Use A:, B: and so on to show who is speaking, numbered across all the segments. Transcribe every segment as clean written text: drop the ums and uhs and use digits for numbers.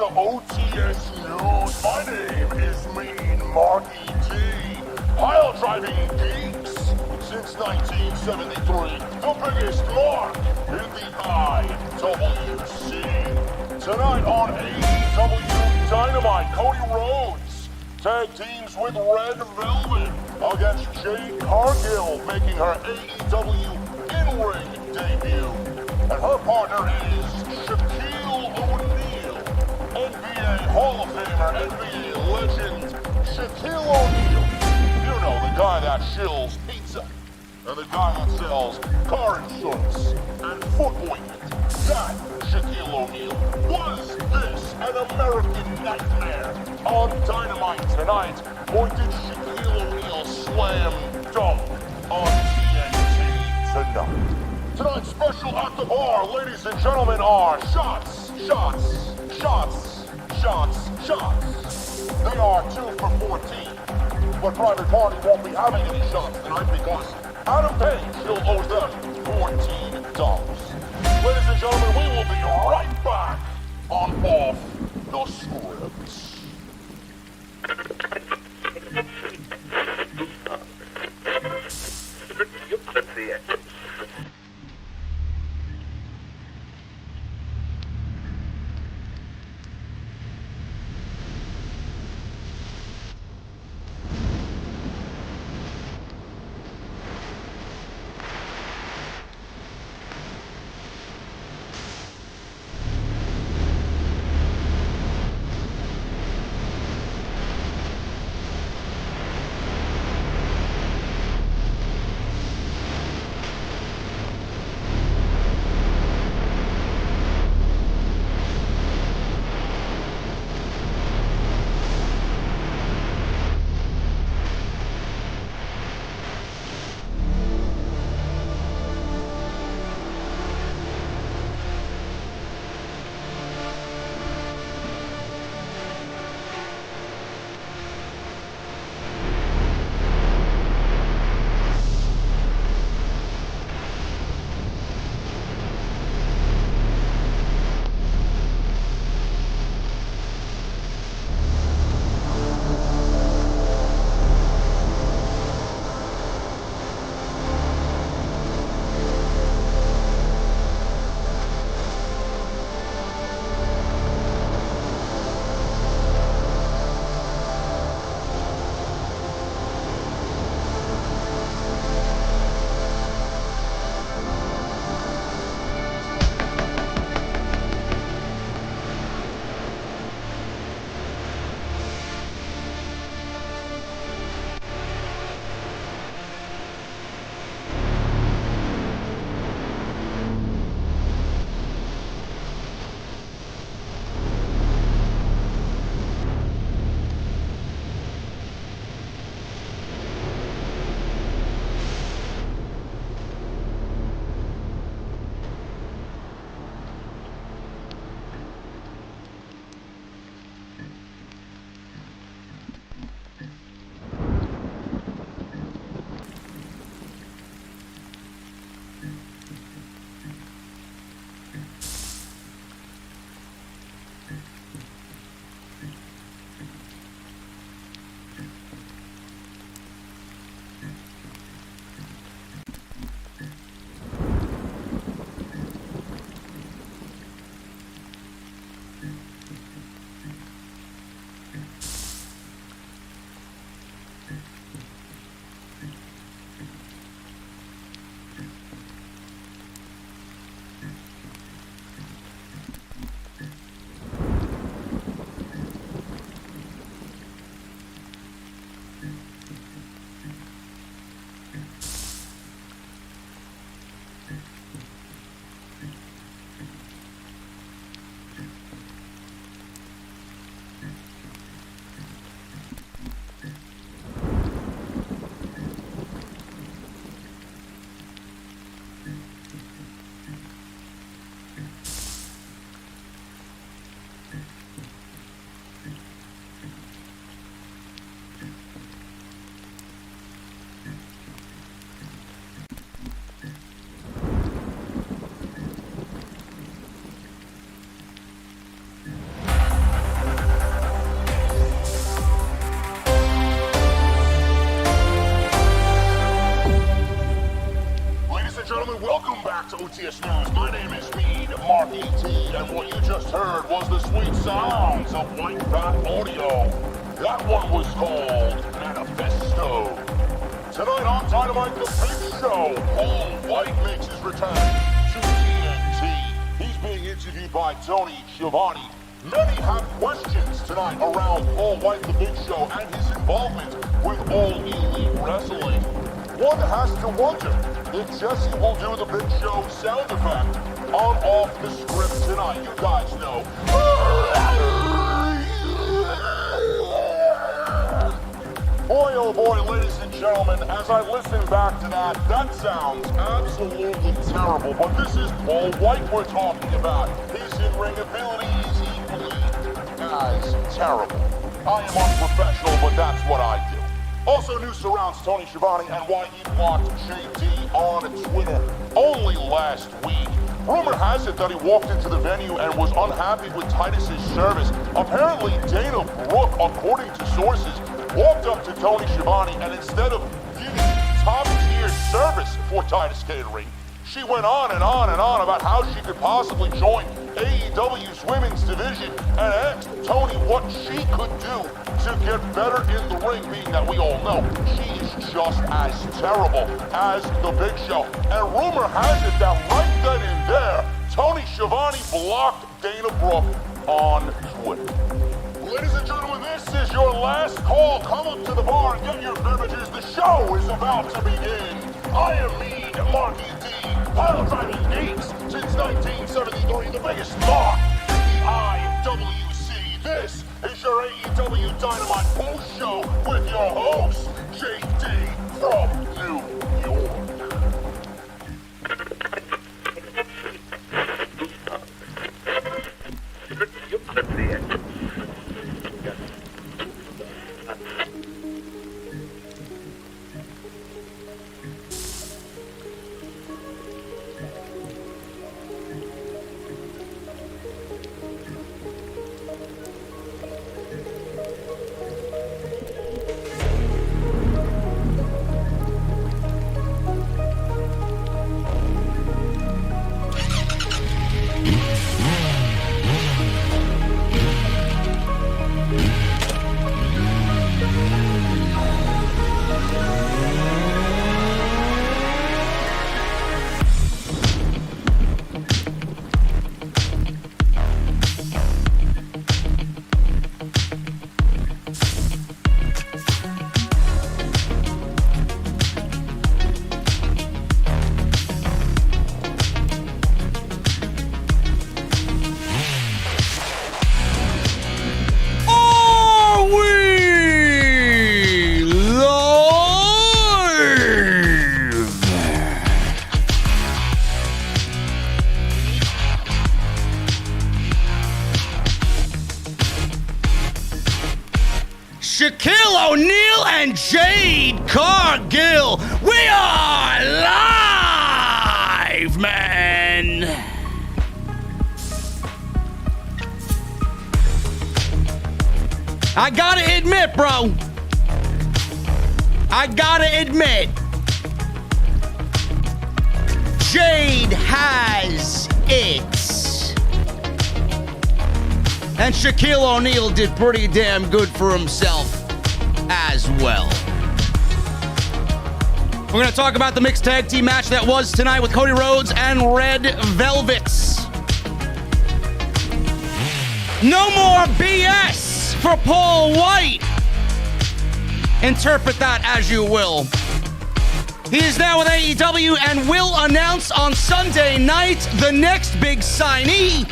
A: to OTS News. My name is Mean Marq E.T. Pile driving geeks. Since 1973, the biggest mark in the IWC. Tonight on AEW Dynamite, Cody Rhodes tag teams with Red Velvet against Jade Cargill, making her AEW in-ring debut. And her partner is Shaquille O'Neal, NBA Hall of Famer, NBA legend Shaquille O'Neal. You know, the guy that shills pizza, and the guy that sells car insurance and foot ointment. That Shaquille O'Neal. Was this an American nightmare? On Dynamite tonight, or did Shaquille O'Neal slam dunk on TNT tonight? Tonight's special at the bar, ladies and gentlemen, are shots, shots, shots, shots, shots. They are 2 for 14. But Private Party won't be having any shots tonight because Adam Page will owe them $14. Ladies and gentlemen, we will be right back on Off the Scripts.
B: Let's see it.
A: just heard was the sweet sounds of Wight Bat Audio. That one was called Manifesto. Tonight on Dynamite, the Big Show, Paul Wight makes his return to TNT. He's being interviewed by Tony Schiavone. Many have questions tonight around Paul Wight, the Big Show, and his involvement with All Elite Wrestling. One has to wonder if Jesse will do the Big Show sound effect on off the script tonight. You guys know. Boy, oh boy, ladies and gentlemen, as I listen back to that sounds absolutely terrible. But this is Paul Wight we're talking about. His in-ring ability is equally as terrible. I am unprofessional, but that's what I do. Also, news surrounds Tony Schiavone and why he blocked JD on Twitter only last week. Rumor has it that he walked into the venue and was unhappy with Titus's service. Apparently, Dana Brooke, according to sources, walked up to Tony Schiavone and instead of giving top-tier service for Titus Catering, she went on and on and on about how she could possibly join AEW's women's division and asked Tony what she could do to get better in the ring, being that we all know she is just as terrible as the Big Show. And rumor has it that right then and there, Tony Schiavone blocked Dana Brooke on Twitter. Ladies and gentlemen, this is your last call. Come up to the bar and get your beverages. The show is about to begin. I am mean, Marky D, pile driving geeks since 1973, the biggest mark in the IWC. This is your AEW Dynamite post show with your host, JD from New York.
B: Shaquille O'Neal and Jade Cargill. We are live, man. I gotta admit, bro. I gotta admit. Jade has it. And Shaquille O'Neal did pretty damn good for himself as well. We're going to talk about the mixed tag team match that was tonight with CODY RHODES and Red Velvets. No more BS for Paul Wight. Interpret that as you will. He is now with AEW and will announce on Sunday night the next big signee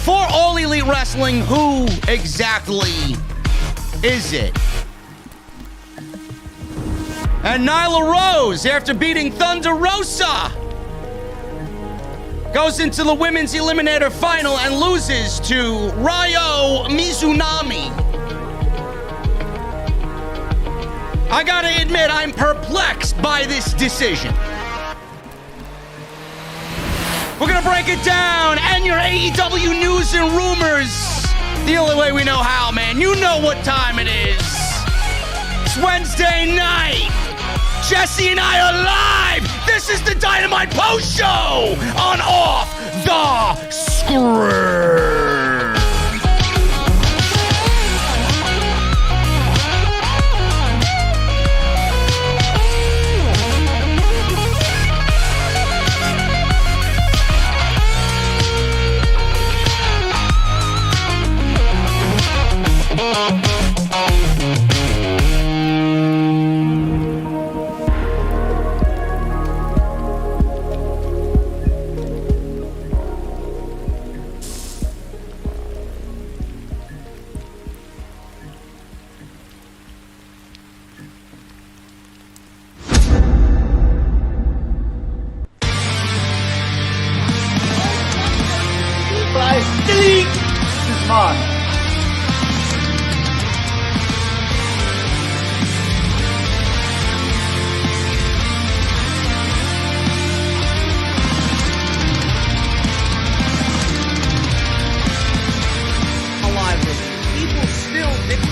B: for All Elite Wrestling. Who exactly is it? And Nyla Rose, after beating Thunder Rosa, goes into the Women's Eliminator Final and loses to Ryo Mizunami. I gotta admit, I'm perplexed by this decision. We're gonna break it down, and your AEW news and rumors the only way we know how, man. You know what time it is. It's Wednesday night. Jesse and I are live. This is the Dynamite Post Show on Off the Script. Delete.
C: This is Marq.
B: Alive with it. People still think.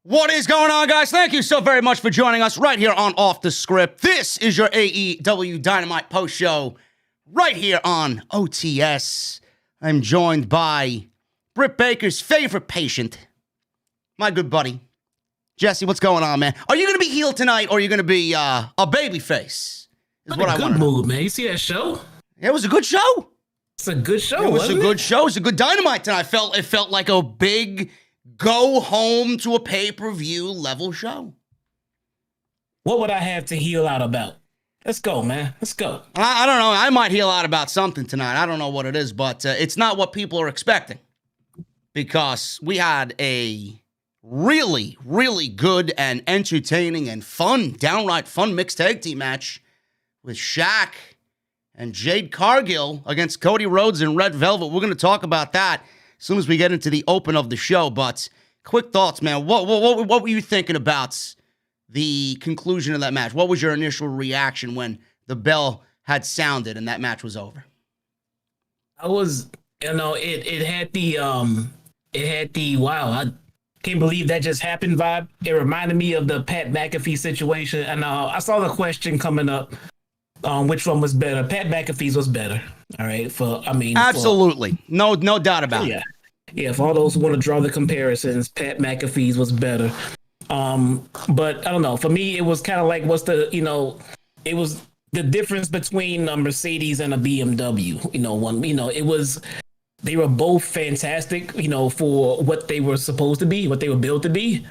B: What is going on, guys? Thank you so very much for joining us right here on Off the Script. This is your AEW Dynamite post show right here on OTS. I'm joined by Britt Baker's favorite patient, my good buddy, Jesse. What's going on, man? Are you going to be healed tonight, or are you going to be a baby face? Is what I want to know.
D: Good mood, man. You see that show?
B: It was a good show.
D: It's a good show.
B: It was a good show. It was a good Dynamite tonight. It felt like a big go home to a pay-per-view level show.
D: What would I have to heal out about? Let's go, man. Let's go.
B: I don't know. I might heal out about something tonight. I don't know what it is, but it's not what people are expecting, because we had a really, really good and entertaining and fun, downright fun mixed tag team match with Shaq and Jade Cargill against Cody Rhodes and Red Velvet. We're going to talk about that as soon as we get into the open of the show. But quick thoughts, man. What were you thinking about the conclusion of that match? What was your initial reaction when the bell had sounded and that match was over?
D: I was, it had the wow, I can't believe that just happened vibe. It reminded me of the Pat McAfee situation. And I saw the question coming up, which one was better? Pat McAfee's was better. All right. Absolutely.
B: No doubt about it.
D: Yeah. For all those who want to draw the comparisons, Pat McAfee's was better. But I don't know. For me, it was kind of like, it was the difference between a Mercedes and a BMW. They were both fantastic, for what they were supposed to be, what they were built to be.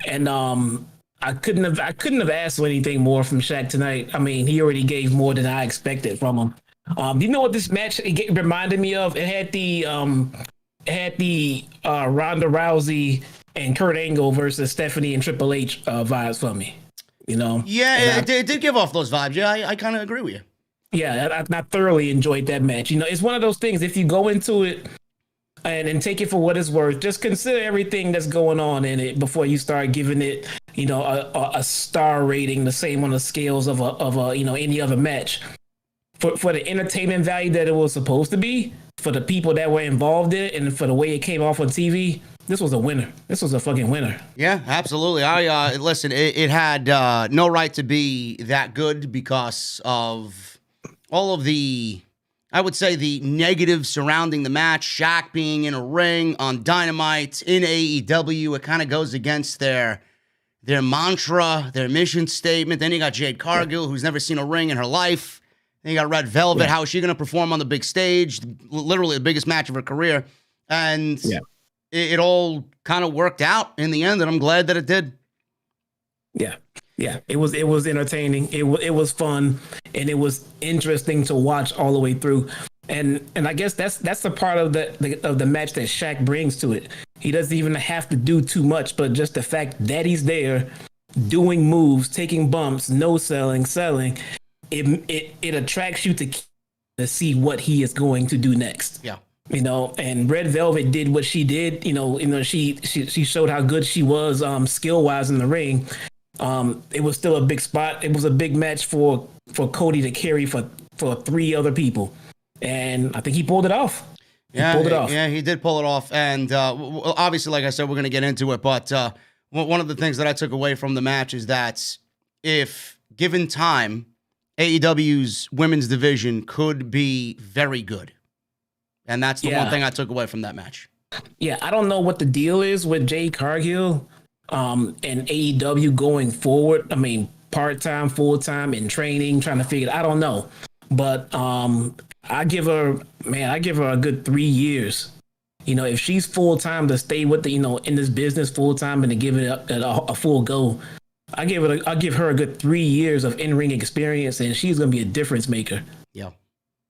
D: And I couldn't have asked for anything more from Shaq tonight. I mean, he already gave more than I expected from him. You know what this match reminded me of? It had the Ronda Rousey and Kurt Angle versus Stephanie and Triple H vibes for me.
B: Yeah, it did give off those vibes. Yeah, I kind of agree with you.
D: Yeah, I thoroughly enjoyed that match. It's one of those things, if you go into it and take it for what it's worth, just consider everything that's going on in it before you start giving it, a star rating, the same on the scales of any other match. For the entertainment value that it was supposed to be, for the people that were involved in it, and for the way it came off on TV, this was a winner. This was a fucking winner.
B: Yeah, absolutely. Listen, it had no right to be that good because of all of the, I would say, the negatives surrounding the match. Shaq being in a ring on Dynamite in AEW, it kind of goes against their mantra, their mission statement. Then you got Jade Cargill, who's never seen a ring in her life. Then you got Red Velvet. How is she going to perform on the big stage? Literally the biggest match of her career. And it all kind of worked out in the end, and I'm glad that it did.
D: Yeah. It was entertaining. It was fun, and it was interesting to watch all the way through. And I guess that's the part of the match that Shaq brings to it. He doesn't even have to do too much, but just the fact that he's there, doing moves, taking bumps, no selling. It attracts you to see what he is going to do next.
B: Yeah.
D: And Red Velvet did what she did. She showed how good she was skill wise in the ring. It was still a big spot. It was a big match for Cody to carry for three other people, and I think he pulled it off.
B: Yeah, he did pull it off. And obviously, like I said, we're going to get into it. But one of the things that I took away from the match is that if given time, AEW's women's division could be very good. And that's the one thing I took away from that match.
D: Yeah, I don't know what the deal is with Jade Cargill and AEW going forward. I mean, part-time, full-time, in training, trying to figure it out. I don't know. But I give her a good 3 years. If she's full-time to stay with the, in this business full-time and to give it a full go, I'll give her a good 3 years of in-ring experience, and she's going to be a difference maker.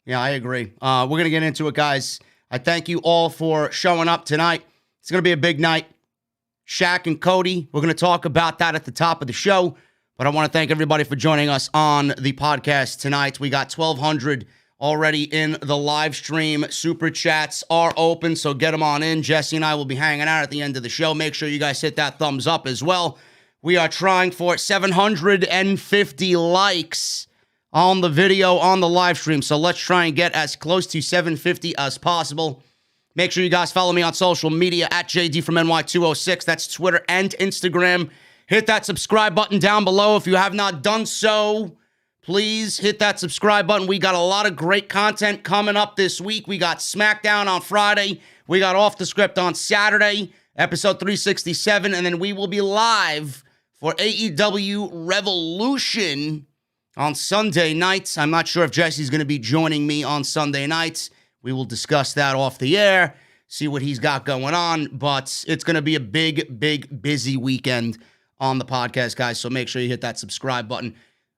B: Yeah, I agree. We're going to get into it, guys. I thank you all for showing up tonight. It's going to be a big night. Shaq and Cody, we're going to talk about that at the top of the show. But I want to thank everybody for joining us on the podcast tonight. We got 1,200 already in the live stream. Super chats are open, so get them on in. Jesse and I will be hanging out at the end of the show. Make sure you guys hit that thumbs up as well. We are trying for 750 likes on the video on the live stream, so let's try and get as close to 750 as possible. Make sure you guys follow me on social media at JDfromNY206. That's Twitter and Instagram. Hit that subscribe button down below if you have not done so. Please hit that subscribe button. We got a lot of great content coming up this week. We got SmackDown on Friday. We got Off the Script on Saturday, episode 367. And then we will be live for AEW Revolution on Sunday nights. I'm not sure if Jesse's going to be joining me on Sunday nights. We will discuss that off the air, see what he's got going on. But it's going to be a big, busy weekend on the podcast, guys. So make sure you hit that subscribe button.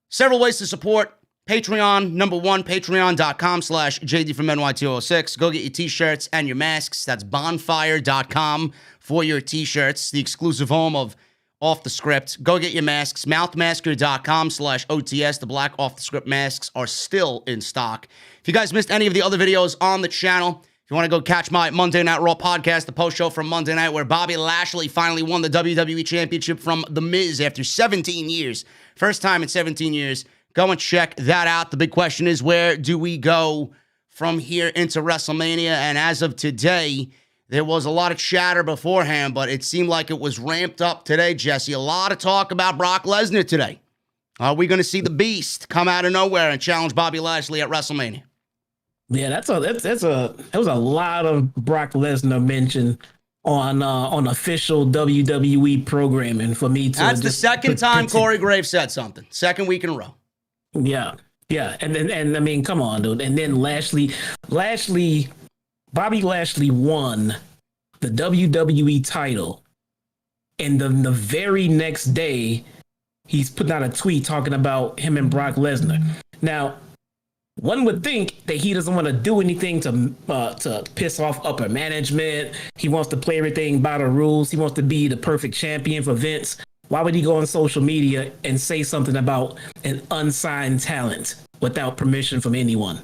B: Several ways to support. Patreon, number one, patreon.com/JDfromNY206. Go get your t-shirts and your masks. That's bonfire.com for your t-shirts, the exclusive home of Off the Script. Go get your masks. Mouthmasker.com/OTS. The black Off the Script masks are still in stock. If you guys missed any of the other videos on the channel, if you want to go catch my Monday Night Raw podcast, the post show from Monday night where Bobby Lashley finally won the WWE Championship from The Miz after 17 years. First time in 17 years. Go and check that out. The big question is, where do we go from here into WrestleMania? And as of today, there was a lot of chatter beforehand, but it seemed like it was ramped up today, Jesse. A lot of talk about Brock Lesnar today. Are we going to see the Beast come out of nowhere and challenge Bobby Lashley at WrestleMania?
D: Yeah, that was a lot of Brock Lesnar mentioned on official WWE programming for me to. That's
B: the second time Corey Graves said something. Second week in a row.
D: Yeah, and I mean, come on, dude. And then Bobby Lashley won the WWE title, and then the very next day, he's putting out a tweet talking about him and Brock Lesnar. Now, one would think that he doesn't want to do anything to piss off upper management. He wants to play everything by the rules. He wants to be the perfect champion for Vince. Why would he go on social media and say something about an unsigned talent without permission from anyone?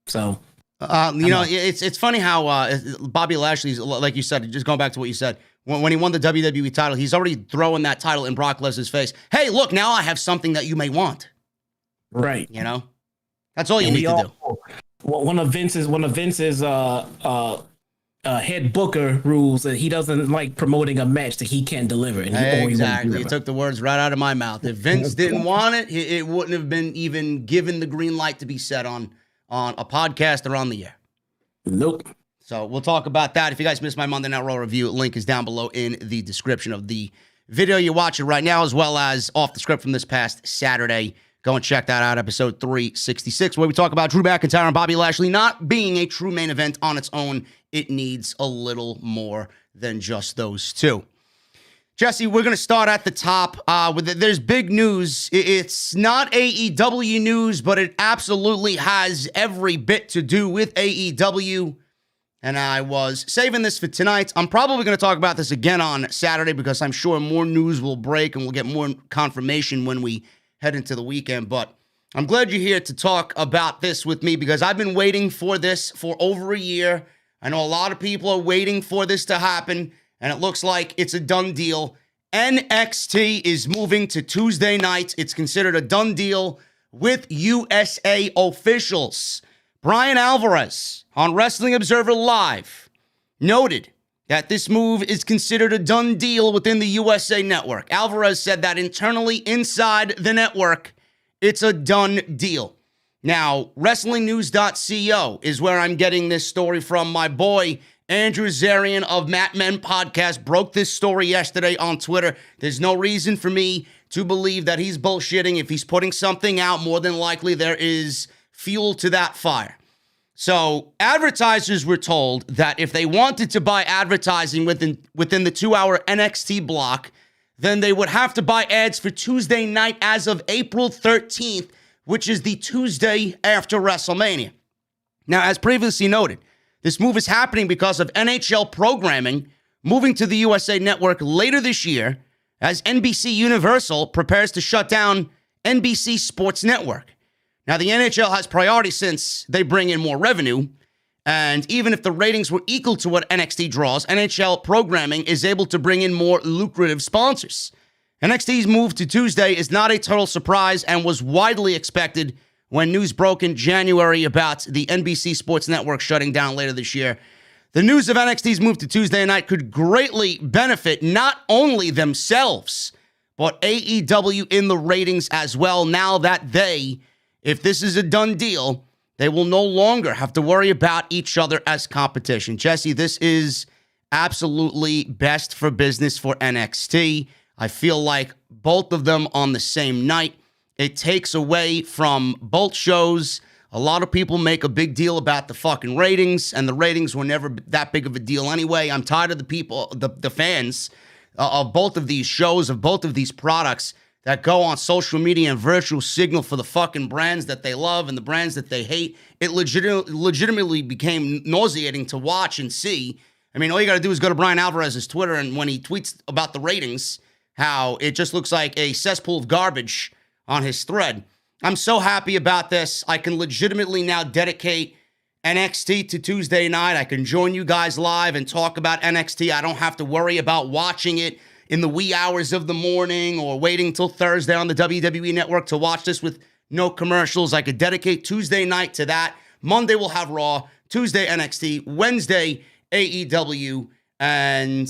D: So,
B: it's funny how Bobby Lashley's, like you said, just going back to what you said, when he won the WWE title, he's already throwing that title in Brock Lesnar's face. Hey, look, now I have something that you may want.
D: Right.
B: You know? That's all you need to do.
D: One of Vince's head booker rules that he doesn't like promoting a match that he can't deliver. And
B: exactly. You took the words right out of my mouth. If Vince didn't want it, it wouldn't have been even given the green light to be said on a podcast or on the air.
D: Nope.
B: So we'll talk about that. If you guys missed my Monday Night Raw review, link is down below in the description of the video you're watching right now, as well as Off the Script from this past Saturday. Go and check that out, episode 366, where we talk about Drew McIntyre and Bobby Lashley not being a true main event on its own. It needs a little more than just those two. Jesse, we're going to start at the top. There's big news. It's not AEW news, but it absolutely has every bit to do with AEW. And I was saving this for tonight. I'm probably going to talk about this again on Saturday because I'm sure more news will break and we'll get more confirmation when we head into the weekend. But I'm glad you're here to talk about this with me because I've been waiting for this for over a year. I know a lot of people are waiting for this to happen, and it looks like it's a done deal. NXT is moving to Tuesday nights. It's considered a done deal with USA officials. Brian Alvarez on Wrestling Observer Live noted that this move is considered a done deal within the USA Network. Alvarez said that internally inside the network, it's a done deal. Now, WrestlingNews.co is where I'm getting this story from. My boy, Andrew Zarian of Mat Men Podcast, broke this story yesterday on Twitter. There's no reason for me to believe that he's bullshitting. If he's putting something out, more than likely there is fuel to that fire. So advertisers were told that if they wanted to buy advertising within the 2-hour NXT block, then they would have to buy ads for Tuesday night as of April 13th, which is the Tuesday after WrestleMania. Now, as previously noted, This move is happening because of NHL programming moving to the USA Network later this year as NBC Universal prepares to shut down NBC Sports Network. Now, the NHL has priority since they bring in more revenue, and even if the ratings were equal to what NXT draws, NHL programming is able to bring in more lucrative sponsors. NXT's move to Tuesday is not a total surprise and was widely expected when news broke in January about the NBC Sports Network shutting down later this year. The news of NXT's move to Tuesday night could greatly benefit not only themselves, but AEW in the ratings as well, now that they, if this is a done deal, they will no longer have to worry about each other as competition. Jesse, this is absolutely best for business for NXT. I feel like both of them on the same night. It takes away from both shows. A lot of people make a big deal about the fucking ratings, and the ratings were never that big of a deal anyway. I'm tired of the people, the fans of both of these shows, of both of these products that go on social media and virtual signal for the fucking brands that they love and the brands that they hate. It legitimately became nauseating to watch and see. I mean, all you got to do is go to Brian Alvarez's Twitter, and when he tweets about the ratings, how it just looks like a cesspool of garbage on his thread. I'm so happy about this. I can legitimately now dedicate NXT to Tuesday night. I can join you guys live and talk about NXT. I don't have to worry about watching it in the wee hours of the morning or waiting till Thursday on the WWE Network to watch this with no commercials. I could dedicate Tuesday night to that. Monday we'll have Raw, Tuesday NXT, Wednesday AEW, and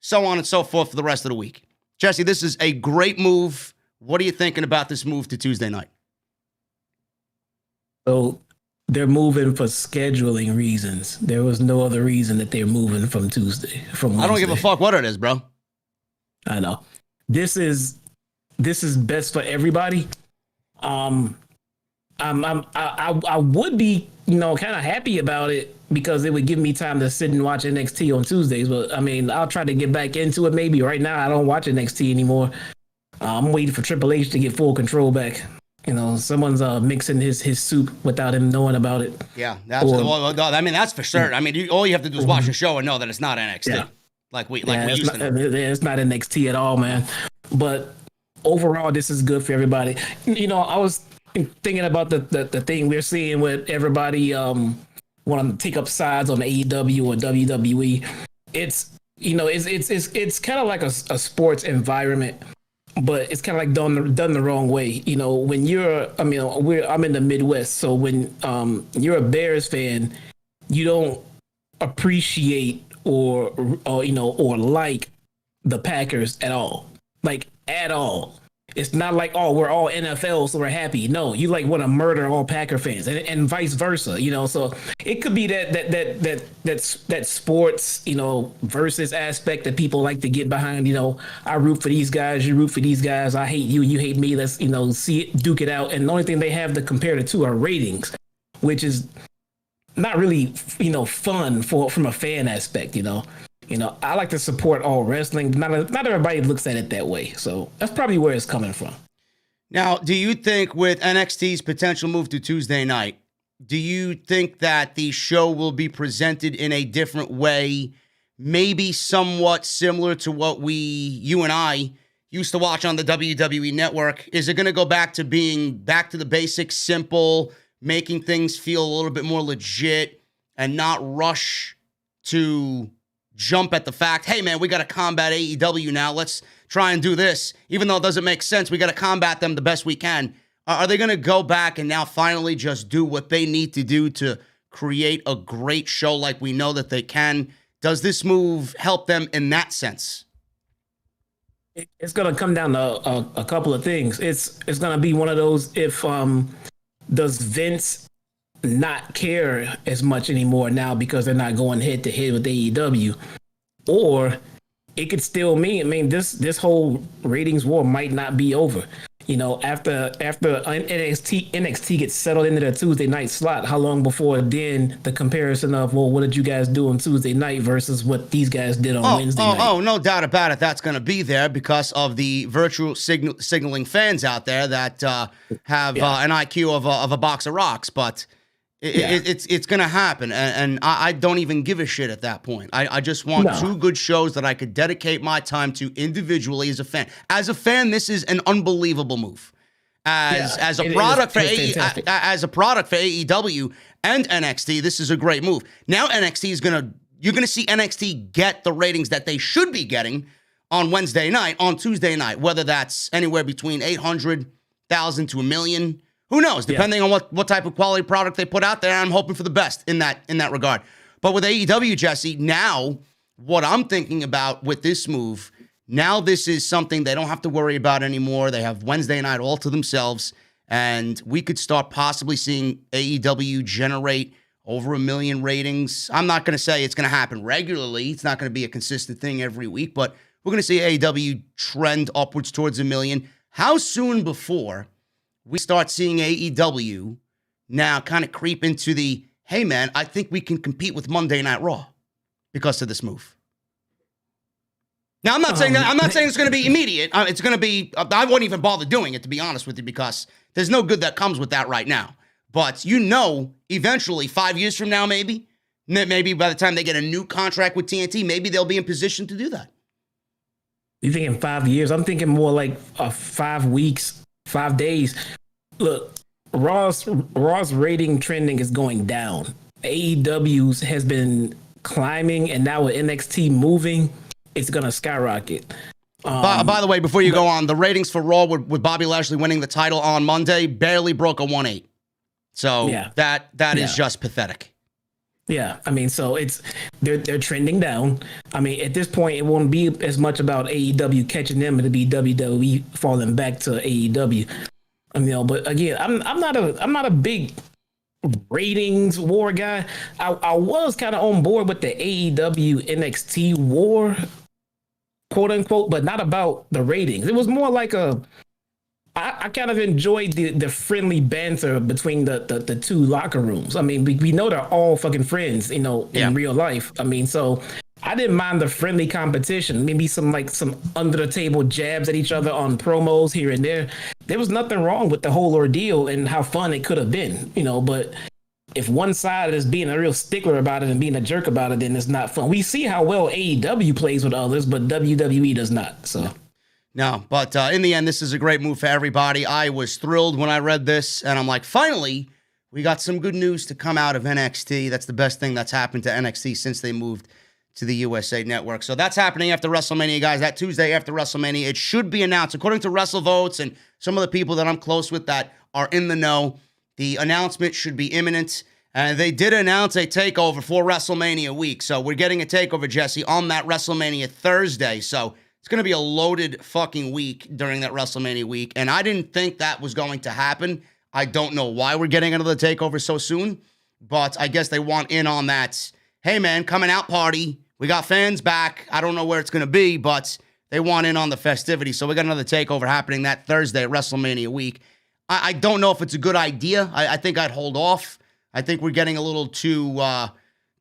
B: so on and so forth for the rest of the week. Jesse, this is a great move. What are you thinking about this move to Tuesday night?
D: So they're moving for scheduling reasons. There was no other reason that they're moving from Tuesday. From Wednesday.
B: I don't give a fuck what it is, bro.
D: I know. This is best for everybody. I would be, kind of happy about it because it would give me time to sit and watch NXT on Tuesdays. But I mean, I'll try to get back into it. Maybe right now I don't watch NXT anymore. I'm waiting for Triple H to get full control back. Someone's mixing his soup without him knowing about it.
B: Yeah, absolutely. I mean, that's for sure. I mean, all you have to do is watch the show and know that it's not NXT. Yeah. Like we used to know.
D: It's not NXT at all, man. But overall, this is good for everybody. I was thinking about the thing we're seeing with everybody want to take up sides on AEW or WWE. It's it's kind of like a sports environment, but it's kind of like done the wrong way. When I'm in the Midwest, so when you're a Bears fan, you don't appreciate or like the Packers at all. Like at all. It's not like, we're all NFL, so we're happy. No, you want to murder all Packer fans and vice versa, So it could be that sports, versus aspect that people like to get behind. I root for these guys, you root for these guys. I hate you, you hate me. Let's, see it, duke it out. And the only thing they have to compare the two are ratings, which is not really, fun from a fan aspect, I like to support all wrestling. Not everybody looks at it that way. So that's probably where it's coming from.
B: Now, do you think with NXT's potential move to Tuesday night, do you think that the show will be presented in a different way, maybe somewhat similar to what you and I used to watch on the WWE Network? Is it going to go back to being back to the basics, simple, making things feel a little bit more legit and not rush to jump at the fact, hey, man, we got to combat AEW now. Let's try and do this. Even though it doesn't make sense, we got to combat them the best we can. Are they going to go back and now finally just do what they need to do to create a great show like we know that they can? Does this move help them in that sense?
D: It's going to come down to a couple of things. It's going to be one of those, if does Vince not care as much anymore now because they're not going head to head with AEW, or it could still mean, this whole ratings war might not be over. After NXT gets settled into the Tuesday night slot, how long before then the comparison of, well, what did you guys do on Tuesday night versus what these guys did on Wednesday night?
B: Oh, no doubt about it. That's going to be there because of the virtual signaling fans out there that have an IQ of a box of rocks. But It's going to happen, and I don't even give a shit at that point. I just want two good shows that I could dedicate my time to individually as a fan. As a fan, this is an unbelievable move. As a product for AEW and NXT, this is a great move. Now you're gonna see NXT get the ratings that they should be getting on Wednesday night, on Tuesday night, whether that's anywhere between 800,000 to 1 million. Who knows? Depending on what type of quality product they put out there, I'm hoping for the best in that regard. But with AEW, Jesse, now what I'm thinking about with this move, now this is something they don't have to worry about anymore. They have Wednesday night all to themselves, and we could start possibly seeing AEW generate over 1 million ratings. I'm not going to say it's going to happen regularly. It's not going to be a consistent thing every week, but we're going to see AEW trend upwards towards 1 million. How soon before we start seeing AEW now kind of creep into the, hey, man, I think we can compete with Monday Night Raw because of this move? Now, I'm not saying that. I'm not saying it's going to be immediate. It's going to be. I won't even bother doing it, to be honest with you, because there's no good that comes with that right now. But eventually, 5 years from now, maybe by the time they get a new contract with TNT, maybe they'll be in position to do that.
D: You thinking 5 years? I'm thinking more like 5 weeks, 5 days. Look, Raw's rating trending is going down. AEW's has been climbing, and now with NXT moving, it's gonna skyrocket.
B: By the way, before you go on, the ratings for Raw with Bobby Lashley winning the title on Monday barely broke a 1.8. So that is just pathetic.
D: Yeah, I mean, so they're trending down. I mean, at this point, it won't be as much about AEW catching them; it'll be WWE falling back to AEW. But again, I'm not a big ratings war guy. I was kind of on board with the AEW NXT war, quote unquote, but not about the ratings. It was more like I kind of enjoyed the friendly banter between the two locker rooms. I mean, we know they're all fucking friends, in real life. I mean, so I didn't mind the friendly competition. Maybe some under the table jabs at each other on promos here and there. There was nothing wrong with the whole ordeal and how fun it could have been, But if one side is being a real stickler about it and being a jerk about it, then it's not fun. We see how well AEW plays with others, but WWE does not. So.
B: No, but in the end, this is a great move for everybody. I was thrilled when I read this, and I'm like, finally, we got some good news to come out of NXT. That's the best thing that's happened to NXT since they moved to the USA Network. So that's happening after WrestleMania, guys. That Tuesday after WrestleMania, it should be announced. According to WrestleVotes and some of the people that I'm close with that are in the know, the announcement should be imminent. And they did announce a takeover for WrestleMania week. So we're getting a takeover, Jesse, on that WrestleMania Thursday. So it's going to be a loaded fucking week during that WrestleMania week. And I didn't think that was going to happen. I don't know why we're getting another takeover so soon, but I guess they want in on that, hey man, coming out party. We got fans back. I don't know where it's going to be, but they want in on the festivity. So we got another takeover happening that Thursday at WrestleMania week. I don't know if it's a good idea. I think I'd hold off. I think we're getting a little too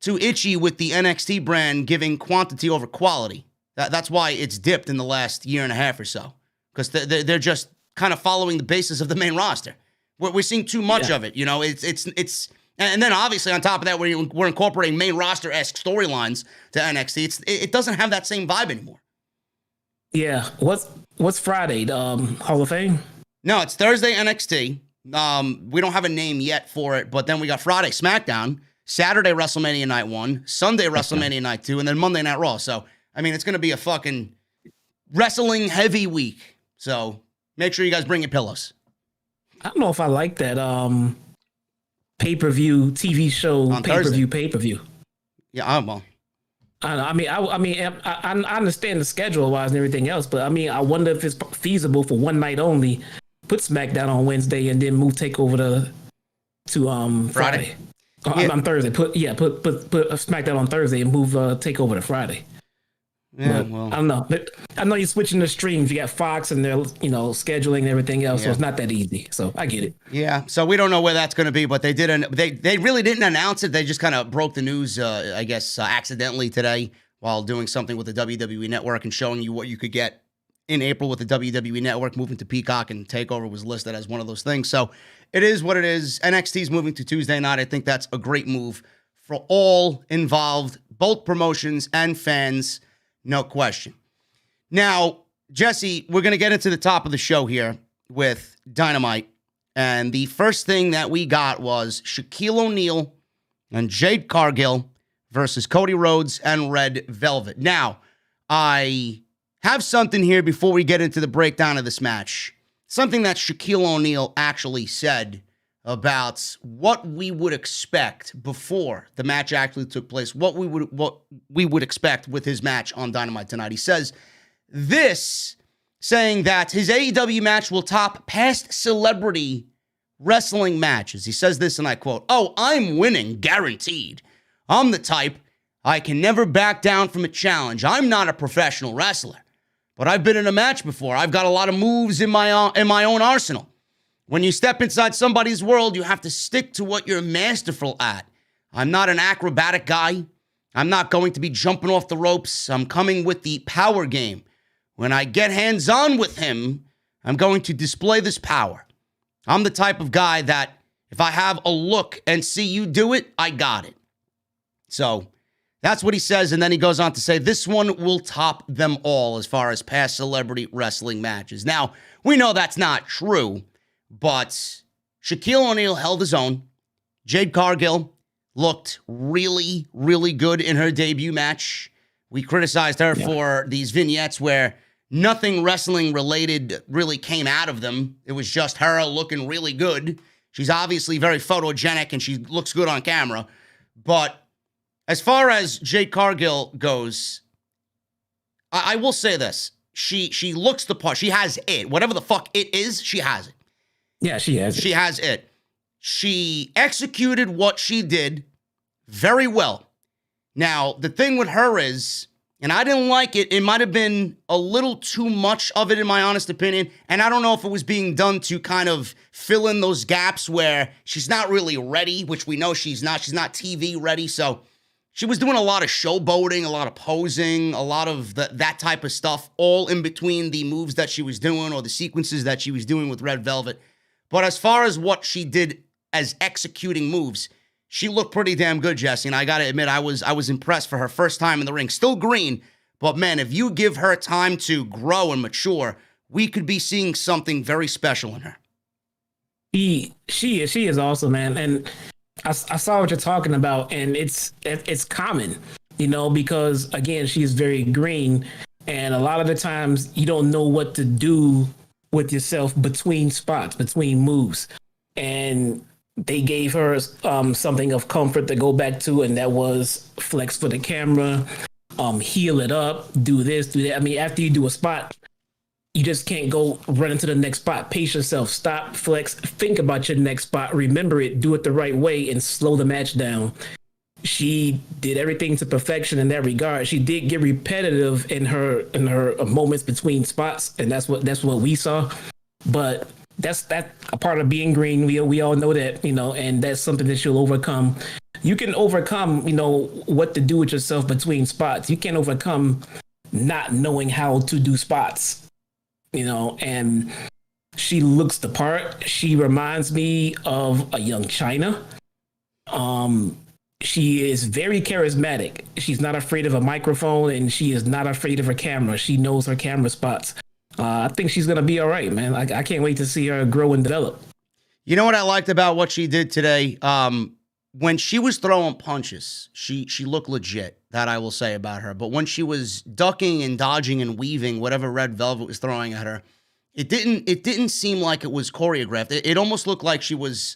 B: itchy with the NXT brand giving quantity over quality. That's why it's dipped in the last year and a half or so, because they're just kind of following the basis of the main roster. We're seeing too much of it, It's and then obviously on top of that, we're incorporating main roster-esque storylines to NXT. It doesn't have that same vibe anymore.
D: Yeah, what's Friday? Hall of Fame?
B: No, it's Thursday NXT. We don't have a name yet for it, but then we got Friday SmackDown, Saturday WrestleMania Night 1, Sunday WrestleMania Night 2, and then Monday Night Raw. So I mean, it's going to be a fucking wrestling heavy week. So make sure you guys bring your pillows.
D: I don't know if I like that pay-per-view TV show on pay-per-view.
B: Yeah, well.
D: I understand the schedule-wise and everything else, but I mean, I wonder if it's feasible for one night only. Put SmackDown on Wednesday and then move TakeOver to Friday. On Thursday. Put SmackDown on Thursday and move TakeOver to Friday. Yeah, well, I don't know. I know you're switching the streams. You got Fox and they're, scheduling and everything else, so it's not that easy. So I get it. Yeah.
B: So we don't know where that's going to be, but they really didn't announce it. They just kind of broke the news, I guess, accidentally today while doing something with the WWE Network and showing you what you could get in April with the WWE Network moving to Peacock, and TakeOver was listed as one of those things. So it is what it is. NXT is moving to Tuesday night. I think that's a great move for all involved, both promotions and fans, no question. Now, Jesse, we're going to get into the top of the show here with Dynamite. And the first thing that we got was Shaquille O'Neal and Jade Cargill versus Cody Rhodes and Red Velvet. Now, I have something here before we get into the breakdown of this match. Something that Shaquille O'Neal actually said about what we would expect before the match actually took place, what we would expect with his match on Dynamite tonight. He says this, saying that his AEW match will top past celebrity wrestling matches. He says this, and I quote, "Oh, I'm winning, guaranteed. I'm the type, I can never back down from a challenge. I'm not a professional wrestler, but I've been in a match before. I've got a lot of moves in my own arsenal. When you step inside somebody's world, you have to stick to what you're masterful at. I'm not an acrobatic guy. I'm not going to be jumping off the ropes. I'm coming with the power game. When I get hands-on with him, I'm going to display this power. I'm the type of guy that if I have a look and see you do it, I got it." So that's what he says, and then he goes on to say, this one will top them all as far as past celebrity wrestling matches. Now, we know that's not true, but Shaquille O'Neal held his own. Jade Cargill looked really, really good in her debut match. We criticized her for these vignettes where nothing wrestling related really came out of them. It was just her looking really good. She's obviously very photogenic and she looks good on camera. But as far as Jade Cargill goes, I will say this. She looks the part. She has it. Whatever the fuck it is, she has it.
D: Yeah, she has it.
B: She has it. She executed what she did very well. Now, the thing with her is, and I didn't like it, it might have been a little too much of it in my honest opinion, and I don't know if it was being done to kind of fill in those gaps where she's not really ready, which we know she's not. She's not TV ready, so she was doing a lot of showboating, a lot of posing, a lot of that type of stuff, all in between the moves that she was doing or the sequences that she was doing with Red Velvet. But as far as what she did as executing moves, she looked pretty damn good, Jesse, and I got to admit, I was impressed for her first time in the ring. Still green, but man, if you give her time to grow and mature, we could be seeing something very special in her. She
D: is awesome, man, and I saw what you're talking about, and it's common, because again, she's very green, and a lot of the times you don't know what to do with yourself between spots, between moves, and they gave her something of comfort to go back to, and that was flex for the camera, heal it up, do this, do that. I mean, after you do a spot, you just can't go run into the next spot. Pace yourself, stop, flex, think about your next spot, remember it, do it the right way, and slow the match down. She did everything to perfection in that regard. She did get repetitive in her moments between spots, and that's what we saw. But that's a part of being green. We all know that, and that's something that you'll overcome. You can overcome, what to do with yourself between spots. You can't overcome not knowing how to do spots, and she looks the part. She reminds me of a young Chyna. She is very charismatic. She's not afraid of a microphone, and she is not afraid of her camera. She knows her camera spots. I think she's going to be all right, man. I can't wait to see her grow and develop.
B: You know what I liked about what she did today? When she was throwing punches, she looked legit. That I will say about her. But when she was ducking and dodging and weaving whatever Red Velvet was throwing at her, it didn't seem like it was choreographed. It almost looked like she was,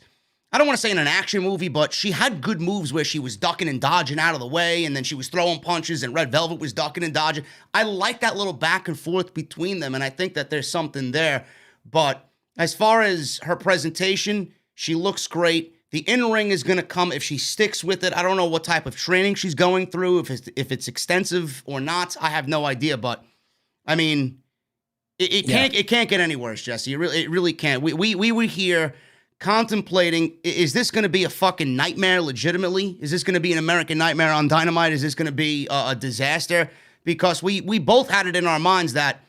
B: I don't want to say in an action movie, but she had good moves where she was ducking and dodging out of the way, and then she was throwing punches, and Red Velvet was ducking and dodging. I like that little back and forth between them, and I think that there's something there. But as far as her presentation, she looks great. The in-ring is going to come if she sticks with it. I don't know what type of training she's going through, if it's extensive or not. I have no idea, but I mean, it can't get any worse, Jesse. It really can't. We were here contemplating, is this going to be a fucking nightmare legitimately? Is this going to be an American Nightmare on Dynamite? Is this going to be a disaster? Because we both had it in our minds that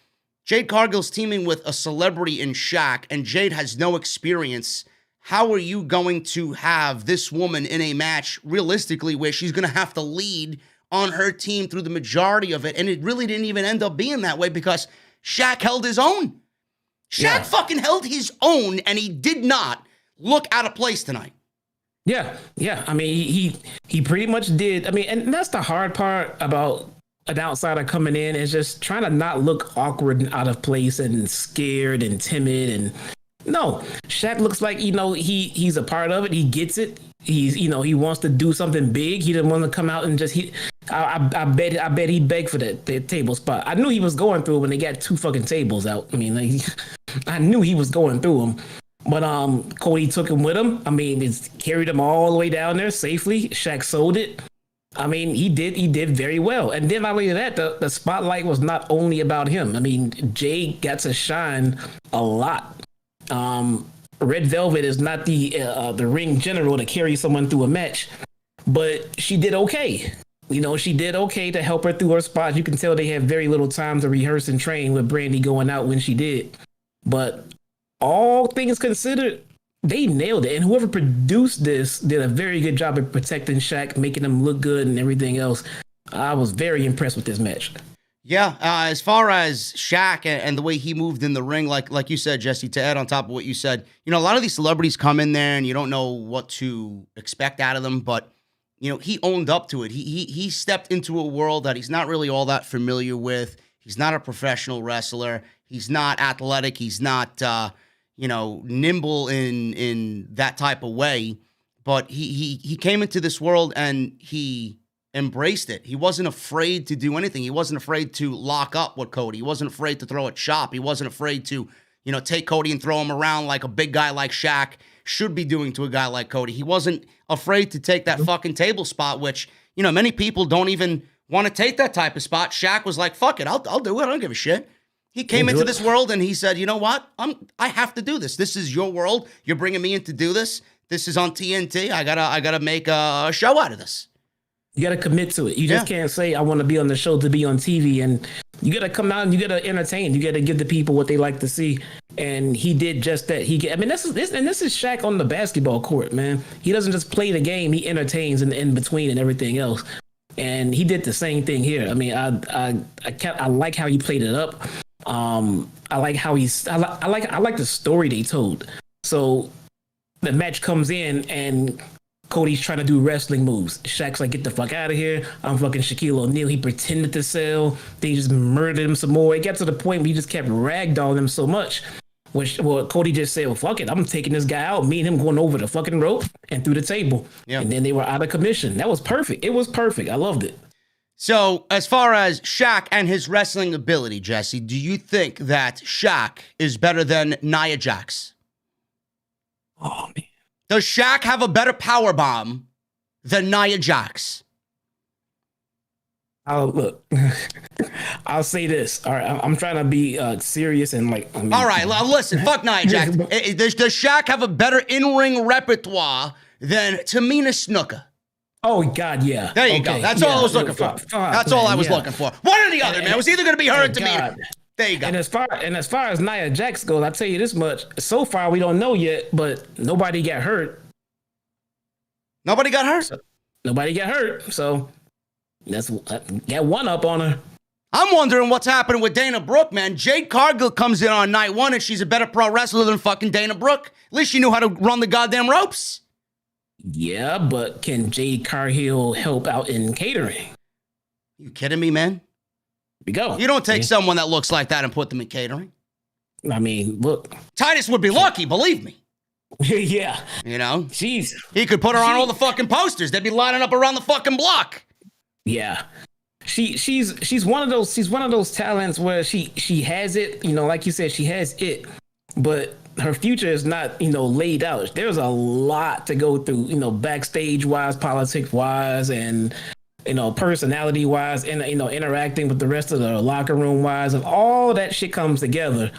B: Jade Cargill's teaming with a celebrity in Shaq, and Jade has no experience. How are you going to have this woman in a match, realistically, where she's going to have to lead on her team through the majority of it? And it really didn't even end up being that way because Shaq held his own. Shaq fucking held his own, and he did not look out of place tonight.
D: Yeah. I mean, he pretty much did. I mean, and that's the hard part about an outsider coming in, is just trying to not look awkward and out of place and scared and timid. And no, Shaq looks like, he's a part of it. He gets it. He's, he wants to do something big. He didn't want to come out and just I bet he begged for the table spot. I knew he was going through it when they got 2 fucking tables out. I mean, I knew he was going through them. But Cody took him with him. I mean, it's carried him all the way down there safely. Shaq sold it. I mean, he did very well. And then not only that, the spotlight was not only about him. I mean, Jade got to shine a lot. Red Velvet is not the ring general to carry someone through a match, but she did okay. She did okay to help her through her spots. You can tell they had very little time to rehearse and train with Brandy going out when she did. But all things considered, they nailed it. And whoever produced this did a very good job of protecting Shaq, making him look good and everything else. I was very impressed with this match.
B: Yeah, as far as Shaq and the way he moved in the ring, like you said, Jesse, to add on top of what you said, a lot of these celebrities come in there and you don't know what to expect out of them, but he owned up to it. He stepped into a world that he's not really all that familiar with. He's not a professional wrestler. He's not athletic. He's not nimble in that type of way. But he came into this world and he embraced it. He wasn't afraid to do anything. He wasn't afraid to lock up with Cody. He wasn't afraid to throw a chop. He wasn't afraid to, take Cody and throw him around like a big guy like Shaq should be doing to a guy like Cody. He wasn't afraid to take that fucking table spot, which, many people don't even want to take that type of spot. Shaq was like, fuck it, I'll do it. I don't give a shit. He came into this world and he said, you know what? I have to do this. This is your world. You're bringing me in to do this. This is on TNT. I gotta make a show out of this.
D: You got to commit to it. You just can't say, I want to be on the show to be on TV. And you got to come out and you got to entertain. You got to give the people what they like to see. And he did just that. This is Shaq on the basketball court, man. He doesn't just play the game. He entertains in between and everything else. And he did the same thing here. I mean, I like how he played it up. I like how I like the story they told. So the match comes in and Cody's trying to do wrestling moves. Shaq's like, get the fuck out of here. I'm fucking Shaquille O'Neal. He pretended to sell. Then he just murdered him some more. It got to the point where he just kept ragdolling him so much. Cody just said, well, fuck it. I'm taking this guy out. Me and him going over the fucking rope and through the table. Yeah. And then they were out of commission. That was perfect. It was perfect. I loved it.
B: So as far as Shaq and his wrestling ability, Jesse, do you think that Shaq is better than Nia Jax?
D: Oh, man.
B: Does Shaq have a better power bomb than Nia Jax?
D: Look, I'll say this. All right, I'm trying to be serious and
B: all right, listen, fuck Nia Jax. Does Shaq have a better in-ring repertoire than Tamina Snuka?
D: Oh, God, yeah.
B: There you go. That's all I was looking for. That's all I was looking for. One or the other, man. It was either going to be her or Tamina. There you go.
D: And as far as Nia Jax goes, I'll tell you this much. So far, we don't know yet, but nobody got hurt.
B: Nobody got hurt?
D: Nobody got hurt. So that's got one up on her.
B: I'm wondering what's happening with Dana Brooke, man. Jade Cargill comes in on night one, and she's a better pro wrestler than fucking Dana Brooke. At least she knew how to run the goddamn ropes.
D: Yeah, but can Jade Cargill help out in catering?
B: You kidding me, man?
D: We go.
B: You don't take someone that looks like that and put them in catering.
D: I mean, look.
B: Titus would be lucky, believe me.
D: Yeah.
B: Jeez. He could put her on all the fucking posters. They'd be lining up around the fucking block.
D: Yeah. She's one of those talents where she has it, like you said, she has it, but her future is not, laid out. There's a lot to go through, backstage wise, politics wise, and personality wise, and interacting with the rest of the locker room wise, and all that shit comes together.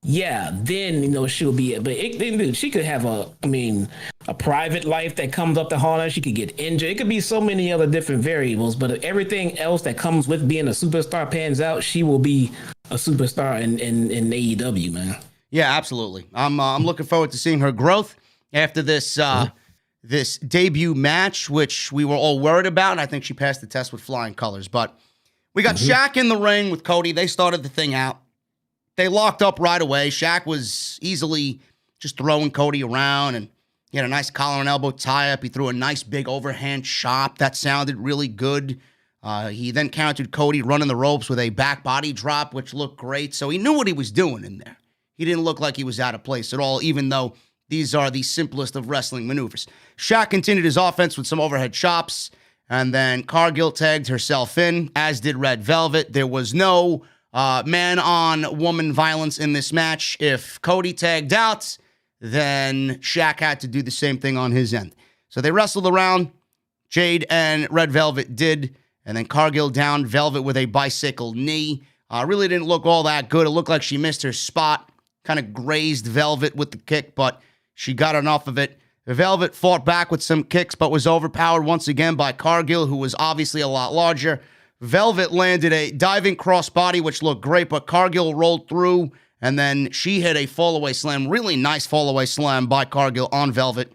D: Yeah, then she'll be it. But she could have a private life that comes up to haunt her. She could get injured. It could be so many other different variables. But if everything else that comes with being a superstar pans out, she will be superstar in AEW, man.
B: Yeah, absolutely. I'm looking forward to seeing her growth after this this debut match, which we were all worried about, and I think she passed the test with flying colors. But we got Shaq in the ring with Cody. They started the thing out. They locked up right away. Shaq was easily just throwing Cody around, and he had a nice collar and elbow tie-up. He threw a nice big overhand chop. That sounded really good. He then countered Cody running the ropes with a back body drop, which looked great. So he knew what he was doing in there. He didn't look like he was out of place at all, even though these are the simplest of wrestling maneuvers. Shaq continued his offense with some overhead chops, and then Cargill tagged herself in, as did Red Velvet. There was no man-on-woman violence in this match. If Cody tagged out, then Shaq had to do the same thing on his end. So they wrestled around. Jade and Red Velvet did, and then Cargill downed Velvet with a bicycle knee. Really didn't look all that good. It looked like she missed her spot, kind of grazed Velvet with the kick, but she got enough of it. Velvet fought back with some kicks, but was overpowered once again by Cargill, who was obviously a lot larger. Velvet landed a diving crossbody, which looked great, but Cargill rolled through, and then she hit a fallaway slam. Really nice fallaway slam by Cargill on Velvet.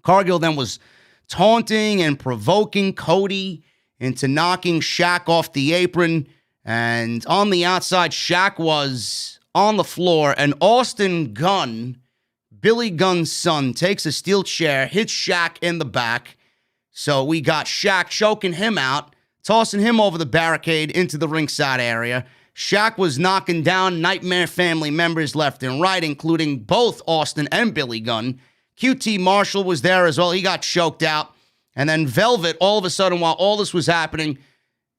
B: Cargill then was taunting and provoking Cody into knocking Shaq off the apron, and on the outside, Shaq was on the floor, and Austin Gunn, Billy Gunn's son, takes a steel chair, hits Shaq in the back. So we got Shaq choking him out, tossing him over the barricade into the ringside area. Shaq was knocking down Nightmare family members left and right, including both Austin and Billy Gunn. QT Marshall was there as well. He got choked out. And then Velvet, all of a sudden, while all this was happening,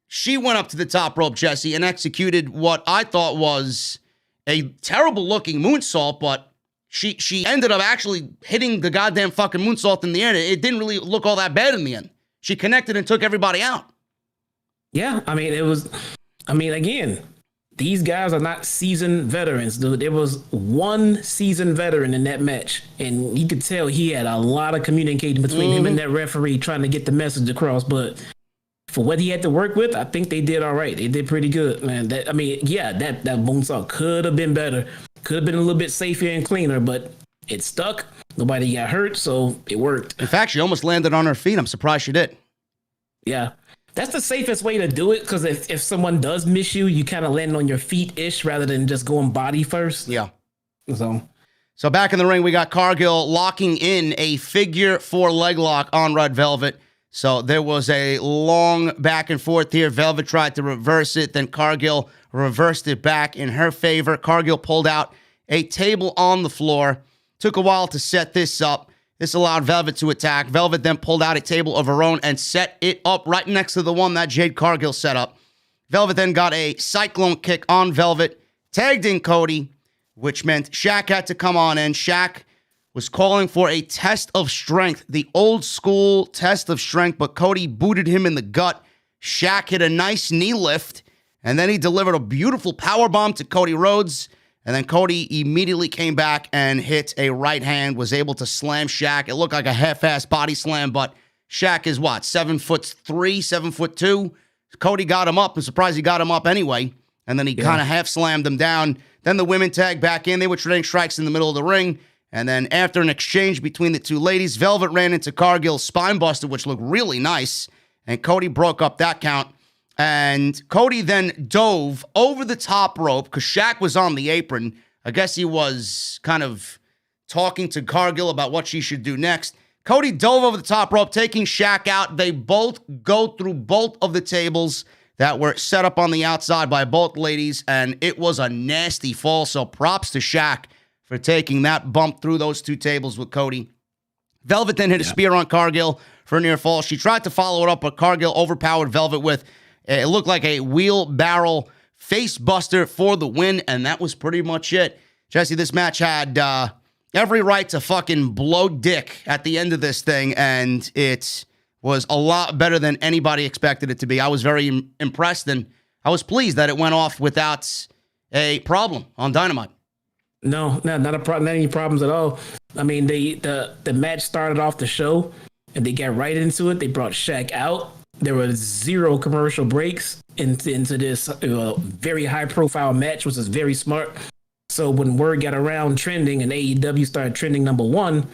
B: she went up to the top rope, Jesse, and executed what I thought was a terrible-looking moonsault, but she ended up actually hitting the goddamn fucking moonsault in the air. It didn't really look all that bad in the end. She connected and took everybody out.
D: Yeah, again, these guys are not seasoned veterans, dude. There was one seasoned veteran in that match, and you could tell he had a lot of communicating between him and that referee trying to get the message across, but for what he had to work with, I think they did all right. They did pretty good, man. That moonsault could have been better. Could have been a little bit safer and cleaner, but it stuck. Nobody got hurt, so it worked.
B: In fact, she almost landed on her feet. I'm surprised she did.
D: Yeah. That's the safest way to do it, because if someone does miss you, you kind of land on your feet-ish rather than just going body first.
B: Yeah.
D: So
B: back in the ring, we got Cargill locking in a figure 4 leg lock on Red Velvet. So there was a long back and forth here. Velvet tried to reverse it. Then Cargill reversed it back in her favor. Cargill pulled out a table on the floor. Took a while to set this up. This allowed Velvet to attack. Velvet then pulled out a table of her own and set it up right next to the one that Jade Cargill set up. Velvet then got a cyclone kick on Velvet, tagged in Cody, which meant Shaq had to come on in. Shaq was calling for a test of strength, the old school test of strength, but Cody booted him in the gut. Shaq hit a nice knee lift, and then he delivered a beautiful powerbomb to Cody Rhodes, and then Cody immediately came back and hit a right hand, was able to slam Shaq. It looked like a half-ass body slam, but Shaq is what, 7'3", 7'2"? Cody got him up. I'm surprised he got him up anyway, and then he kind of half-slammed him down. Then the women tagged back in. They were trading strikes in the middle of the ring. And then after an exchange between the two ladies, Velvet ran into Cargill's spinebuster, which looked really nice. And Cody broke up that count. And Cody then dove over the top rope because Shaq was on the apron. I guess he was kind of talking to Cargill about what she should do next. Cody dove over the top rope, taking Shaq out. They both go through both of the tables that were set up on the outside by both ladies. And it was a nasty fall. So props to Shaq for taking that bump through those two tables with Cody. Velvet then hit a spear on Cargill for a near fall. She tried to follow it up, but Cargill overpowered Velvet with, it looked like a wheelbarrow face buster for the win, and that was pretty much it. Jesse, this match had every right to fucking blow dick at the end of this thing, and it was a lot better than anybody expected it to be. I was very impressed, and I was pleased that it went off without a problem on Dynamite.
D: No, not a problem. Not any problems at all. I mean, the match started off the show, and they got right into it. They brought Shaq out. there were 0 commercial breaks into this very high profile match, which is very smart. So when word got around trending and AEW started trending #1,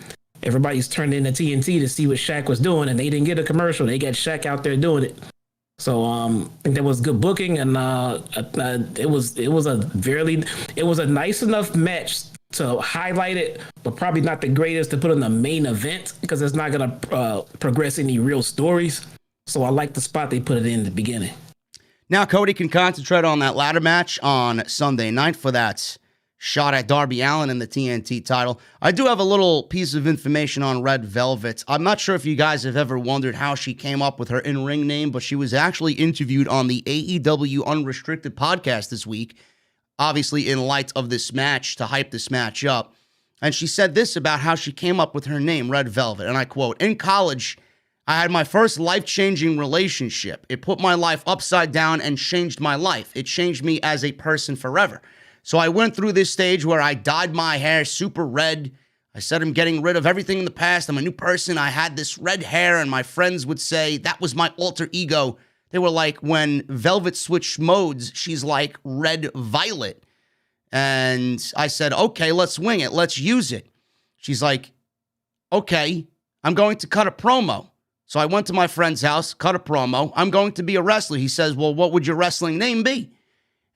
D: everybody's turned into TNT to see what Shaq was doing, and they didn't get a commercial. They got Shaq out there doing it. So I think that was good booking, and it was a nice enough match to highlight it, but probably not the greatest to put in the main event because it's not going to progress any real stories. So I like the spot they put it in the beginning.
B: Now Cody can concentrate on that ladder match on Sunday night for that shot at Darby Allin in the TNT title. I do have a little piece of information on Red Velvet. I'm not sure if you guys have ever wondered how she came up with her in-ring name, but she was actually interviewed on the AEW Unrestricted podcast this week, obviously in light of this match, to hype this match up. And she said this about how she came up with her name, Red Velvet, and I quote, "In college, I had my first life-changing relationship. It put my life upside down and changed my life. It changed me as a person forever. So I went through this stage where I dyed my hair super red. I said I'm getting rid of everything in the past. I'm a new person. I had this red hair, and my friends would say that was my alter ego. They were like, when Velvet switched modes, she's like Red Violet. And I said, okay, let's wing it. Let's use it. She's like, okay, I'm going to cut a promo. So I went to my friend's house, cut a promo. I'm going to be a wrestler. He says, well, what would your wrestling name be?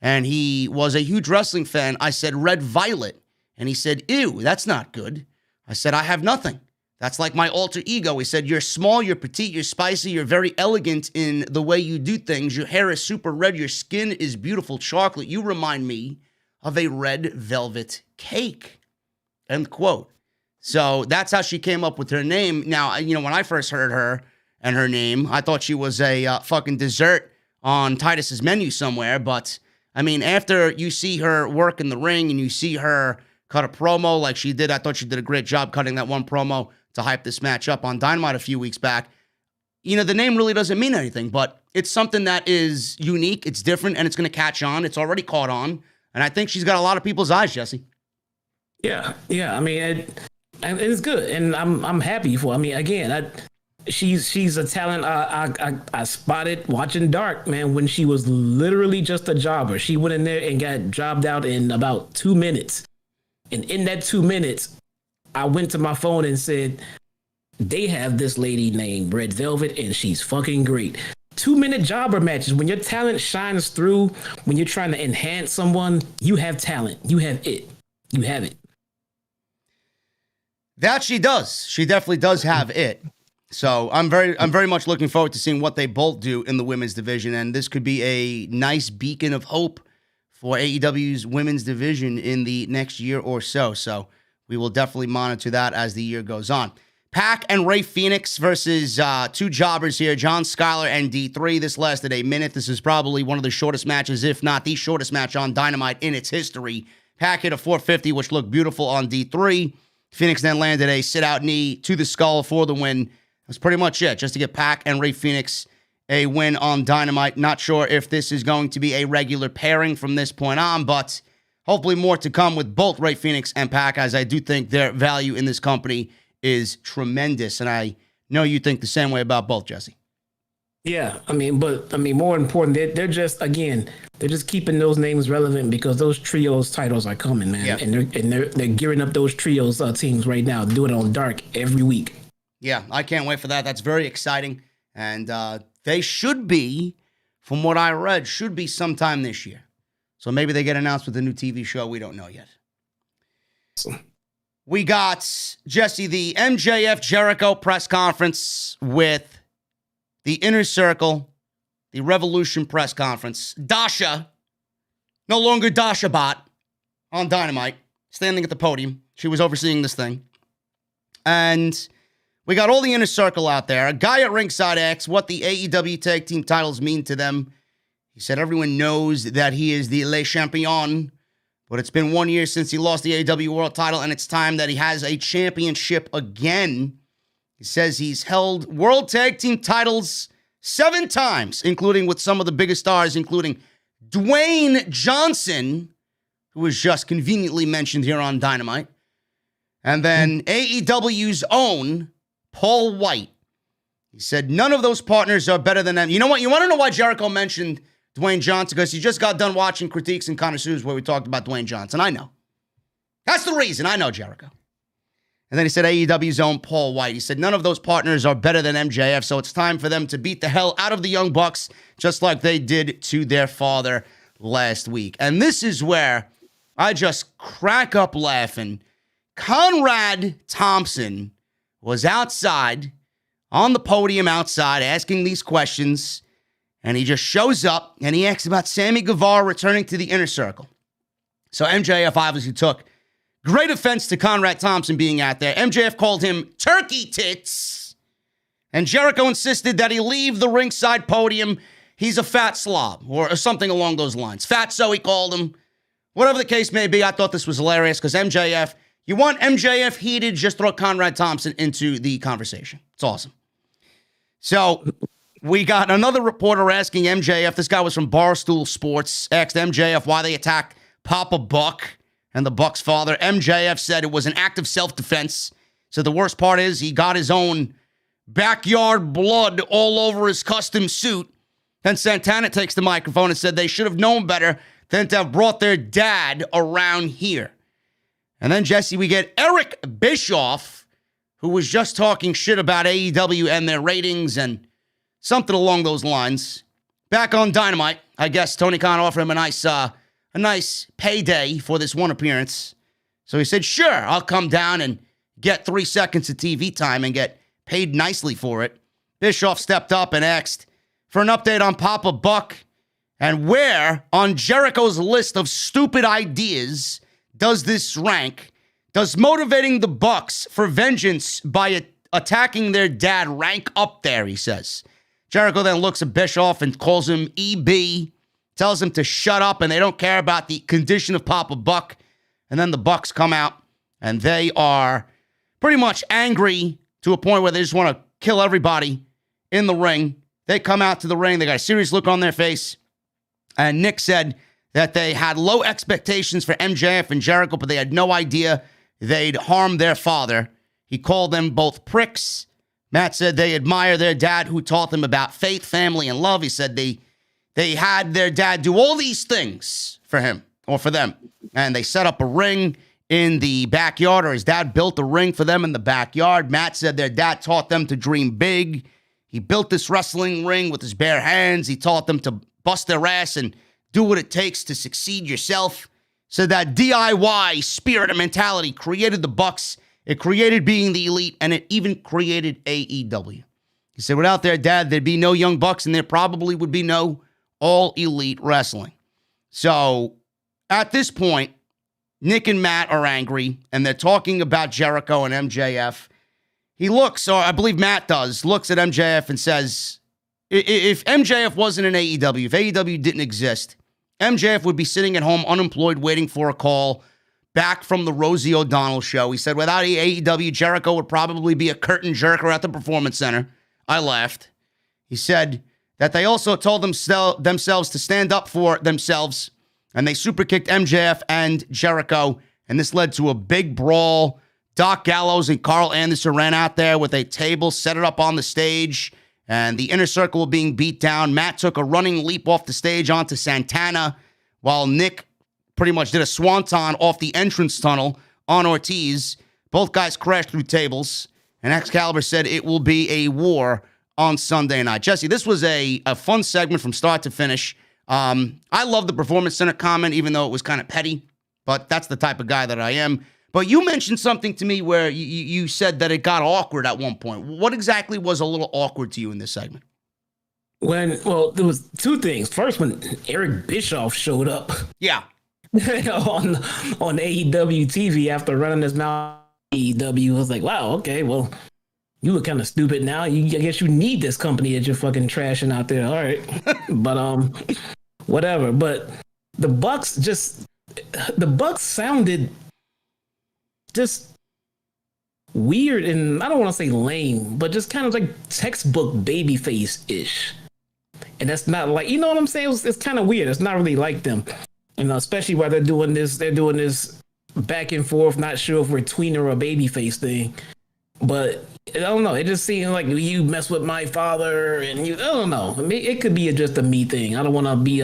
B: And he was a huge wrestling fan. I said, Red Violet. And he said, ew, that's not good. I said, I have nothing. That's like my alter ego. He said, you're small, you're petite, you're spicy, you're very elegant in the way you do things. Your hair is super red. Your skin is beautiful chocolate. You remind me of a red velvet cake. End quote. So that's how she came up with her name. Now, when I first heard her and her name, I thought she was a fucking dessert on Titus's menu somewhere, but I mean, after you see her work in the ring and you see her cut a promo like she did, I thought she did a great job cutting that one promo to hype this match up on Dynamite a few weeks back. The name really doesn't mean anything, but it's something that is unique, it's different, and it's going to catch on. It's already caught on, and I think she's got a lot of people's eyes, Jesse.
D: Yeah. I mean, it's good, and I'm happy for. I mean, again, she's a talent I spotted watching Dark, man, when she was literally just a jobber. She went in there and got jobbed out in about 2 minutes. And in that 2 minutes, I went to my phone and said, they have this lady named Red Velvet, and she's fucking great. 2-minute jobber matches. When your talent shines through, when you're trying to enhance someone, you have talent. You have it. You have it.
B: That she does. She definitely does have it. So I'm very much looking forward to seeing what they both do in the women's division, and this could be a nice beacon of hope for AEW's women's division in the next year or so. So we will definitely monitor that as the year goes on. Pac and Rey Fenix versus 2 jobbers here, John Skyler and D3. This lasted a minute. This is probably one of the shortest matches, if not the shortest match on Dynamite in its history. Pac hit a 450, which looked beautiful on D3. Fenix then landed a sit-out knee to the skull for the win. That's pretty much it, just to get Pac and Rey Fenix a win on Dynamite. Not sure if this is going to be a regular pairing from this point on, but hopefully more to come with both Rey Fenix and Pac, as I do think their value in this company is tremendous, and I know you think the same way about both, Jesse.
D: Yeah, more important, they're just keeping those names relevant because those trios titles are coming, man. Yeah. And they're gearing up those trios teams right now, doing it on Dark every week.
B: Yeah, I can't wait for that. That's very exciting. And they should be, from what I read, should be sometime this year. So maybe they get announced with a new TV show. We don't know yet. We got, Jesse, the MJF Jericho press conference with the Inner Circle, the Revolution press conference. Dasha, no longer Dasha Bot, on Dynamite, standing at the podium. She was overseeing this thing. And we got all the Inner Circle out there. A guy at ringside asks what the AEW tag team titles mean to them. He said everyone knows that he is the Le Champion, but it's been 1 year since he lost the AEW World title, and it's time that he has a championship again. He says he's held World Tag Team titles 7 times, including with some of the biggest stars, including Dwayne Johnson, who was just conveniently mentioned here on Dynamite, and then AEW's own Paul Wight. He said, none of those partners are better than them. You know what? You want to know why Jericho mentioned Dwayne Johnson? Because he just got done watching Critiques and Connoisseurs where we talked about Dwayne Johnson. I know. That's the reason. I know Jericho. And then he said AEW's own Paul Wight. He said, none of those partners are better than MJF, so it's time for them to beat the hell out of the Young Bucks, just like they did to their father last week. And this is where I just crack up laughing. Conrad Thompson was outside, on the podium outside, asking these questions, and he just shows up, and he asks about Sammy Guevara returning to the Inner Circle. So MJF obviously took great offense to Conrad Thompson being out there. MJF called him turkey tits. And Jericho insisted that he leave the ringside podium. He's a fat slob, or something along those lines. Fatso, he called him. Whatever the case may be, I thought this was hilarious because MJF, you want MJF heated, just throw Conrad Thompson into the conversation. It's awesome. So we got another reporter asking MJF, this guy was from Barstool Sports, asked MJF why they attacked Papa Buck and the Buck's father. MJF said it was an act of self-defense. So the worst part is he got his own backyard blood all over his custom suit. Then Santana takes the microphone and said they should have known better than to have brought their dad around here. And then, Jesse, we get Eric Bischoff, who was just talking shit about AEW and their ratings and something along those lines. Back on Dynamite, I guess Tony Khan offered him a nice payday for this one appearance. So he said, sure, I'll come down and get 3 seconds of TV time and get paid nicely for it. Bischoff stepped up and asked for an update on Papa Buck and where on Jericho's list of stupid ideas does this rank? Does motivating the Bucks for vengeance by attacking their dad rank up there, he says. Jericho then looks at Bischoff and calls him EB, tells him to shut up, and they don't care about the condition of Papa Buck. And then the Bucks come out, and they are pretty much angry to a point where they just want to kill everybody in the ring. They come out to the ring. They got a serious look on their face. And Nick said that they had low expectations for MJF and Jericho, but they had no idea they'd harm their father. He called them both pricks. Matt said they admire their dad who taught them about faith, family, and love. He said they had their dad do all these things for him or for them. And they set up a ring in the backyard, or his dad built a ring for them in the backyard. Matt said their dad taught them to dream big. He built this wrestling ring with his bare hands. He taught them to bust their ass and do what it takes to succeed yourself. So that DIY spirit and mentality created the Bucks. It created being the elite, and it even created AEW. He said without their dad, there'd be no Young Bucks, and there probably would be no All Elite Wrestling. So at this point, Nick and Matt are angry, and they're talking about Jericho and MJF. He looks, or I believe Matt does, looks at MJF and says, if MJF wasn't in AEW, if AEW didn't exist, MJF would be sitting at home unemployed waiting for a call back from the Rosie O'Donnell show. He said without AEW, Jericho would probably be a curtain jerker at the Performance Center. I laughed. He said that they also told themselves to stand up for themselves, and they super kicked MJF and Jericho, and this led to a big brawl. Doc Gallows and Carl Anderson ran out there with a table, set it up on the stage, and the Inner Circle being beat down. Matt took a running leap off the stage onto Santana, while Nick pretty much did a swanton off the entrance tunnel on Ortiz. Both guys crashed through tables, and Excalibur said it will be a war on Sunday night. Jesse, this was a fun segment from start to finish. I love the Performance Center comment, even though it was kind of petty, but that's the type of guy that I am. But you mentioned something to me where you said that it got awkward at one point. What exactly was a little awkward to you in this segment?
D: Well, there was two things. First, when Eric Bischoff showed up.
B: Yeah.
D: on AEW TV after running his mouth, AEW was like, wow, okay, well, you look kind of stupid now. I guess you need this company that you're fucking trashing out there. All right. But whatever. But the Bucks sounded just weird, and I don't want to say lame, but just kind of like textbook babyface-ish. And that's not like, you know what I'm saying? It's kind of weird. It's not really like them. You know, especially while they're doing this back and forth, not sure if we're tweener or babyface thing. But I don't know. It just seems like you mess with my father, and I don't know. I mean, it could be just a me thing. I don't want to be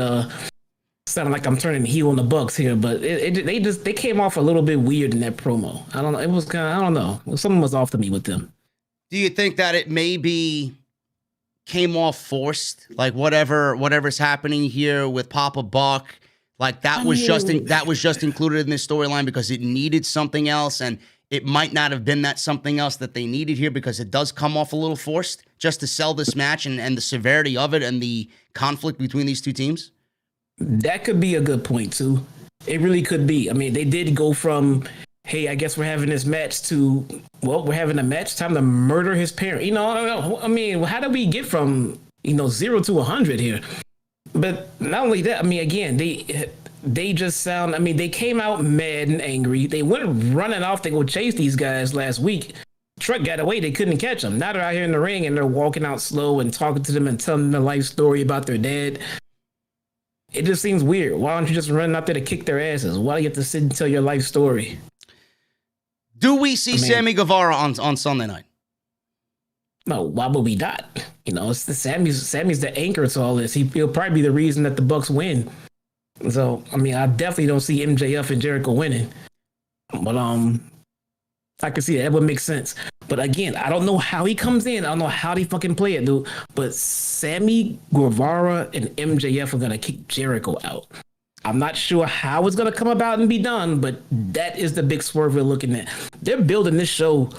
D: sounding like I'm turning heel on the Bucks here, but they came off a little bit weird in that promo. I don't know. It was kind of, I don't know. Something was off to me with them.
B: Do you think that it maybe came off forced? Like whatever's happening here with Papa Buck, like that was just included in this storyline because it needed something else, and it might not have been that something else that they needed here because it does come off a little forced just to sell this match and the severity of it and the conflict between these two teams?
D: That could be a good point, too. It really could be. I mean, they did go from, hey, I guess we're having this match to, well, we're having a match, time to murder his parent. I mean, how do we get from, 0 to 100 here? But not only that, I mean, again, they just sound, I mean, they came out mad and angry. They went running off to go chase these guys last week. Truck got away. They couldn't catch them. Now they're out here in the ring and they're walking out slow and talking to them and telling them the life story about their dad. It just seems weird. Why don't you just run out there to kick their asses? Why do you have to sit and tell your life story?
B: Do we see Sammy Guevara on Sunday night?
D: No, why would we not? It's the Sammy's the anchor to all this. He'll probably be the reason that the Bucks win. So, I mean, I definitely don't see MJF and Jericho winning. But I can see that would make sense. But again, I don't know how he comes in. I don't know how they fucking play it, dude. But Sammy Guevara and MJF are gonna kick Jericho out. I'm not sure how it's gonna come about and be done, but that is the big swerve we're looking at. They're building this show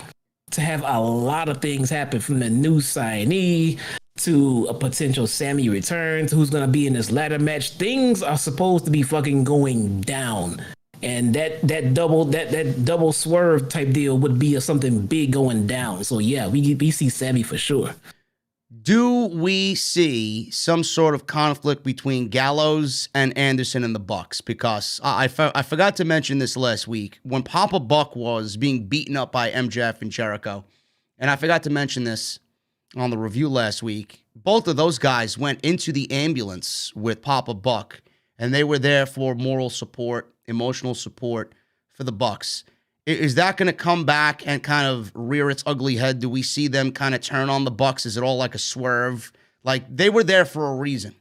D: to have a lot of things happen, from the new signee to a potential Sammy return to who's gonna be in this ladder match. Things are supposed to be fucking going down. And that double swerve type deal would be something big going down. So yeah, we see Sammy for sure.
B: Do we see some sort of conflict between Gallows and Anderson and the Bucks? Because I forgot to mention this last week when Papa Buck was being beaten up by MJF and Jericho, and I forgot to mention this on the review last week. Both of those guys went into the ambulance with Papa Buck, and they were there for moral support, emotional support for the Bucks. Is that going to come back and kind of rear its ugly head? Do we see them kind of turn on the Bucks? Is it all like a swerve? Like, they were there for a reason.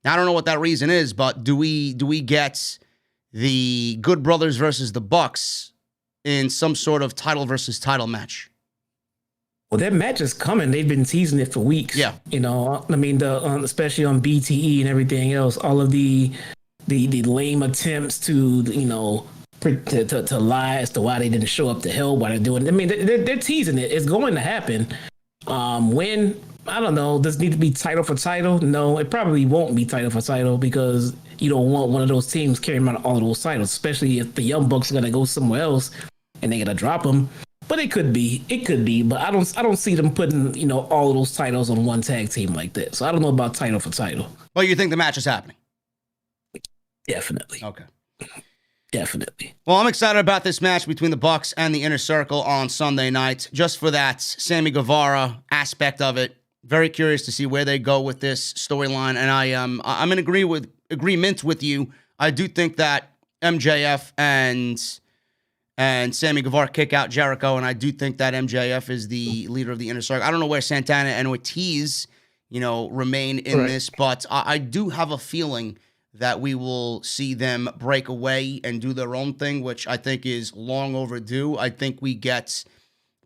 B: I don't know what that reason is, but do we get the Good Brothers versus the Bucks in some sort of title versus title match?
D: Well, that match is coming. They've been teasing it for weeks. Yeah. I mean, especially on BTE and everything else, all of the lame attempts to lie as to why they didn't show up to hell, why they're doing. I mean, they're teasing it. It's going to happen. When, I don't know, does it need to be title for title? No, it probably won't be title for title because you don't want one of those teams carrying around all of those titles, especially if the Young Bucks are going to go somewhere else and they're going to drop them. But it could be, but I don't see them putting, all of those titles on one tag team like that. So I don't know about title for title.
B: Well, you think the match is happening?
D: Definitely.
B: Okay.
D: Definitely.
B: Well, I'm excited about this match between the Bucks and the Inner Circle on Sunday night. Just for that Sammy Guevara aspect of it. Very curious to see where they go with this storyline. And I'm in agreement with you. I do think that MJF and Sammy Guevara kick out Jericho, and I do think that MJF is the leader of the Inner Circle. I don't know where Santana and Ortiz, remain in this, but I do have a feeling that we will see them break away and do their own thing, which I think is long overdue. I think we get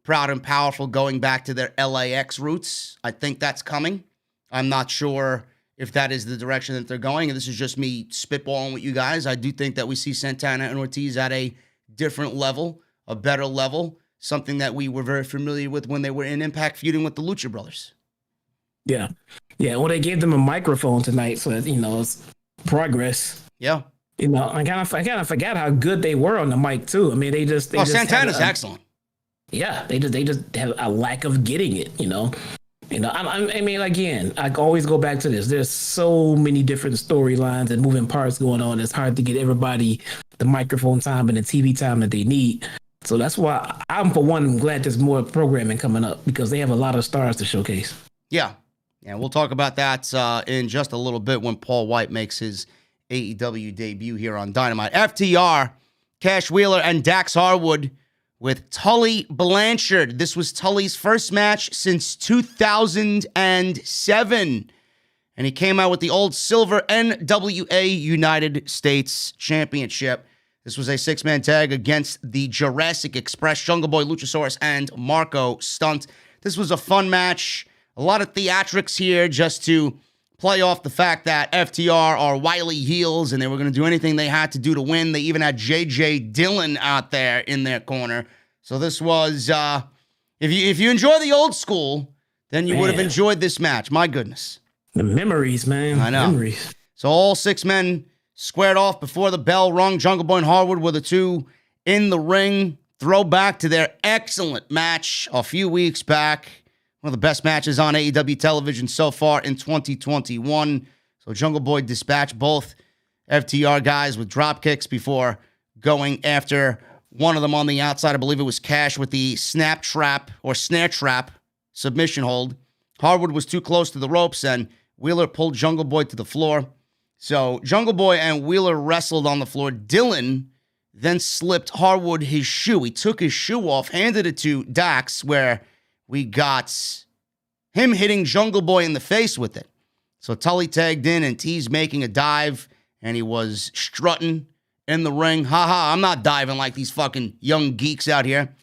B: Proud and Powerful going back to their LAX roots. I think that's coming. I'm not sure if that is the direction that they're going, and this is just me spitballing with you guys. I do think that we see Santana and Ortiz at a different level, a better level, something that we were very familiar with when they were in Impact feuding with the Lucha Brothers.
D: Yeah. Well, they gave them a microphone tonight, so that, it's progress.
B: Yeah.
D: I kind of forgot how good they were on the mic too. I mean, they just
B: Santana's excellent.
D: Yeah, they just have a lack of getting it. I mean, again, I always go back to this. There's so many different storylines and moving parts going on. It's hard to get everybody the microphone time and the TV time that they need. So that's why I'm, for one, glad there's more programming coming up because they have a lot of stars to showcase.
B: Yeah. We'll talk about that in just a little bit when Paul Wight makes his AEW debut here on Dynamite. FTR, Cash Wheeler, and Dax Harwood with Tully Blanchard. This was Tully's first match since 2007. And he came out with the old silver NWA United States Championship. This was a six-man tag against the Jurassic Express, Jungle Boy, Luchasaurus, and Marko Stunt. This was a fun match. A lot of theatrics here just to play off the fact that FTR are wily heels and they were going to do anything they had to do to win. They even had J.J. Dillon out there in their corner. So this was, if you enjoy the old school, then you would have enjoyed this match. My goodness.
D: The memories, man.
B: I know.
D: Memories.
B: So all six men squared off before the bell rung. Jungle Boy and Harwood were the two in the ring. Throwback to their excellent match a few weeks back. One of the best matches on AEW television so far in 2021. So Jungle Boy dispatched both FTR guys with drop kicks before going after one of them on the outside. I believe it was Cash with the snap trap or snare trap submission hold. Harwood was too close to the ropes and Wheeler pulled Jungle Boy to the floor. So Jungle Boy and Wheeler wrestled on the floor. Dillon then slipped Harwood his shoe. He took his shoe off, handed it to Dax, where we got him hitting Jungle Boy in the face with it. So Tully tagged in and T's making a dive, and he was strutting in the ring. Haha, I'm not diving like these fucking young geeks out here.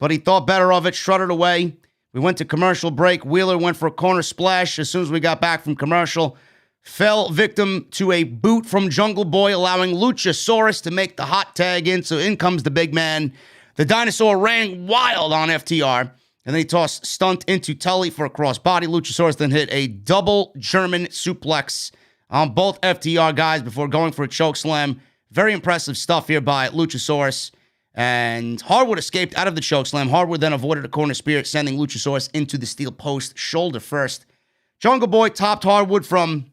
B: But he thought better of it, strutted away. We went to commercial break. Wheeler went for a corner splash as soon as we got back from commercial. Fell victim to a boot from Jungle Boy, allowing Luchasaurus to make the hot tag in. So in comes the big man. The dinosaur ran wild on FTR. And then he tossed Stunt into Tully for a crossbody. Luchasaurus then hit a double German suplex on both FTR guys before going for a choke slam. Very impressive stuff here by Luchasaurus. And Harwood escaped out of the choke slam. Harwood then avoided a corner spear, sending Luchasaurus into the steel post, shoulder first. Jungle Boy topped Harwood from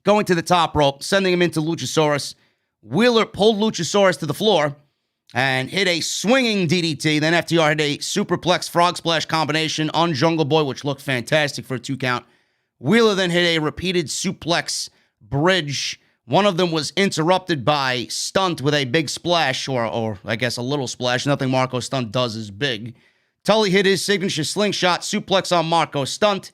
B: going to the top rope, sending him into Luchasaurus. Wheeler pulled Luchasaurus to the floor and hit a swinging DDT. Then FTR hit a superplex frog splash combination on Jungle Boy, which looked fantastic for a 2 count. Wheeler then hit a repeated suplex bridge. One of them was interrupted by Stunt with a big splash, or I guess a little splash. Nothing Marko Stunt does is big. Tully hit his signature slingshot suplex on Marko Stunt.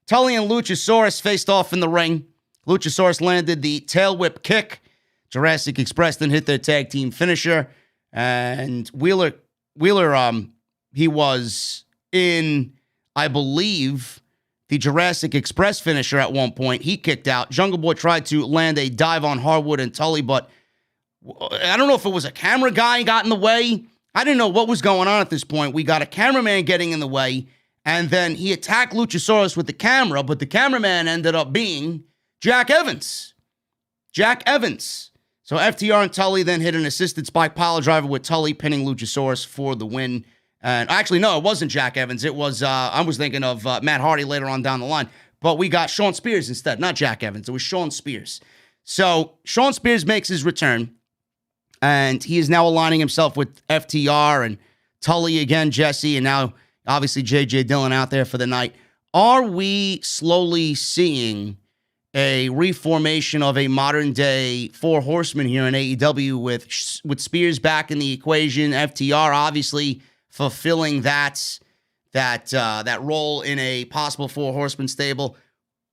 B: Tully and Luchasaurus faced off in the ring. Luchasaurus landed the tail whip kick. Jurassic Express then hit their tag team finisher. And Wheeler, he was in, I believe, the Jurassic Express finisher at one point. He kicked out. Jungle Boy tried to land a dive on Harwood and Tully, but I don't know if it was a camera guy got in the way. I didn't know what was going on at this point. We got a cameraman getting in the way, and then he attacked Luchasaurus with the camera, but the cameraman ended up being Jack Evans. Jack Evans. So FTR and Tully then hit an assisted spike pile driver with Tully pinning Luchasaurus for the win. And actually, no, it wasn't Jack Evans. It was, I was thinking of Matt Hardy later on down the line. But we got Shawn Spears instead, not Jack Evans. It was Shawn Spears. So Shawn Spears makes his return. And he is now aligning himself with FTR and Tully again, Jesse, and now obviously J.J. Dillon out there for the night. Are we slowly seeing a reformation of a modern-day Four Horsemen here in AEW with Spears back in the equation, FTR obviously fulfilling that role in a possible Four Horsemen stable?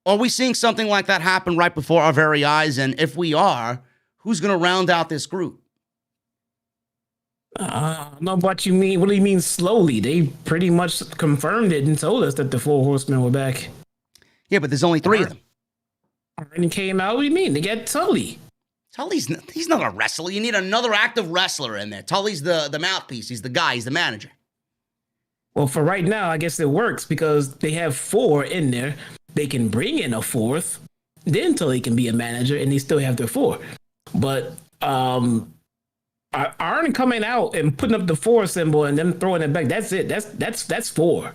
B: Are we seeing something like that happen right before our very eyes? And if we are, who's going to round out this group?
D: No, what you mean? What do you mean slowly? They pretty much confirmed it and told us that the Four Horsemen were back.
B: Yeah, but there's only 3 of them.
D: Already came out. What do you mean? They got Tully.
B: He's not a wrestler. You need another active wrestler in there. Tully's the mouthpiece. He's the guy. He's the manager.
D: Well, for right now, I guess it works because they have 4 in there. They can bring in a 4th. Then Tully can be a manager, and they still have their 4. But Arn coming out and putting up the 4 symbol and them throwing it back. That's it. That's 4.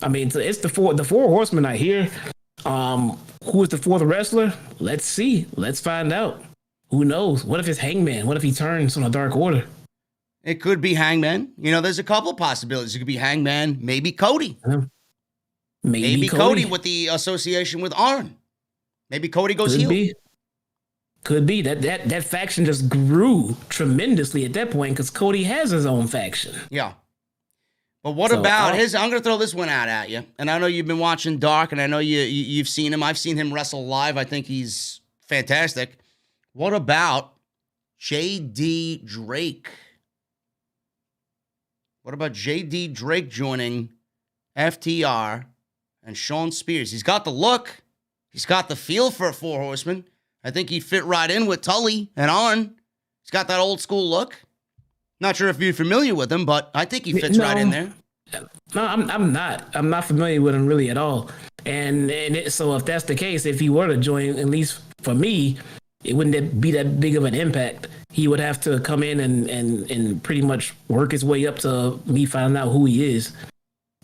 D: I mean, it's the 4 Horsemen are here. Who is the 4th wrestler? Let's see. Let's find out. Who knows? What if it's Hangman? What if he turns on a Dark Order?
B: It could be Hangman. You know, there's a couple of possibilities. It could be Hangman, maybe Cody. Maybe Cody with the association with Arn. Maybe Cody goes heel.
D: Could be that faction just grew tremendously at that point because Cody has his own faction.
B: Yeah. But what about his? I'm going to throw this one out at you. And I know you've been watching Dark, and I know you've seen him. I've seen him wrestle live. I think he's fantastic. What about JD Drake? What about JD Drake joining FTR and Sean Spears? He's got the look. He's got the feel for a Four Horseman. I think he'd fit right in with Tully and Arn. He's got that old school look. Not sure if you're familiar with him, but I think he fits right in there.
D: No, I'm not. I'm not familiar with him really at all. So if that's the case, if he were to join, at least for me, it wouldn't be that big of an impact. He would have to come in and pretty much work his way up to me finding out who he is.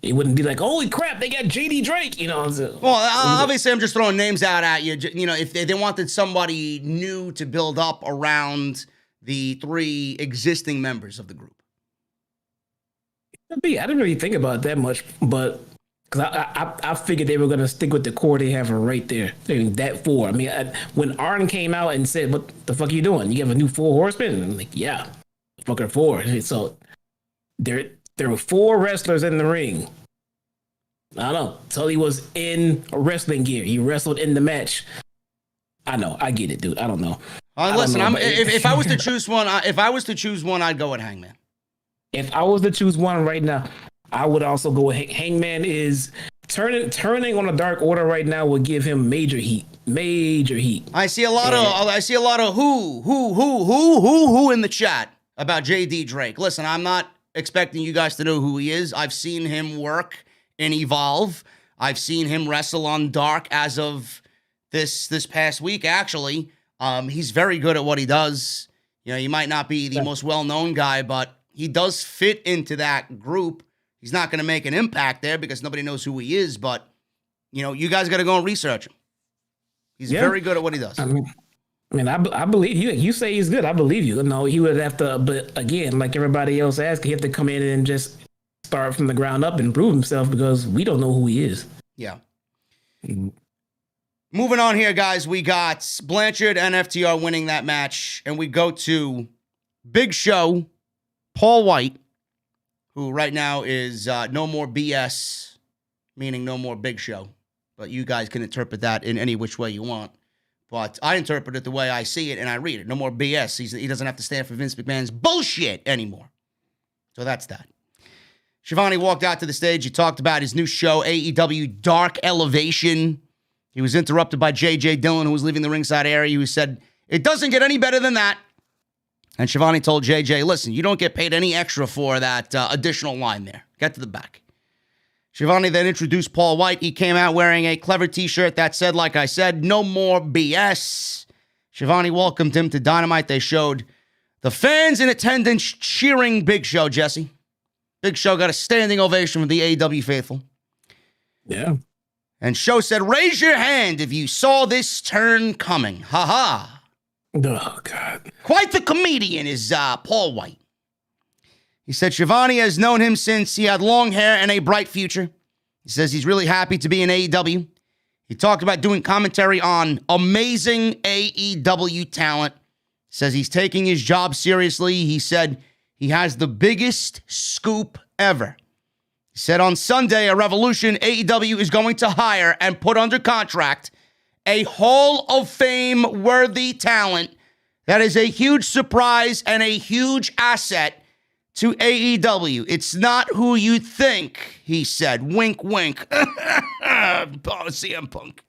D: It wouldn't be like, holy crap, they got JD Drake, you know.
B: Well, obviously, I'm just throwing names out at you. You know, if they wanted somebody new to build up around the 3 existing members of the group.
D: I didn't really think about it that much, but because I figured they were going to stick with the core they have right there. That 4. I mean, when Arn came out and said, what the fuck are you doing? You have a new 4 horsemen? And I'm like, yeah, fucking 4. So there were 4 wrestlers in the ring. I don't know. Tully was in wrestling gear. He wrestled in the match. I know. I get it, dude. I don't know.
B: Listen, if I was to choose one, I'd go with Hangman.
D: If I was to choose one right now, I would also go with Hangman. Is turning on a Dark Order right now would give him major heat. Major heat.
B: I see a lot of who in the chat about JD Drake. Listen, I'm not expecting you guys to know who he is. I've seen him work in Evolve. I've seen him wrestle on Dark as of this past week, actually. He's very good at what he does. You know, he might not be the most well-known guy, but he does fit into that group. He's not going to make an impact there because nobody knows who he is, but, you know, you guys got to go and research him. He's very good at what he does.
D: I believe you. You say he's good. I believe you. No, he would have to, but again, like everybody else asked, he have to come in and just start from the ground up and prove himself because we don't know who he is.
B: Yeah. Moving on here, guys, we got Blanchard and FTR winning that match, and we go to Big Show, Paul Wight, who right now is no more BS, meaning no more Big Show. But you guys can interpret that in any which way you want. But I interpret it the way I see it, and I read it. No more BS. He doesn't have to stand for Vince McMahon's bullshit anymore. So that's that. Shivani walked out to the stage. He talked about his new show, AEW Dark Elevation. He was interrupted by J.J. Dillon, who was leaving the ringside area, who said, it doesn't get any better than that. And Shivani told J.J., listen, you don't get paid any extra for that additional line there. Get to the back. Shivani then introduced Paul Wight. He came out wearing a clever t-shirt that said, like I said, no more BS. Shivani welcomed him to Dynamite. They showed the fans in attendance cheering Big Show, Jesse. Big Show got a standing ovation from the AEW faithful.
D: Yeah.
B: And Show said, raise your hand if you saw this turn coming. Ha-ha.
D: Oh, God.
B: Quite the comedian is Paul Wight. He said Shivani has known him since he had long hair and a bright future. He says he's really happy to be in AEW. He talked about doing commentary on amazing AEW talent. He says he's taking his job seriously. He said he has the biggest scoop ever. He said on Sunday, a Revolution, AEW is going to hire and put under contract a Hall of Fame worthy talent that is a huge surprise and a huge asset to AEW. It's not who you think, he said. Wink, wink. CM Punk.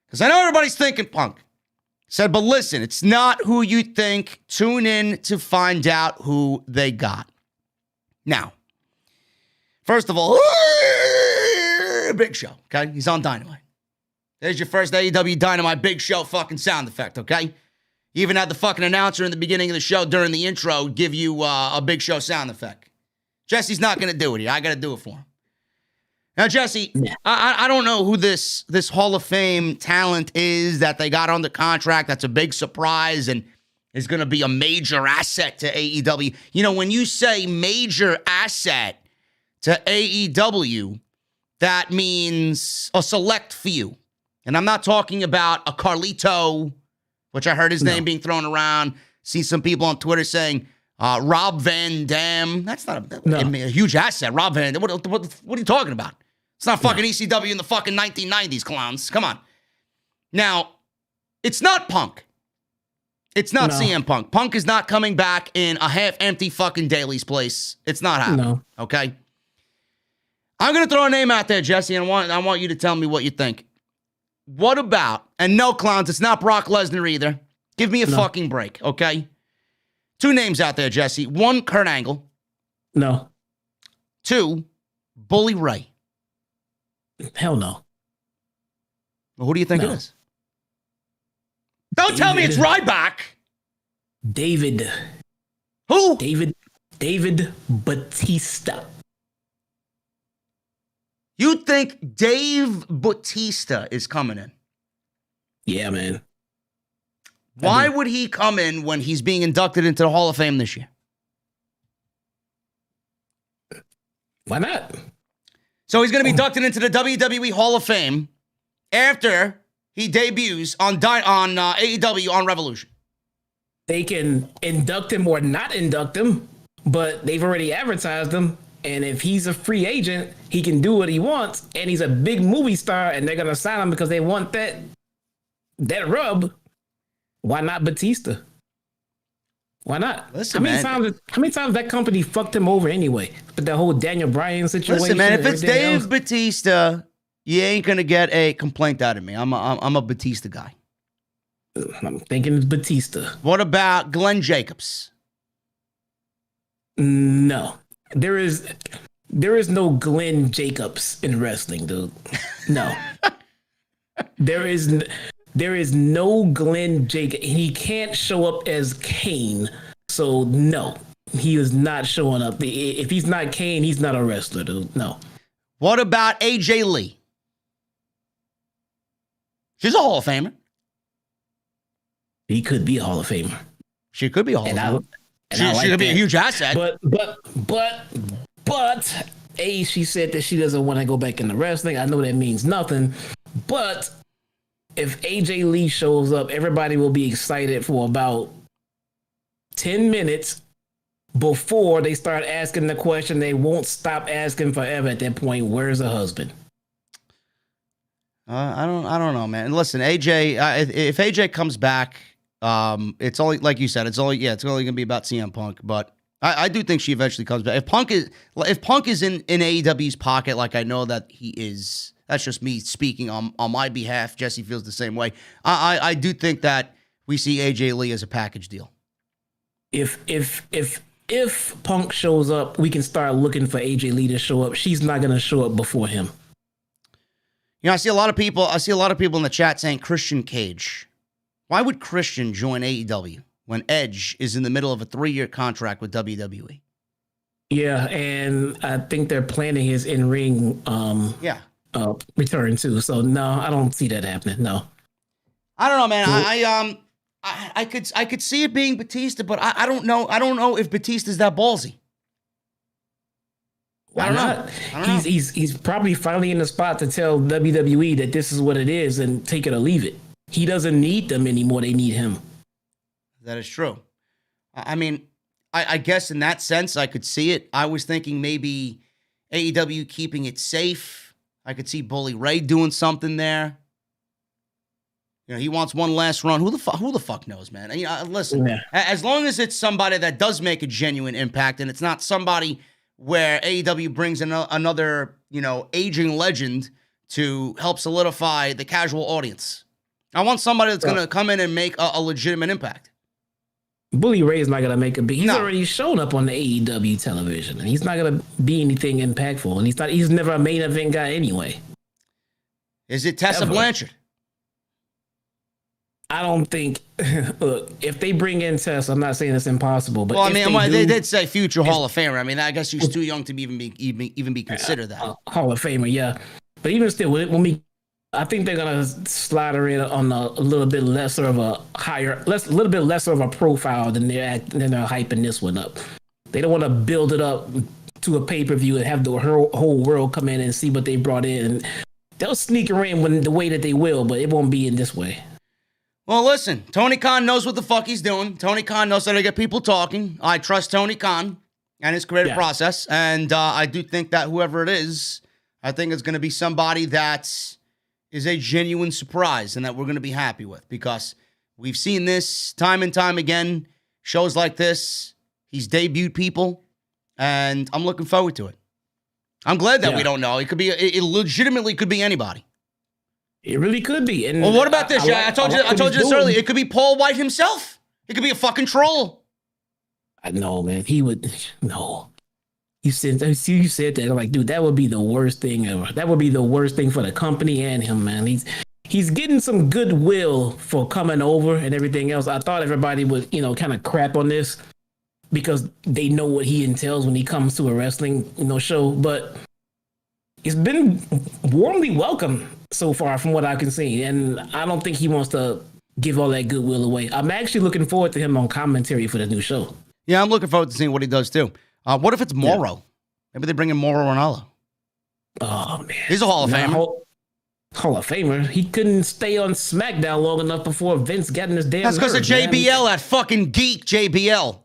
B: Because I know everybody's thinking Punk. He said, but listen, it's not who you think. Tune in to find out who they got. Now, first of all, Big Show, okay? He's on Dynamite. There's your first AEW Dynamite Big Show fucking sound effect, okay? You even had the fucking announcer in the beginning of the show during the intro give you a Big Show sound effect. Jesse's not going to do it here. I got to do it for him. Now, Jesse, I don't know who this Hall of Fame talent is that they got on the contract. That's a big surprise and is going to be a major asset to AEW. You know, when you say major asset to AEW, that means a select few. And I'm not talking about a Carlito, which I heard his name being thrown around. See some people on Twitter saying Rob Van Dam. That's not a huge asset. Rob Van Dam. What are you talking about? It's not fucking ECW in the fucking 1990s, clowns. Come on. Now, it's not Punk. It's not CM Punk. Punk is not coming back in a half-empty fucking Daly's place. It's not happening. Okay? I'm going to throw a name out there, Jesse, and I want you to tell me what you think. What about, and no, clowns, it's not Brock Lesnar either. Give me a fucking break, okay? 2 names out there, Jesse. 1, Kurt Angle.
D: No.
B: 2, Bully Ray.
D: Hell no.
B: Well, who do you think it is? Don't tell me it's Ryback.
D: David.
B: Who?
D: David Batista.
B: You think Dave Bautista is coming in?
D: Yeah, man.
B: Why would he come in when he's being inducted into the Hall of Fame this year?
D: Why not?
B: So he's going to be inducted into the WWE Hall of Fame after he debuts on AEW on Revolution.
D: They can induct him or not induct him, but they've already advertised him. And if he's a free agent, he can do what he wants. And he's a big movie star, and they're going to sign him because they want that rub. Why not Batista? Why not?
B: Listen,
D: how many times that company fucked him over anyway? But the whole Daniel Bryan situation.
B: Listen, man, if it's Dave Batista, you ain't gonna get a complaint out of me. I'm a Batista guy.
D: I'm thinking it's Batista.
B: What about Glenn Jacobs?
D: No, there is no Glenn Jacobs in wrestling, dude. No, there is no Glenn Jacobs. He can't show up as Kane, so no, he is not showing up. If he's not Kane, he's not a wrestler, dude. No.
B: What about AJ Lee? She's a Hall of Famer.
D: He could be a Hall of Famer.
B: She could be a Hall of Famer.
D: She
B: could be a huge asset.
D: But she said that she doesn't want to go back into wrestling. I know that means nothing. But if AJ Lee shows up, everybody will be excited for about 10 minutes before they start asking the question. They won't stop asking forever at that point. Where's the husband?
B: I don't know, man. Listen, AJ, if AJ comes back, it's only, like you said, it's only gonna be about CM Punk. But I do think she eventually comes back. If Punk is in AEW's pocket, like I know that he is. That's just me speaking on my behalf. Jesse feels the same way. I do think that we see AJ Lee as a package deal.
D: If Punk shows up, we can start looking for AJ Lee to show up. She's not going to show up before him.
B: You know, I see a lot of people in the chat saying Christian Cage. Why would Christian join AEW when Edge is in the middle of a 3-year contract with WWE? Yeah,
D: and I think they're planning his in-ring return too. So no, I don't see that happening. No,
B: I don't know, man. I could see it being Batista, but I don't know. I don't know if Batista's that ballsy.
D: Why not? He's probably finally in the spot to tell WWE that this is what it is and take it or leave it. He doesn't need them anymore. They need him.
B: That is true. I mean, I guess in that sense, I could see it. I was thinking maybe AEW keeping it safe. I could see Bully Ray doing something there. You know, he wants one last run. Who the fuck knows, man? You know, listen, as long as it's somebody that does make a genuine impact, and it's not somebody where AEW brings another, aging legend to help solidify the casual audience. I want somebody that's going to come in and make a legitimate impact.
D: Bully Ray is not going to make a big. He's already shown up on the AEW television, and he's not going to be anything impactful. And he's never a main event guy anyway.
B: Is it Tessa Blanchard?
D: I don't think. Look, if they bring in Tess, I'm not saying it's impossible. But
B: they did say future Hall of Famer. I mean, I guess she's too young to even be considered that
D: Hall of Famer. Yeah, but even still, I think they're gonna slide her in on a little bit lesser of a profile than they're hyping this one up. They don't want to build it up to a pay-per-view and have the whole world come in and see what they brought in. They'll sneak her in the way that they will, but it won't be in this way.
B: Well, listen, Tony Khan knows what the fuck he's doing. Tony Khan knows how to get people talking. I trust Tony Khan and his creative process. And I do think that whoever it is, I think it's going to be somebody that is a genuine surprise and that we're going to be happy with, because we've seen this time and time again. Shows like this, he's debuted people, and I'm looking forward to it. I'm glad that we don't know. It legitimately could be anybody. It really could be. And well, what about this? I told you this earlier. It could be Paul Wight himself. It could be a fucking troll.
D: I know, man. He would no. You said that. I'm like, dude, that would be the worst thing ever. That would be the worst thing for the company and him, man. He's getting some goodwill for coming over and everything else. I thought everybody would, kind of crap on this because they know what he entails when he comes to a wrestling, show. But it's been warmly welcomed so far from what I can see. And I don't think he wants to give all that goodwill away. I'm actually looking forward to him on commentary for the new show.
B: Yeah, I'm looking forward to seeing what he does too. What if it's Morrow? Yeah. Maybe they bring in Morrow Ronaldo.
D: Oh, man.
B: He's a Hall of Famer.
D: Hall of Famer. He couldn't stay on SmackDown long enough before Vince got in his damn
B: That's because of JBL, man. That fucking geek JBL.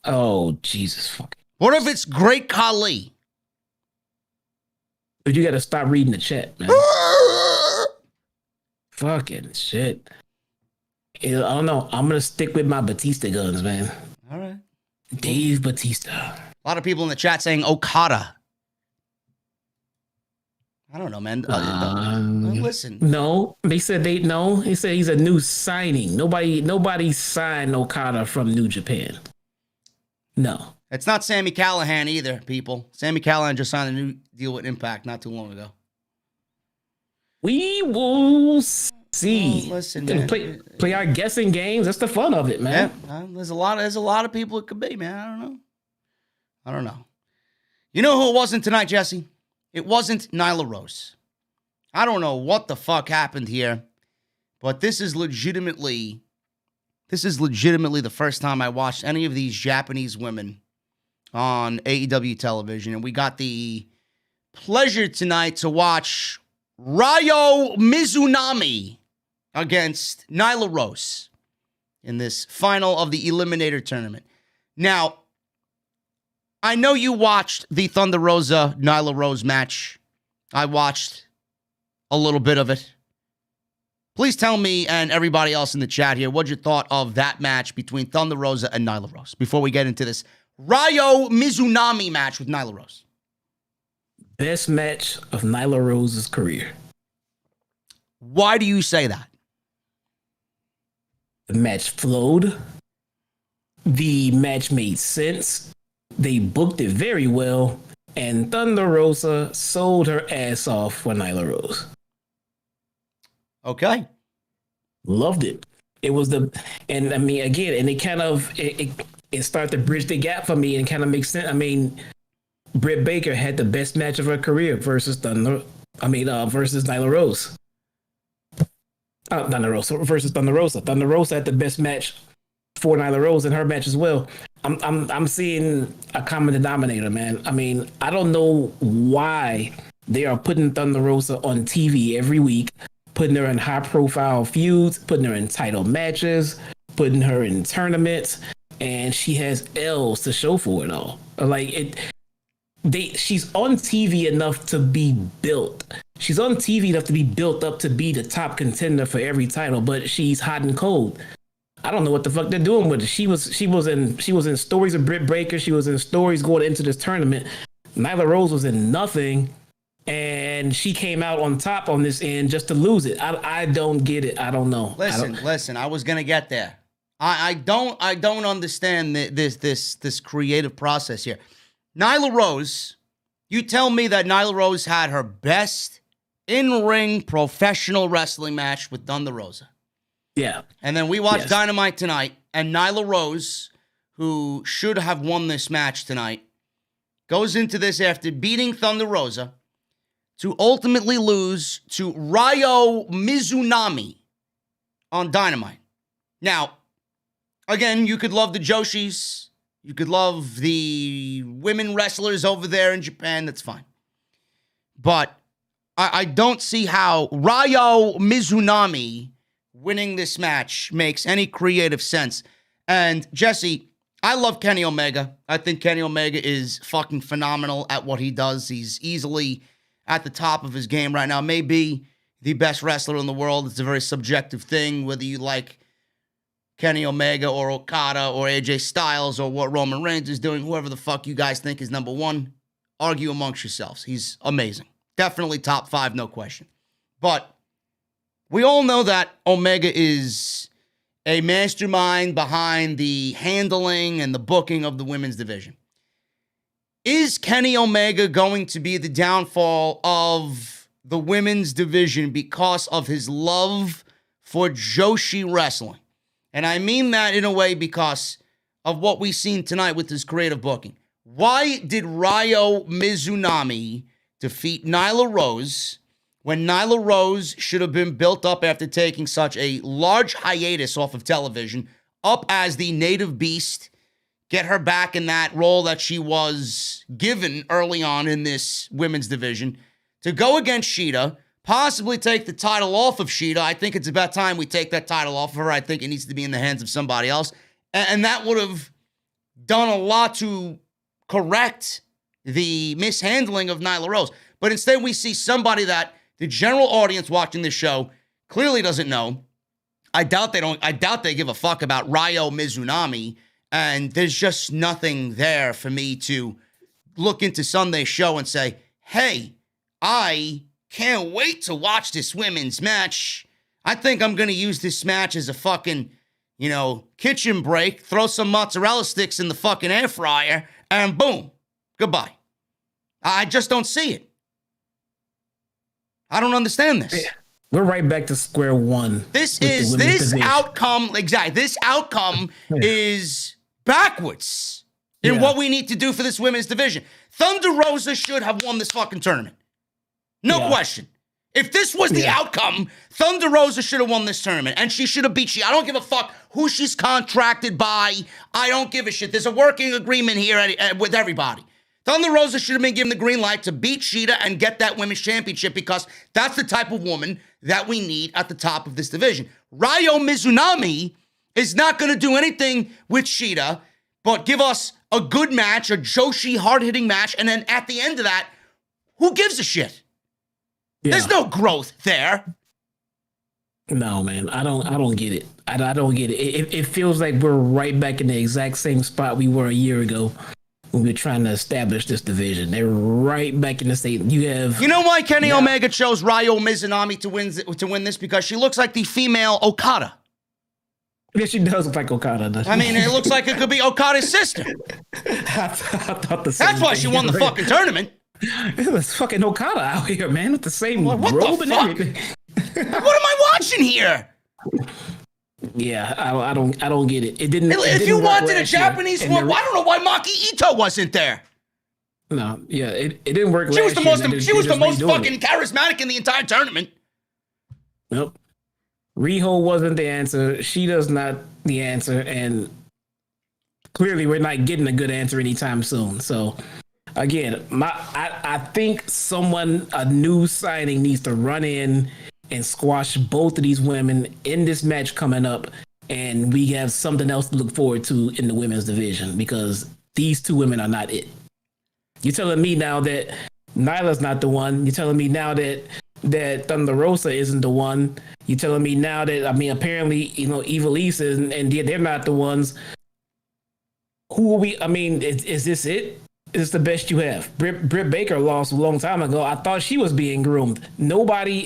D: Oh, Jesus fucking.
B: What if it's Great Khali?
D: But you got to stop reading the chat, man. Fucking shit. I don't know. I'm going to stick with my Batista guns, man.
B: All right.
D: Dave Batista.
B: A lot of people in the chat saying Okada. I don't know, man. Listen.
D: No, they said He said he's a new signing. Nobody signed Okada from New Japan. No.
B: It's not Sami Callihan either, people. Sami Callihan just signed a new deal with Impact not too long ago.
D: We will see.
B: Oh, listen, man.
D: Play our guessing games. That's the fun of it, man.
B: Yeah, there's a lot of people it could be, man. I don't know. You know who it wasn't tonight, Jesse? It wasn't Nyla Rose. I don't know what the fuck happened here, but this is legitimately the first time I watched any of these Japanese women on AEW television, and we got the pleasure tonight to watch Ryo Mizunami against Nyla Rose in this final of the Eliminator tournament. Now, I know you watched the Thunder Rosa Nyla Rose match. I watched a little bit of it. Please tell me and everybody else in the chat here what you thought of that match between Thunder Rosa and Nyla Rose before we get into this Ryo Mizunami match with Nyla Rose.
D: Best match of Nyla Rose's career.
B: Why do you say that?
D: The match flowed. The match made sense. They booked it very well. And Thunder Rosa sold her ass off for Nyla Rose.
B: Okay.
D: Loved it. It was and I mean, again, and it started to bridge the gap for me and kind of makes sense. I mean, Britt Baker had the best match of her career versus Nyla Rose. Thunder Rosa versus Thunder Rosa. Thunder Rosa had the best match for Nyla Rose in her match as well. I'm seeing a common denominator, man. I mean, I don't know why they are putting Thunder Rosa on TV every week, putting her in high profile feuds, putting her in title matches, putting her in tournaments, and she has L's to show for it all. She's on TV enough to be built. She's on TV enough to be built up to be the top contender for every title, but she's hot and cold. I don't know what the fuck they're doing with it. She was in stories of Britt Baker. She was in stories going into this tournament. Nyla Rose was in nothing, and she came out on top on this end just to lose it. I don't get it. I don't know.
B: Listen. I was gonna get there. I don't understand this creative process here. Nyla Rose, you tell me that Nyla Rose had her best in-ring professional wrestling match with Thunder Rosa.
D: Yeah.
B: And then we watched Dynamite tonight, and Nyla Rose, who should have won this match tonight, goes into this after beating Thunder Rosa to ultimately lose to Ryo Mizunami on Dynamite. Now, again, you could love the Joshis. You could love the women wrestlers over there in Japan. That's fine. But I don't see how Ryo Mizunami winning this match makes any creative sense. And Jesse, I love Kenny Omega. I think Kenny Omega is fucking phenomenal at what he does. He's easily at the top of his game right now. Maybe the best wrestler in the world. It's a very subjective thing, whether you like Kenny Omega or Okada or AJ Styles or what Roman Reigns is doing, whoever the fuck you guys think is number one, argue amongst yourselves. He's amazing. Definitely top 5, no question. But we all know that Omega is a mastermind behind the handling and the booking of the women's division. Is Kenny Omega going to be the downfall of the women's division because of his love for Joshi wrestling? And I mean that in a way because of what we've seen tonight with his creative booking. Why did Ryo Mizunami defeat Nyla Rose when Nyla Rose should have been built up after taking such a large hiatus off of television, up as the native beast, get her back in that role that she was given early on in this women's division, to go against Shida, possibly take the title off of Shida. I think it's about time we take that title off of her. I think it needs to be in the hands of somebody else. And that would have done a lot to correct the mishandling of Nyla Rose. But instead, we see somebody that the general audience watching this show clearly doesn't know. I doubt they give a fuck about Ryo Mizunami. And there's just nothing there for me to look into Sunday's show and say, hey, I can't wait to watch this women's match. I think I'm going to use this match as a fucking, kitchen break, throw some mozzarella sticks in the fucking air fryer, and boom, goodbye. I just don't see it. I don't understand this.
D: We're right back to square one.
B: This outcome is backwards in what we need to do for this women's division. Thunder Rosa should have won this fucking tournament. No question. If this was the outcome, Thunder Rosa should have won this tournament, and she should have beat Shida. I don't give a fuck who she's contracted by. I don't give a shit. There's a working agreement here with everybody. Thunder Rosa should have been given the green light to beat Shida and get that women's championship, because that's the type of woman that we need at the top of this division. Ryo Mizunami is not going to do anything with Shida but give us a good match, a Joshi hard-hitting match, and then at the end of that, who gives a shit? Yeah. There's no growth there.
D: No, man, I don't get it. I don't get it. It feels like we're right back in the exact same spot we were a year ago when we were trying to establish this division. They're right back in the same. You know
B: why Kenny Omega chose Ryo Mizunami to win this? Because she looks like the female Okada.
D: Yeah, she does look like Okada.
B: I mean, it looks like it could be Okada's sister.
D: I thought the same.
B: That's why she won the fucking tournament.
D: It was fucking Okada out here, man, with the same robe and everything.
B: What am I watching here?
D: Yeah, I don't get it. It didn't.
B: If you wanted a Japanese one, I don't know why Maki Ito wasn't there.
D: No, yeah, it didn't work.
B: She was the most fucking charismatic in the entire tournament.
D: Nope. Riho wasn't the answer. Shida's not the answer, and clearly we're not getting a good answer anytime soon. So, again, I think a new signing needs to run in and squash both of these women in this match coming up, and we have something else to look forward to in the women's division, because these two women are not it. You're telling me now that Nyla's not the one. You're telling me now that Thunder Rosa isn't the one. You're telling me now that, apparently, Ivelisse and they're not the ones. Who are we? Is this it? Is this the best you have? Britt Baker lost a long time ago. I thought she was being groomed. Nobody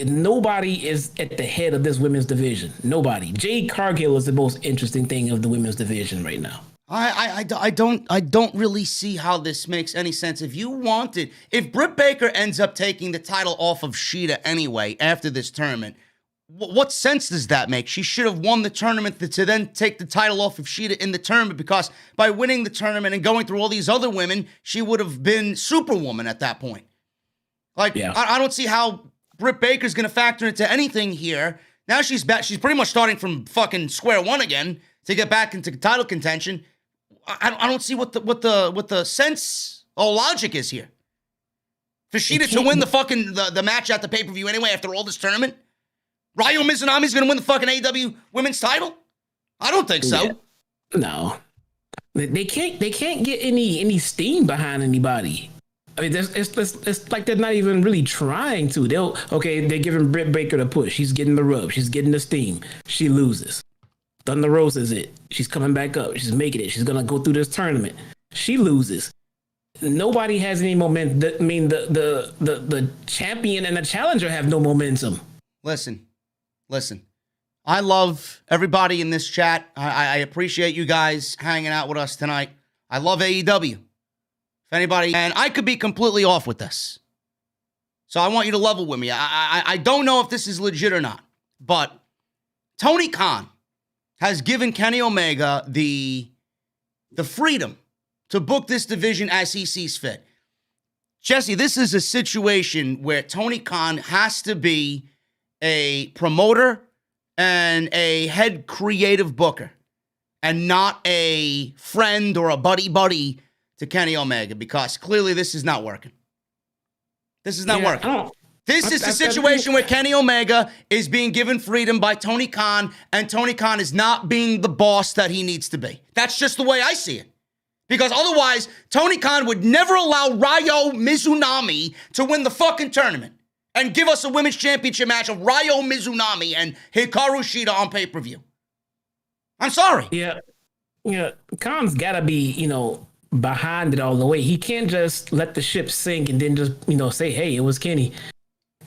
D: is at the head of this women's division. Nobody. Jade Cargill is the most interesting thing of the women's division right now.
B: I don't really see how this makes any sense. If Britt Baker ends up taking the title off of Shida anyway after this tournament, what sense does that make? She should have won the tournament to then take the title off of Shida in the tournament, because by winning the tournament and going through all these other women, she would have been Superwoman at that point. I don't see how Britt Baker's going to factor into anything here. Now she's back. She's pretty much starting from fucking square one again to get back into title contention. I don't see what the sense or logic is here. For Shida to win the fucking the match at the pay-per-view anyway after all this tournament? Ryo Mizunami's going to win the fucking AEW women's title? I don't think so.
D: Yeah. No. They can't get any steam behind anybody. I mean, it's like they're not even really trying to. They're giving Britt Baker the push. She's getting the rub. She's getting the steam. She loses. Thunder Rosa is it. She's coming back up. She's making it. She's going to go through this tournament. She loses. Nobody has any momentum. I mean, the champion and the challenger have no momentum.
B: Listen. I love everybody in this chat. I appreciate you guys hanging out with us tonight. I love AEW. If anybody, and I could be completely off with this. So I want you to level with me. I don't know if this is legit or not, but Tony Khan has given Kenny Omega the freedom to book this division as he sees fit. Jesse, this is a situation where Tony Khan has to be a promoter and a head creative booker and not a friend or a buddy to Kenny Omega, because clearly this is not working. This is not working. This is the situation where Kenny Omega is being given freedom by Tony Khan, and Tony Khan is not being the boss that he needs to be. That's just the way I see it. Because otherwise, Tony Khan would never allow Ryo Mizunami to win the fucking tournament and give us a women's championship match of Ryo Mizunami and Hikaru Shida on pay-per-view. I'm sorry.
D: Yeah. Khan's got to be, behind it all the way. He can't just let the ship sink and then just, say, hey, it was Kenny.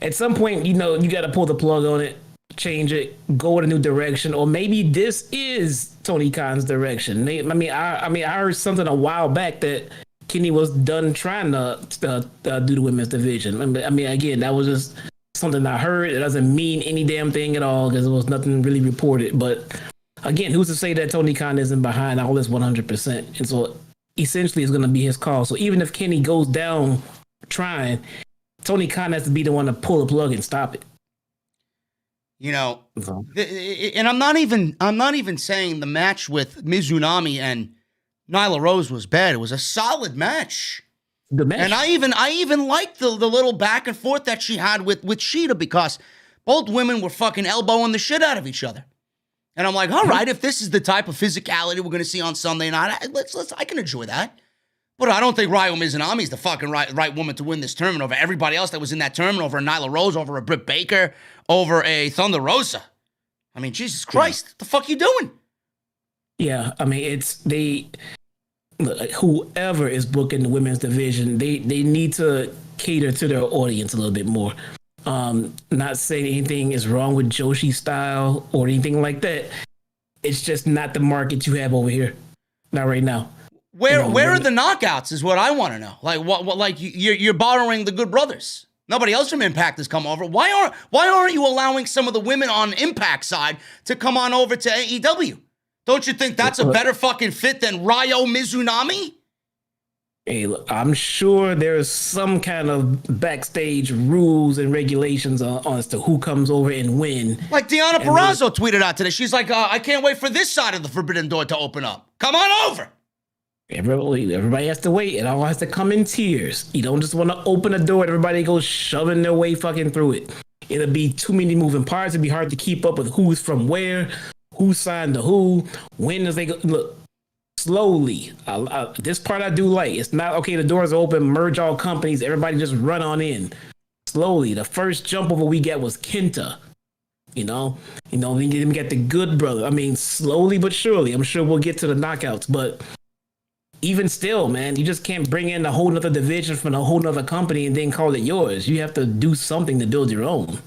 D: At some point, you got to pull the plug on it, change it, go in a new direction, or maybe this is Tony Khan's direction. I heard something a while back that Kenny was done trying to do the women's division. Again, that was just something I heard. It doesn't mean any damn thing at all because there was nothing really reported. But again, who's to say that Tony Khan isn't behind all this 100%? And so essentially it's going to be his call. So even if Kenny goes down trying, Tony Khan has to be the one to pull the plug and stop it.
B: And I'm not even saying the match with Mizunami and Nyla Rose was bad. It was a solid match.
D: The match.
B: And I even liked the little back and forth that she had with Shida, because both women were fucking elbowing the shit out of each other. And I'm like, all right, if this is the type of physicality we're going to see on Sunday night, I can enjoy that. But I don't think Ryo Mizunami is the fucking right woman to win this tournament over everybody else that was in that tournament, over a Nyla Rose, over a Britt Baker, over a Thunder Rosa. I mean, Jesus Christ, what the fuck you doing?
D: Yeah, whoever is booking the women's division, they need to cater to their audience a little bit more. Not saying anything is wrong with Joshi style or anything like that. It's just not the market you have over here. Not right now.
B: Where are the knockouts is what I want to know. Like what like you're borrowing the Good Brothers. Nobody else from Impact has come over. Why aren't you allowing some of the women on Impact side to come on over to AEW? Don't you think that's a better fucking fit than Ryo Mizunami?
D: Hey, look, I'm sure there's some kind of backstage rules and regulations on as to who comes over and when.
B: Like Deonna Purrazzo tweeted out today. She's like, I can't wait for this side of the Forbidden Door to open up. Come on over.
D: Everybody has to wait. It all has to come in tiers. You don't just want to open a door and everybody goes shoving their way fucking through it. It'll be too many moving parts. It'll be hard to keep up with who's from where, who signed to who, when does they go. Look, slowly. This part I do like. It's not, okay, the doors are open, merge all companies, everybody just run on in. Slowly. The first jump over we get was Kenta. Then we get the Good Brother. I mean, slowly but surely. I'm sure we'll get to the knockouts, but even still, man, you just can't bring in a whole nother division from a whole nother company and then call it yours. You have to do something to build your own.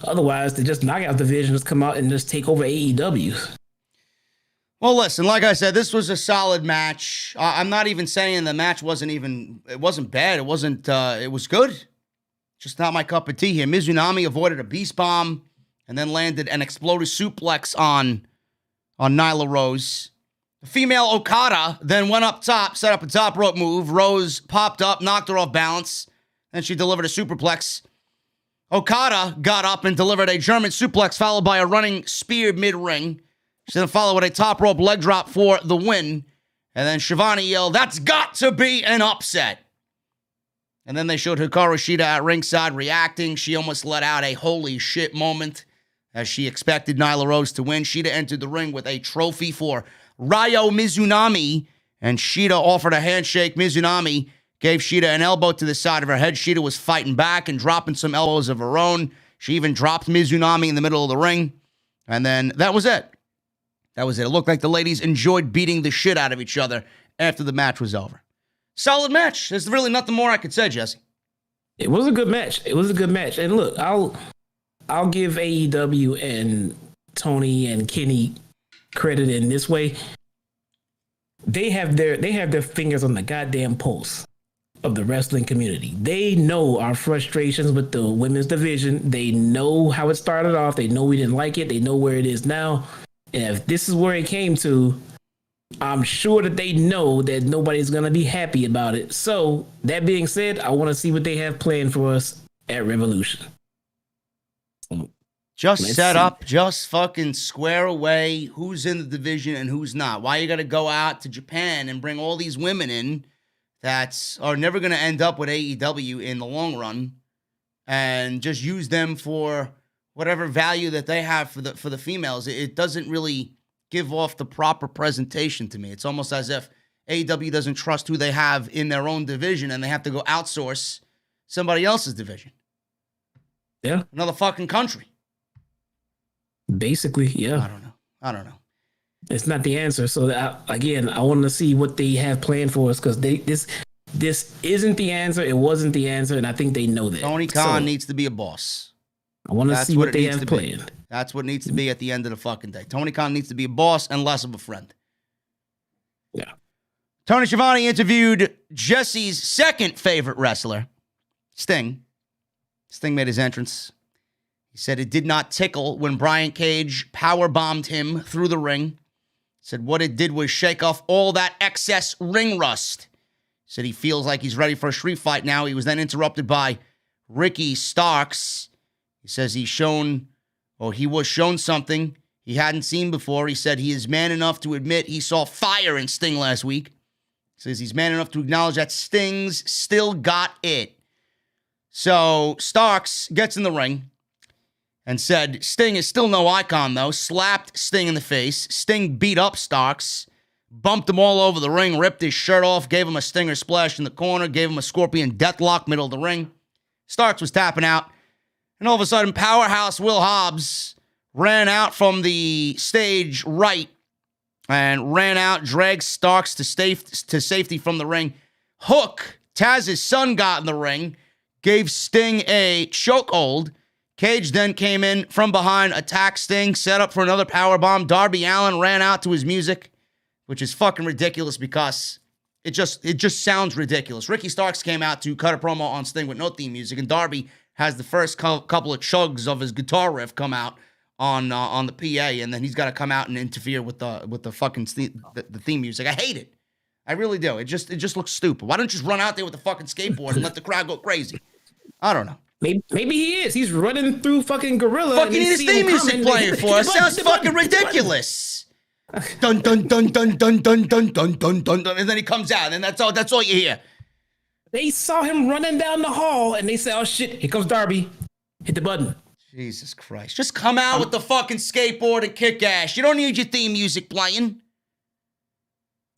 D: Otherwise, the just knockout division just come out and just take over AEW.
B: Well, listen, like I said, this was a solid match. I'm not even saying the match wasn't bad. It was good. Just not my cup of tea here. Mizunami avoided a beast bomb and then landed an exploded suplex on Nyla Rose. The female Okada then went up top, set up a top rope move. Rose popped up, knocked her off balance. Then she delivered a superplex. Okada got up and delivered a German suplex, followed by a running spear mid-ring. She then followed with a top rope leg drop for the win. And then Shivani yelled, "That's got to be an upset." And then they showed Hikaru Shida at ringside reacting. She almost let out a holy shit moment. as she expected Nyla Rose to win. Shida entered the ring with a trophy for Ryo Mizunami, and Shida offered a handshake. Mizunami gave Shida an elbow to the side of her head. Shida was fighting back and dropping some elbows of her own. She even dropped Mizunami in the middle of the ring. And then that was it. That was it. It looked like the ladies enjoyed beating the shit out of each other after the match was over. Solid match. There's really nothing more I could say, Jesse.
D: It was a good match. It was a good match. And look, I'll give AEW and Tony and Kenny credit in this way. They have their fingers on the goddamn pulse of the wrestling community. They know our frustrations with the women's division. They know how it started off. They know we didn't like it. They know where it is now. And if this is where it came to, I'm sure that they know that nobody's going to be happy about it. So, that being said, I want to see what they have planned for us at Revolution.
B: Just set up, just fucking square away who's in the division and who's not. Why you got to go out to Japan and bring all these women in that are never going to end up with AEW in the long run, and just use them for whatever value that they have for the females? It doesn't really give off the proper presentation to me. It's almost as if AEW doesn't trust who they have in their own division and they have to go outsource somebody else's division.
D: Yeah.
B: Another fucking country.
D: Basically, yeah.
B: I don't know.
D: It's not the answer. So again, I want to see what they have planned for us, because this isn't the answer. It wasn't the answer, and I think they know that.
B: Tony Khan needs to be a boss.
D: I want to see what they have planned.
B: That's what needs to be at the end of the fucking day. Tony Khan needs to be a boss and less of a friend.
D: Yeah.
B: Tony Schiavone interviewed Jesse's second favorite wrestler, Sting. Sting made his entrance. He said it did not tickle when Brian Cage powerbombed him through the ring. He said what it did was shake off all that excess ring rust. He said he feels like he's ready for a street fight now. He was then interrupted by Ricky Starks. He says he was shown something he hadn't seen before. He said he is man enough to admit he saw fire in Sting last week. He says he's man enough to acknowledge that Sting's still got it. So Starks gets in the ring and said Sting is still no icon, though. Slapped Sting in the face. Sting beat up Starks, bumped him all over the ring, ripped his shirt off, gave him a Stinger splash in the corner, gave him a Scorpion Deathlock middle of the ring. Starks was tapping out. And all of a sudden, Powerhouse Will Hobbs ran out from the stage right and ran out, dragged Starks to safety from the ring. Hook, Taz's son, got in the ring, gave Sting a chokehold. Cage then came in from behind, attacked Sting, set up for another powerbomb. Darby Allin ran out to his music, which is fucking ridiculous because it just sounds ridiculous. Ricky Starks came out to cut a promo on Sting with no theme music, and Darby has the first couple of chugs of his guitar riff come out on the PA, and then he's got to come out and interfere with the fucking the theme music. I hate it. I really do. It just looks stupid. Why don't you just run out there with the fucking skateboard and let the crowd go crazy? I don't know.
D: Maybe he is. He's running through fucking Gorilla.
B: Fucking his theme music playing for us. Sounds fucking ridiculous. Dun dun dun dun dun dun dun dun dun dun, and then he comes out, and that's all you hear.
D: They saw him running down the hall, and they said, "Oh shit, here comes Darby. Hit the button."
B: Jesus Christ! Just come out with the fucking skateboard and kick ass. You don't need your theme music playing.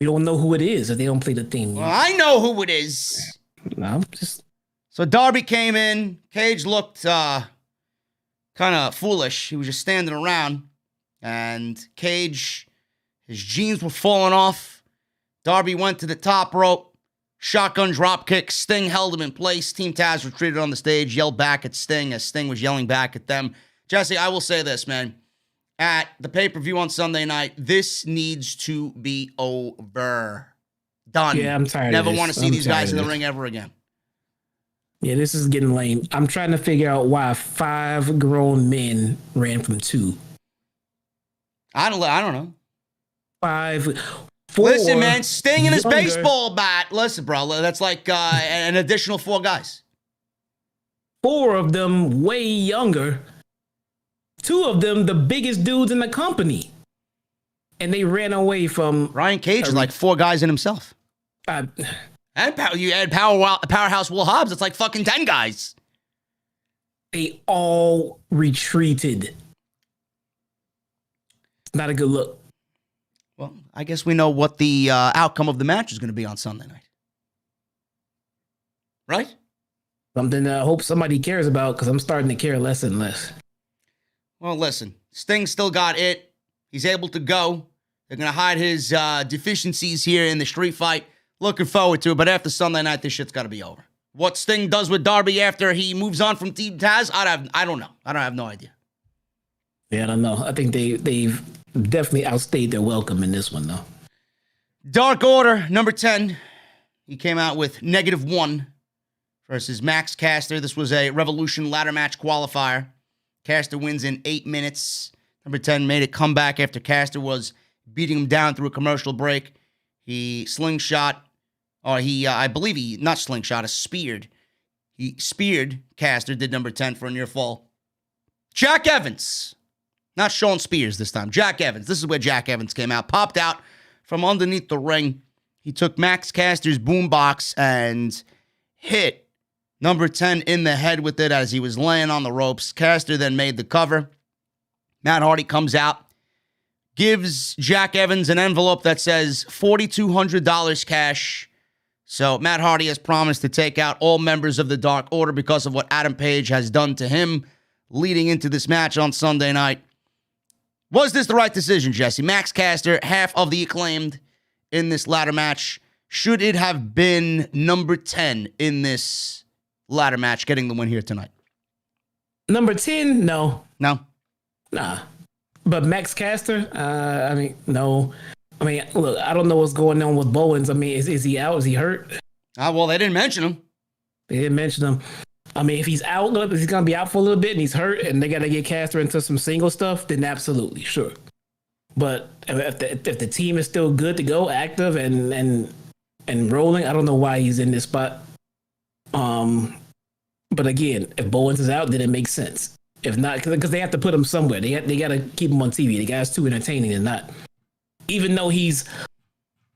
D: We don't know who it is if they don't play the theme music.
B: Well, I know who it is.
D: No, just.
B: So Darby came in. Cage looked kind of foolish. He was just standing around. And Cage, his jeans were falling off. Darby went to the top rope. Shotgun dropkick. Sting held him in place. Team Taz retreated on the stage, yelled back at Sting as Sting was yelling back at them. Jesse, I will say this, man. At the pay-per-view on Sunday night, this needs to be over. Done.
D: Yeah, I'm tired
B: Never
D: of this.
B: want to see these guys in the ring ever again.
D: Yeah, this is getting lame. I'm trying to figure out why 5 grown men ran from 2.
B: I don't know.
D: 4.
B: Listen, man, Sting in his
D: younger.
B: baseball bat. Listen, bro, that's like an additional 4 guys.
D: 4 of them way younger. 2 of them the biggest dudes in the company. And they ran away from...
B: Brian Cage is like 4 guys in himself. And you add Powerhouse Will Hobbs, it's like fucking 10 guys.
D: They all retreated. Not a good look.
B: Well, I guess we know what the outcome of the match is going to be on Sunday night. Right?
D: Something I hope somebody cares about because I'm starting to care less and less.
B: Well, listen, Sting still got it. He's able to go. They're going to hide his deficiencies here in the street fight. Looking forward to it, but after Sunday night, this shit's got to be over. What Sting does with Darby after he moves on from Team Taz, I don't know. I have no idea.
D: Yeah, I don't know. I think they've definitely outstayed their welcome in this one, though.
B: Dark Order, number 10. He came out with -1 versus Max Caster. This was a Revolution ladder match qualifier. Caster wins in 8 minutes. Number 10 made a comeback after Caster was beating him down through a commercial break. He slingshot, or speared. He speared Caster, did number 10 for a near fall. Jack Evans. Not Sean Spears this time. Jack Evans. This is where Jack Evans came out. Popped out from underneath the ring. He took Max Caster's boombox and hit number 10 in the head with it as he was laying on the ropes. Caster then made the cover. Matt Hardy comes out, gives Jack Evans an envelope that says $4,200 cash. So Matt Hardy has promised to take out all members of the Dark Order because of what Adam Page has done to him leading into this match on Sunday night. Was this the right decision, Jesse? Max Caster, half of the Acclaimed in this ladder match. Should it have been number 10 in this ladder match getting the win here tonight?
D: Number 10? No.
B: No?
D: Nah. But Max Caster? No. I mean, look, I don't know what's going on with Bowens. I mean, is he out? Is he hurt?
B: Well, they didn't mention him.
D: They didn't mention him. I mean, if he's out, if he's going to be out for a little bit and he's hurt and they got to get Caster into some single stuff, then absolutely, sure. But if the team is still good to go, active and rolling, I don't know why he's in this spot. But again, if Bowens is out, then it makes sense. If not, because they have to put him somewhere. They got to keep him on TV. The guy's too entertaining and not. Even though he's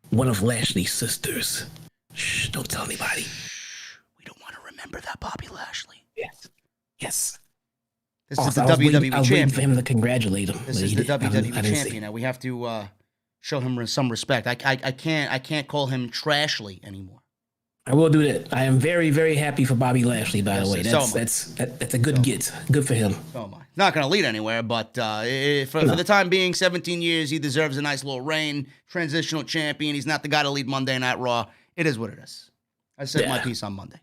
D: one of Lashley's sisters. Shh, don't tell anybody.
B: Remember that, Bobby Lashley.
D: Yes.
B: This is the WWE
D: I was waiting
B: champion.
D: for him to congratulate him.
B: This is the WWE champion. Now we have to show him some respect. I can't call him Trashly anymore.
D: I will do that. I am very, very happy for Bobby Lashley. By the way, that's a good get. Good for him.
B: So am I. Not going to lead anywhere, but for the time being, 17 years, he deserves a nice little reign. Transitional champion. He's not the guy to lead Monday Night Raw. It is what it is. I said my piece on Monday.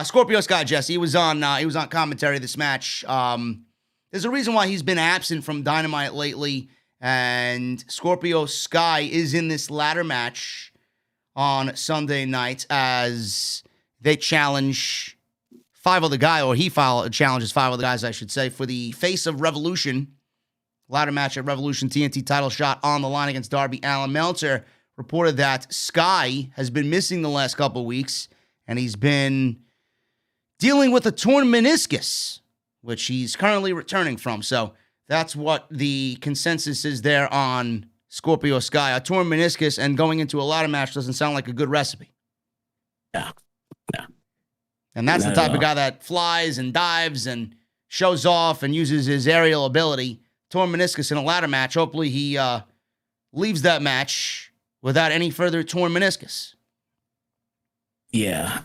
B: Scorpio Sky, Jesse, he was on commentary this match. There's a reason why he's been absent from Dynamite lately, and Scorpio Sky is in this ladder match on Sunday night as they challenge 5 other guys, or he challenges 5 other guys, I should say, for the Face of Revolution ladder match at Revolution TNT title shot on the line against Darby Allin. Meltzer reported that Sky has been missing the last couple weeks, and he's been dealing with a torn meniscus, which he's currently returning from. So that's what the consensus is there on Scorpio Sky. A torn meniscus and going into a ladder match doesn't sound like a good recipe.
D: Yeah.
B: And that's the type of guy that flies and dives and shows off and uses his aerial ability. Torn meniscus in a ladder match. Hopefully he leaves that match without any further torn meniscus.
D: Yeah.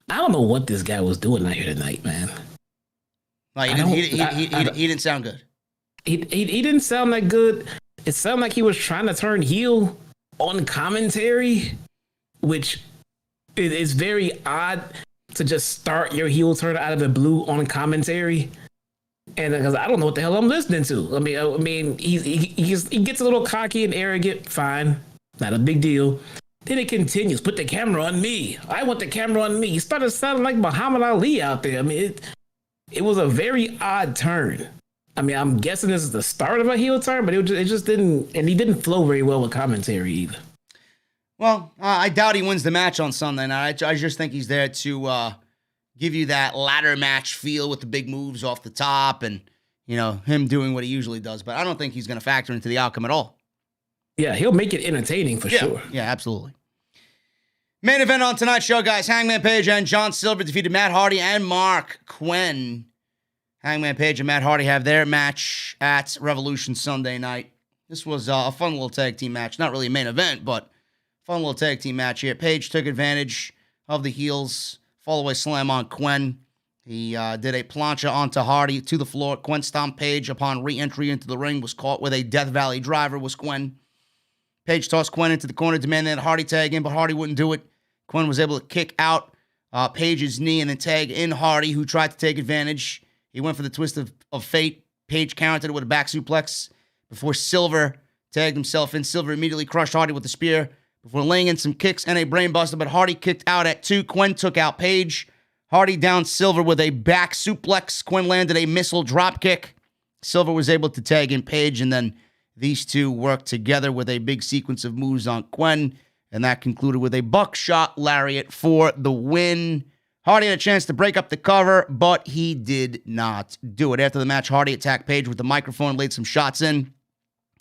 D: I don't know what this guy was doing out here tonight, man.
B: Like, he didn't sound good.
D: He didn't sound that good. It sounded like he was trying to turn heel on commentary, which is very odd to just start your heel turn out of the blue on commentary. And because I don't know what the hell I'm listening to. I mean, he gets a little cocky and arrogant. Fine, not a big deal. Then it continues. Put the camera on me. I want the camera on me. He started sounding like Muhammad Ali out there. I mean, it was a very odd turn. I mean, I'm guessing this is the start of a heel turn, but it just didn't, and he didn't flow very well with commentary either.
B: Well, I doubt he wins the match on Sunday night. I just think he's there to give you that ladder match feel with the big moves off the top and, you know, him doing what he usually does. But I don't think he's going to factor into the outcome at all. Yeah,
D: he'll make it entertaining for sure.
B: Yeah, absolutely. Main event on tonight's show, guys. Hangman Page and John Silver defeated Matt Hardy and Marq. Quen Hangman Page and Matt Hardy have their match at Revolution Sunday night. This was a fun little tag team match. Not really a main event, but fun little tag team match here. Page took advantage of the heels. Follow-away slam on Quen. He did a plancha onto Hardy to the floor. Quen stomped Page upon re-entry into the ring. Was caught with a Death Valley driver, was Quen. Page tossed Quen into the corner, demanding that Hardy tag in, but Hardy wouldn't do it. Quen was able to kick out Page's knee and then tag in Hardy, who tried to take advantage. He went for the twist of fate. Page countered it with a back suplex before Silver tagged himself in. Silver immediately crushed Hardy with a spear before laying in some kicks and a brainbuster, but Hardy kicked out at 2. Quen took out Page. Hardy downed Silver with a back suplex. Quen landed a missile drop kick. Silver was able to tag in Page, and then these two worked together with a big sequence of moves on Quen, and that concluded with a buckshot lariat for the win. Hardy had a chance to break up the cover, but he did not do it. After the match, Hardy attacked Page with the microphone, laid some shots in,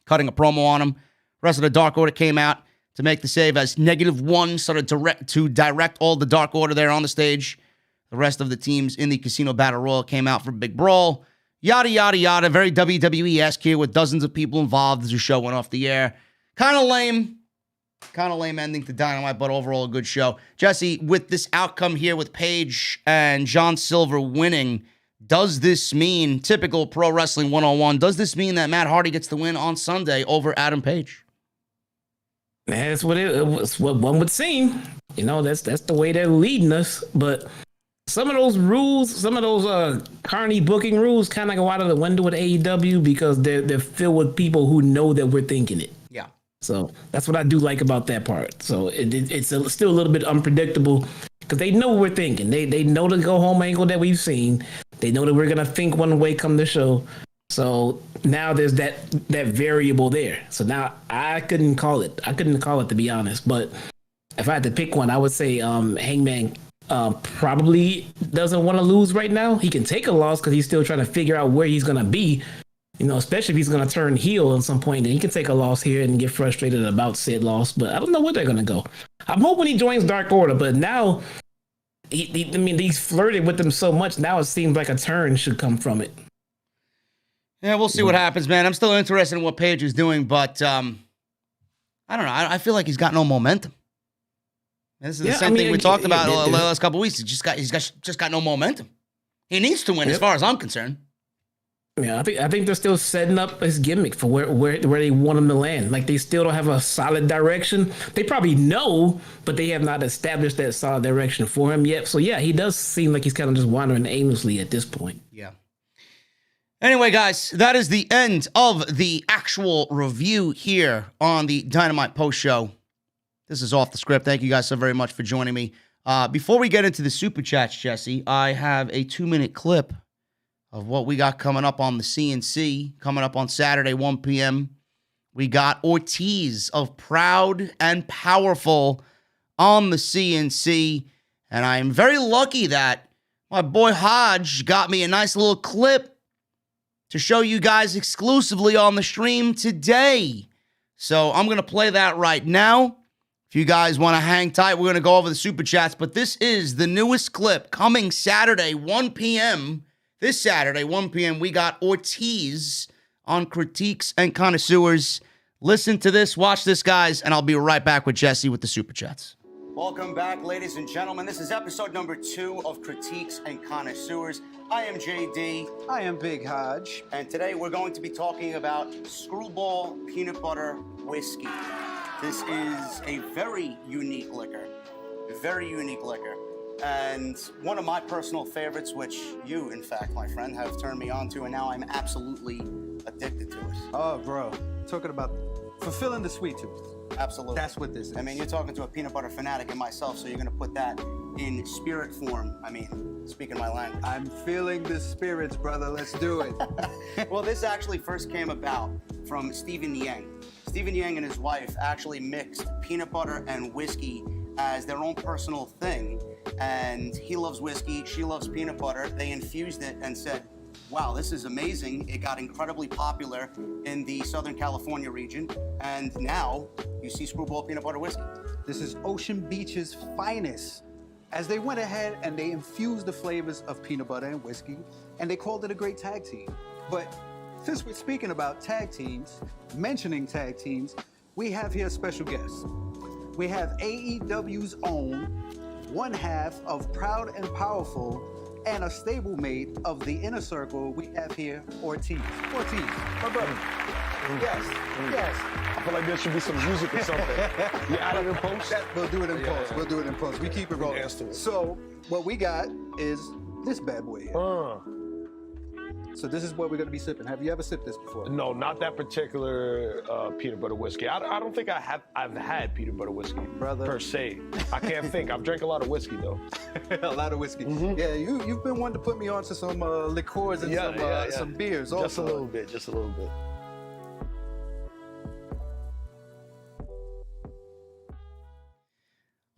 B: cutting a promo on him. The rest of the Dark Order came out to make the save as -1 started to direct all the Dark Order there on the stage. The rest of the teams in the Casino Battle Royal came out for a big brawl. Yada, yada, yada. Very WWE-esque here with dozens of people involved as the show went off the air. Kind of lame. Kind of lame ending to Dynamite, but overall a good show. Jesse, with this outcome here with Page and John Silver winning, does this mean, typical Pro Wrestling 101, does this mean that Matt Hardy gets the win on Sunday over Adam Page?
D: That's what what one would seem. You know, that's the way they're leading us. But some of those rules, some of those Carney booking rules kind of go out of the window with AEW because they're filled with people who know that we're thinking it.
B: Yeah.
D: So that's what I do like about that part. So it's still a little bit unpredictable because they know what we're thinking. They know the go home angle that we've seen. They know that we're gonna think one way come the show. So now there's that variable there. So now I couldn't call it. To be honest. But if I had to pick one, I would say Hangman probably doesn't want to lose right now. He can take a loss because he's still trying to figure out where he's gonna be. You know, especially if he's going to turn heel at some point, then he can take a loss here and get frustrated about said loss. But I don't know where they're going to go. I'm hoping he joins Dark Order, but now, he's flirted with them so much. Now it seems like a turn should come from it.
B: Yeah, we'll see what happens, man. I'm still interested in what Page is doing, but I don't know. I feel like he's got no momentum. This is the same thing we talked about the last couple of weeks. He's just got no momentum. He needs to win, as far as I'm concerned.
D: Yeah, I think they're still setting up his gimmick for where they want him to land. Like, they still don't have a solid direction. They probably know, but they have not established that solid direction for him yet. So yeah, he does seem like he's kind of just wandering aimlessly at this point.
B: Yeah. Anyway, guys, that is the end of the actual review here on the Dynamite Post Show. This is Off the Script. Thank you guys so very much for joining me. Before we get into the Super Chats, Jesse, I have a 2-minute clip of what we got coming up on the CNC, coming up on Saturday, 1 p.m. We got Ortiz of Proud and Powerful on the CNC, and I am very lucky that my boy Hodge got me a nice little clip to show you guys exclusively on the stream today. So I'm going to play that right now. If you guys want to hang tight, we're going to go over the Super Chats, but this is the newest clip coming Saturday, 1 p.m., This Saturday, 1 p.m., we got Ortiz on Critiques and Connoisseurs. Listen to this, watch this, guys, and I'll be right back with Jesse with the Super Chats. Welcome back, ladies and gentlemen. This is episode number 2 of Critiques and Connoisseurs. I am JD.
C: I am Big Hodge.
B: And today we're going to be talking about Screwball Peanut Butter Whiskey. This is a very unique liquor. Very unique liquor. And one of my personal favorites, which you, in fact, my friend, have turned me on to, and now I'm absolutely addicted to it.
C: Oh, bro. Talking about fulfilling the sweet tooth.
B: Absolutely.
C: That's what this is.
B: I mean, you're talking to a peanut butter fanatic and myself, so you're going to put that in spirit form. I mean, speaking my language.
C: I'm feeling the spirits, brother. Let's do it.
B: Well, this actually first came about from Stephen Yang. Stephen Yang and his wife actually mixed peanut butter and whiskey as their own personal thing. And he loves whiskey, she loves peanut butter. They infused it and said, wow, this is amazing. It got incredibly popular in the Southern California region. And now you see Screwball Peanut Butter Whiskey.
C: This is Ocean Beach's finest as they went ahead and they infused the flavors of peanut butter and whiskey, and they called it a great tag team. But since we're speaking about tag teams, mentioning tag teams, we have here a special guest. We have AEW's own one half of Proud and Powerful and a stablemate of the Inner Circle. We have here Ortiz. Ortiz, my brother. Yes, yes.
E: I feel like there should be some music or something. You add it in post?
C: We'll do it in post. We'll do it in post. We keep it rolling.
E: dance to it.
C: So what we got is this bad boy here. So this is what we're gonna be sipping. Have you ever sipped this before?
E: No, not that particular peanut butter whiskey. I don't think I've had peanut butter whiskey,
C: Brother.
E: per se. I can't think. I've drank a lot of whiskey though.
C: A lot of whiskey. Yeah, you've been wanting to put me on to some liqueurs and some beers also.
E: Just a little bit, just a little bit.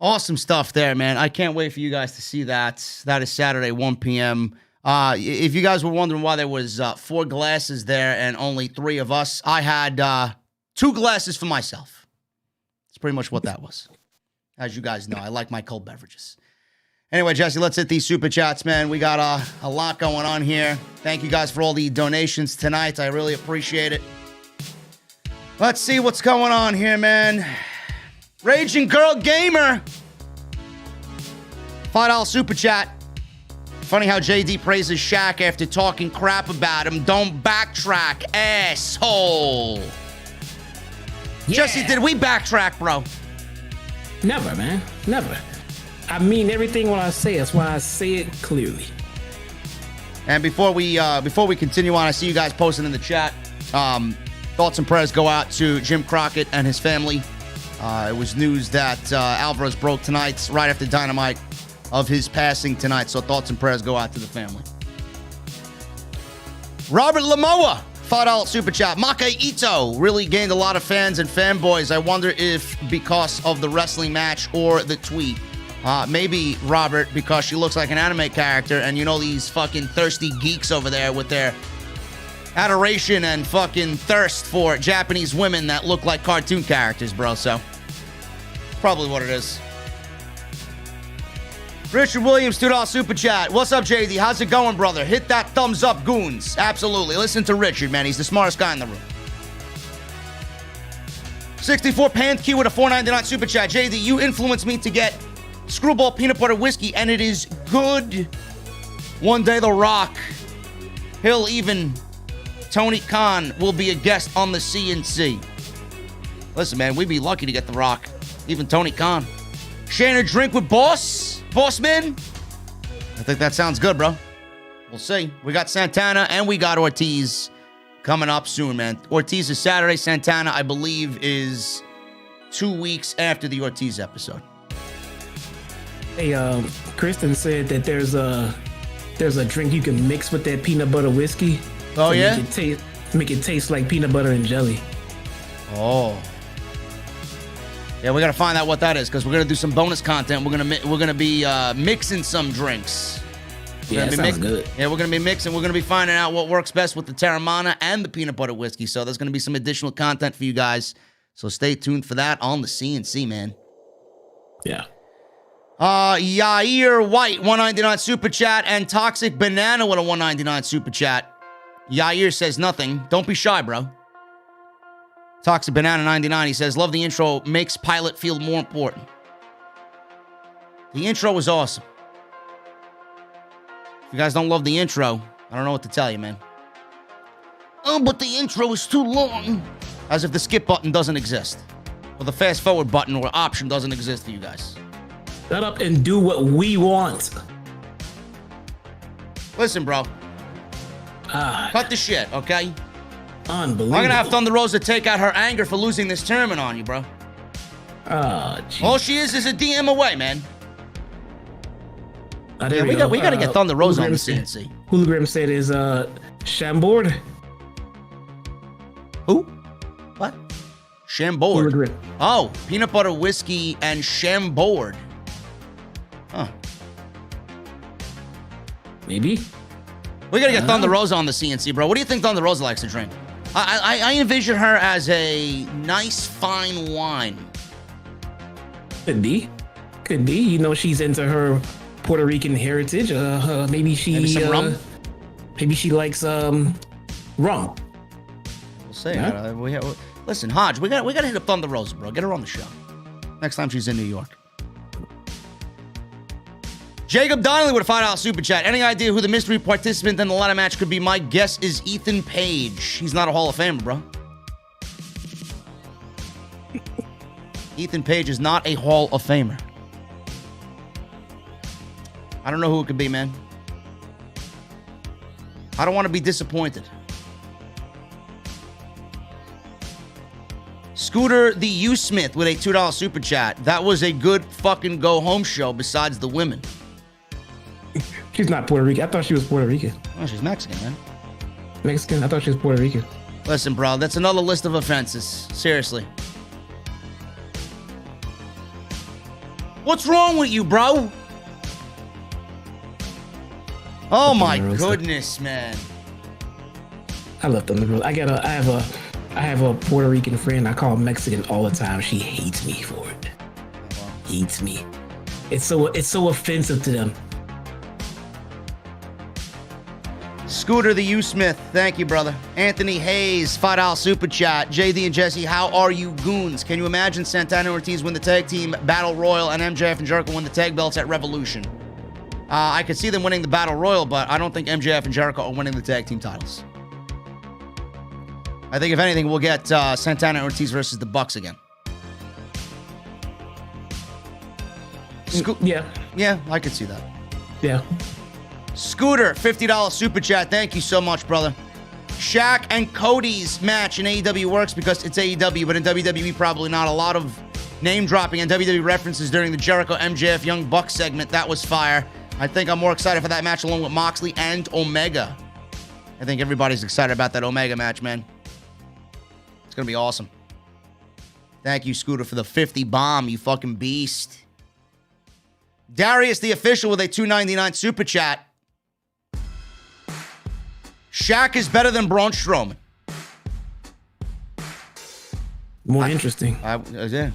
B: Awesome stuff there, man. I can't wait for you guys to see that. That is Saturday, 1 p.m. If you guys were wondering why there was 4 glasses there and only 3 of us, I had 2 glasses for myself. That's pretty much what that was. As you guys know, I like my cold beverages. Anyway, Jesse, let's hit these super chats, man. We got a lot going on here. Thank you guys for all the donations tonight. I really appreciate it. Let's see what's going on here, man. Raging Girl Gamer. $5 super chat. Funny how JD praises Shaq after talking crap about him. Don't backtrack, asshole. Yeah. Jesse, did we backtrack, bro?
D: Never, man. Never. I mean everything when I say. That's why I say it clearly.
B: And before we continue on, I see you guys posting in the chat. Thoughts and prayers go out to Jim Crockett and his family. It was news that Alvarez broke tonight, right after Dynamite, of his passing tonight. So thoughts and prayers go out to the family. Robert Lamoa, $5 super chat. Maka Ito really gained a lot of fans and fanboys. I wonder if because of the wrestling match or the tweet. Maybe, Robert, because she looks like an anime character, and you know these fucking thirsty geeks over there with their adoration and fucking thirst for Japanese women that look like cartoon characters, bro. So, probably what it is. Richard Williams, $2 super chat. What's up, JD? How's it going, brother? Hit that thumbs up, goons. Absolutely. Listen to Richard, man. He's the smartest guy in the room. 64 Pant Q with a $4.99 super chat. JD, you influenced me to get Screwball peanut butter whiskey, and it is good. One day, The Rock, he'll even Tony Khan will be a guest on the CNC. Listen, man, we'd be lucky to get The Rock, even Tony Khan. Sharing a drink with Bossman? I think that sounds good, bro. We'll see. We got Santana and we got Ortiz coming up soon, man. Ortiz is Saturday. Santana, I believe, is 2 weeks after the Ortiz episode.
D: Hey, Kristen said that there's a drink you can mix with that peanut butter whiskey.
B: Oh, yeah?
D: Make it taste like peanut butter and jelly.
B: Oh. Yeah, we got to find out what that is, because we're going to do some bonus content. We're gonna be mixing some drinks.
D: Yeah, that sounds good.
B: Yeah, we're going to be mixing. We're going to be finding out what works best with the Terramana and the peanut butter whiskey. So there's going to be some additional content for you guys. So stay tuned for that on the CNC, man.
D: Yeah.
B: Yair Wight, $1.99 super chat, and Toxic Banana with a $1.99 super chat. Yair says nothing. Don't be shy, bro. Toxic Banana 99, he says, love the intro, makes pilot feel more important. The intro was awesome. If you guys don't love the intro, I don't know what to tell you, man. Oh, but the intro is too long. As if the skip button doesn't exist. Or the fast forward button or option doesn't exist for you guys.
D: Shut up and do what we want.
B: Listen, bro. Cut the shit, okay?
D: Unbelievable.
B: I'm gonna have Thunder Rosa take out her anger for losing this tournament on you, bro. All she is a DM away, man.
D: Yeah,
B: we gotta get Thunder Rosa on the CNC.
D: Hologram said is Chambord.
B: Who? What? Chambord.
D: Hologram.
B: Oh, peanut butter whiskey and Chambord. Huh.
D: Maybe.
B: We gotta get Thunder Rosa on the CNC, bro. What do you think Thunder Rosa likes to drink? I envision her as a nice fine wine.
D: Could be. Could be. You know, she's into her Puerto Rican heritage. Maybe
B: some rum?
D: Maybe she likes rum.
B: We'll see.
D: Yeah.
B: Listen, Hodge, we gotta hit up Thunder Rosa, bro. Get her on the show next time she's in New York. Jacob Donnelly with a $5 super chat. Any idea who the mystery participant in the ladder match could be? My guess is Ethan Page. He's not a Hall of Famer, bro. Ethan Page is not a Hall of Famer. I don't know who it could be, man. I don't want to be disappointed. Scooter the U Smith with a $2 super chat. That was a good fucking go home show besides the women.
D: She's not Puerto Rican. I thought she was Puerto Rican.
B: Oh, she's Mexican, man.
D: Mexican? I thought she was Puerto Rican.
B: Listen, bro, that's another list of offenses. Seriously. What's wrong with you, bro? Oh my goodness, man.
D: I love Thunder Rosa. I have a Puerto Rican friend. I call him Mexican all the time. She hates me for it. Hates me. It's so offensive to them.
B: Scooter the U Smith, thank you, brother. Anthony Hayes, $5 super chat. JD and Jesse, how are you goons? Can you imagine Santana and Ortiz win the tag team battle royal and MJF and Jericho win the tag belts at Revolution? I could see them winning the battle royal, but I don't think MJF and Jericho are winning the tag team titles. I think if anything, we'll get Santana and Ortiz versus the Bucks again. Yeah, I could see that.
D: Yeah.
B: Scooter, $50 super chat. Thank you so much, brother. Shaq and Cody's match in AEW works because it's AEW, but in WWE, probably not. A lot of name dropping and WWE references during the Jericho MJF Young Bucks segment. That was fire. I think I'm more excited for that match along with Moxley and Omega. I think everybody's excited about that Omega match, man. It's going to be awesome. Thank you, Scooter, for the 50 bomb, you fucking beast. Darius, the official, with a $2.99 super chat. Shaq is better than Braun Strowman.
D: More interesting.
B: Yeah.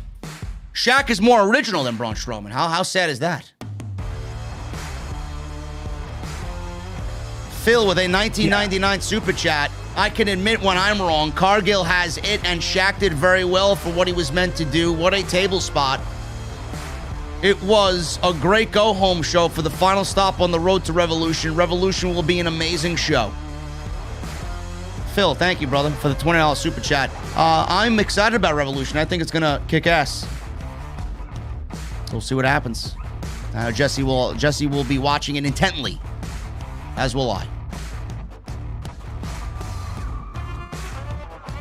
B: Shaq is more original than Braun Strowman. How sad is that? Phil with a $19.99 super chat. I can admit when I'm wrong. Cargill has it, and Shaq did very well for what he was meant to do. What a table spot. It was a great go-home show for the final stop on the road to Revolution. Revolution will be an amazing show. Phil, thank you, brother, for the $20 super chat. I'm excited about Revolution. I think it's going to kick ass. We'll see what happens. Jesse will be watching it intently, as will I.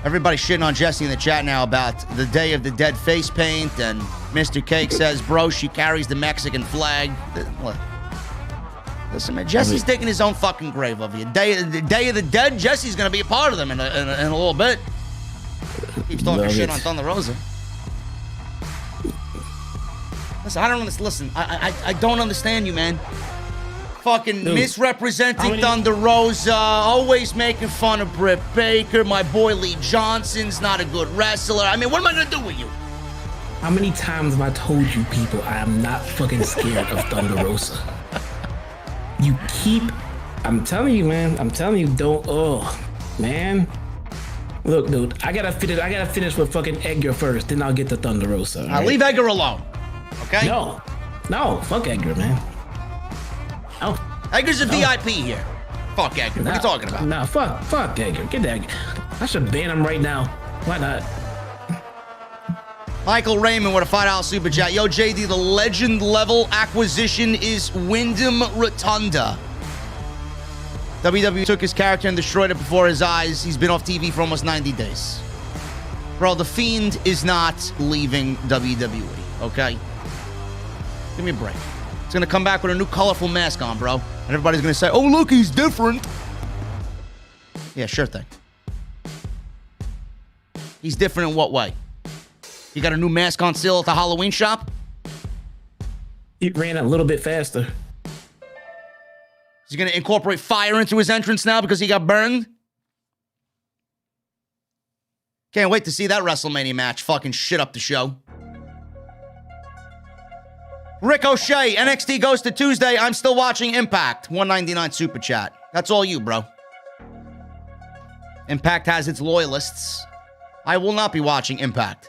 B: Everybody's shitting on Jesse in the chat now about the Day of the Dead face paint, and Mr. Cake says, bro, she carries the Mexican flag. What? Listen, man, Jesse's digging his own fucking grave over here. The Day of the Dead, Jesse's going to be a part of them in a little bit. Keeps talking shit on Thunder Rosa. Listen, I don't understand you, man. Fucking misrepresenting Thunder Rosa, always making fun of Britt Baker. My boy Lee Johnson's not a good wrestler. I mean, what am I going to do with you?
D: How many times have I told you people I am not fucking scared of Thunder Rosa? You keep, I'm telling you, man. I'm telling you, man. Look, dude, I gotta finish with fucking Edgar first, then I'll get to Thunder Rosa.
B: I'll leave Edgar alone, okay?
D: No, fuck Edgar, man. No.
B: Edgar's a VIP here. Fuck Edgar. What are you talking about?
D: Nah, fuck Edgar. Get that. I should ban him right now. Why not?
B: Michael Raymond with a $5 super chat. Yo, JD, the legend level acquisition is Wyndham Rotunda. WWE took his character and destroyed it before his eyes. He's been off TV for almost 90 days. Bro, The Fiend is not leaving WWE, okay? Give me a break. He's going to come back with a new colorful mask on, bro. And everybody's going to say, oh, look, he's different. Yeah, sure thing. He's different in what way? You got a new mask on sale at the Halloween shop?
D: He ran a little bit faster.
B: Is he going to incorporate fire into his entrance now because he got burned? Can't wait to see that WrestleMania match fucking shit up the show. Rick O'Shea, NXT goes to Tuesday. I'm still watching Impact. $1.99 super chat. That's all you, bro. Impact has its loyalists. I will not be watching Impact.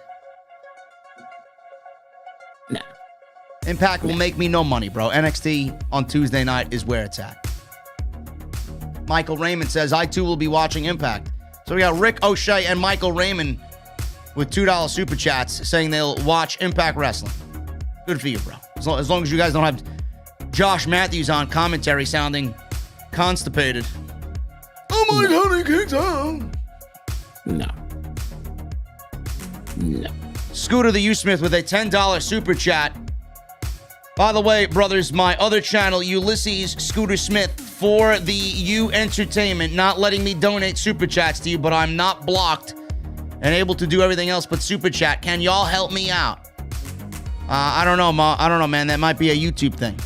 D: Nah.
B: Impact will make me no money, bro. NXT on Tuesday night is where it's at. Michael Raymond says, I too will be watching Impact. So we got Rick O'Shea and Michael Raymond with $2 super chats saying they'll watch Impact Wrestling. Good for you, bro. As long as you guys don't have Josh Matthews on commentary sounding constipated. Oh my honey kicks on.
D: No. No.
B: Scooter the U-Smith with a $10 super chat. By the way, brothers, my other channel, Ulysses Scooter Smith, for the U Entertainment, not letting me donate super chats to you, but I'm not blocked and able to do everything else but super chat. Can y'all help me out? I don't know, man. That might be a YouTube thing.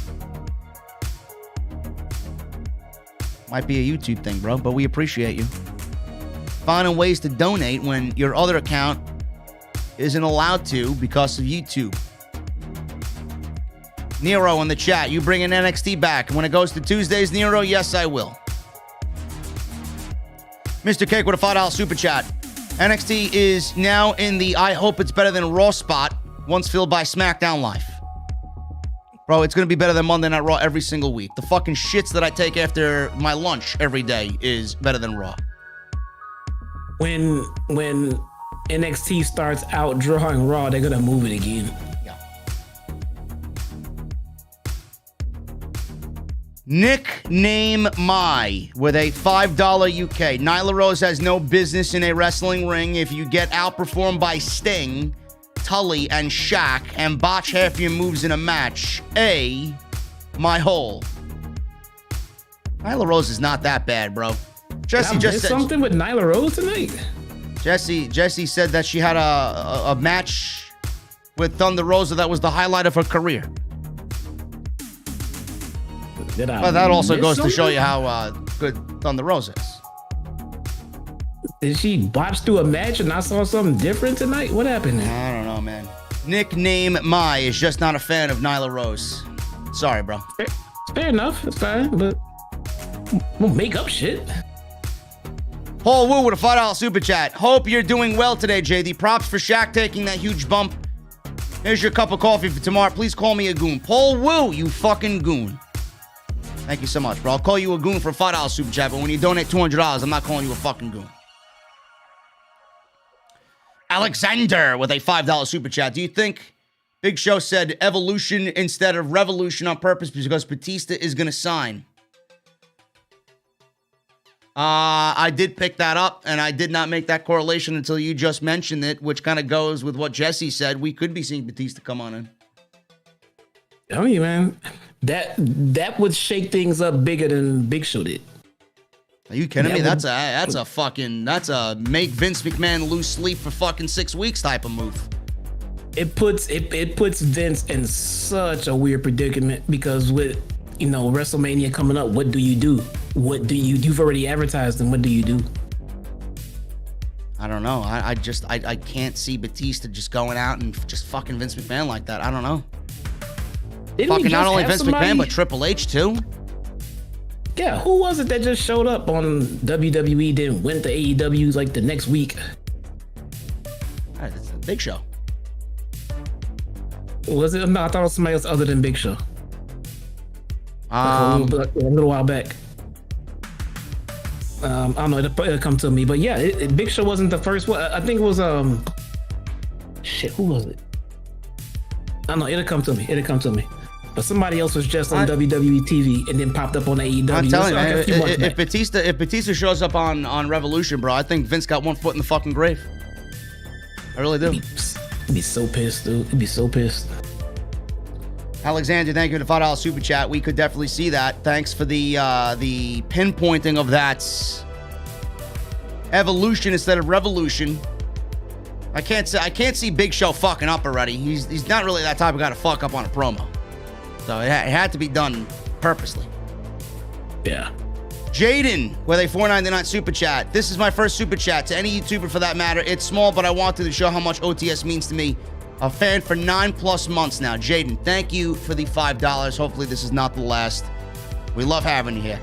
B: Might be a YouTube thing, bro, but we appreciate you. Finding ways to donate when your other account isn't allowed to because of YouTube. Nero in the chat, you bringing NXT back. When it goes to Tuesdays, Nero, yes, I will. Mr. Cake with a $5 super chat. NXT is now in the I hope it's better than Raw spot, once filled by SmackDown Live. Bro, it's going to be better than Monday Night Raw every single week. The fucking shits that I take after my lunch every day is better than Raw.
D: When NXT starts outdrawing Raw, they're going to move it again.
B: Nickname My with a $5 UK. Nyla Rose has no business in a wrestling ring. If you get outperformed by Sting, Tully, and Shaq and botch half your moves in a match, my hole. Nyla Rose is not that bad, bro. Jesse just said
D: something with Nyla Rose tonight.
B: Jesse said that she had a match with Thunder Rosa that was the highlight of her career. But that also goes to show you how good Thunder Rosa is.
D: Did she botch through a match and I saw something different tonight? What happened there?
B: I don't know, man. Nickname My is just not a fan of Nyla Rose. Sorry, bro.
D: Fair enough. It's fine, but we'll make up shit.
B: Paul Wu with a $5 super chat. Hope you're doing well today, JD. Props for Shaq taking that huge bump. Here's your cup of coffee for tomorrow. Please call me a goon. Paul Wu, you fucking goon. Thank you so much, bro. I'll call you a goon for a $5 super chat, but when you donate $200, I'm not calling you a fucking goon. Alexander with a $5 super chat. Do you think Big Show said evolution instead of revolution on purpose because Batista is going to sign? I did pick that up, and I did not make that correlation until you just mentioned it, which kind of goes with what Jesse said. We could be seeing Batista come on in.
D: Tell you, man. That would shake things up bigger than Big Show did.
B: Are you kidding me? That's a make Vince McMahon lose sleep for fucking 6 weeks type of move.
D: It puts Vince in such a weird predicament because with WrestleMania coming up, what do you do? You've already advertised them. What do you do?
B: I don't know. I can't see Batista just going out and just fucking Vince McMahon like that. I don't know. Fucking not only Vince McMahon, but Triple H too.
D: Yeah, who was it that just showed up on WWE, then went to AEW like the next week?
B: It's a Big Show.
D: Was it? No, I thought it was somebody else other than Big Show. A little while back. I don't know. It'll come to me, but yeah, Big Show wasn't the first one. I think it was shit. Who was it? I don't know. It'll come to me. But somebody else was just on WWE TV and then popped up on AEW.
B: I'm telling you, man, if Batista shows up on Revolution, bro, I think Vince got one foot in the fucking grave. I really do.
D: He'd be so pissed, dude. He'd be so pissed.
B: Alexander, thank you for the $5 super chat. We could definitely see that. Thanks for the pinpointing of that evolution instead of revolution. I can't see Big Show fucking up already. He's not really that type of guy to fuck up on a promo. So it had to be done purposely.
D: Yeah.
B: Jaden with a $4.99 super chat. This is my first super chat to any YouTuber for that matter. It's small, but I wanted to show how much OTS means to me. A fan for 9+ months now. Jaden, thank you for the $5. Hopefully this is not the last. We love having you here.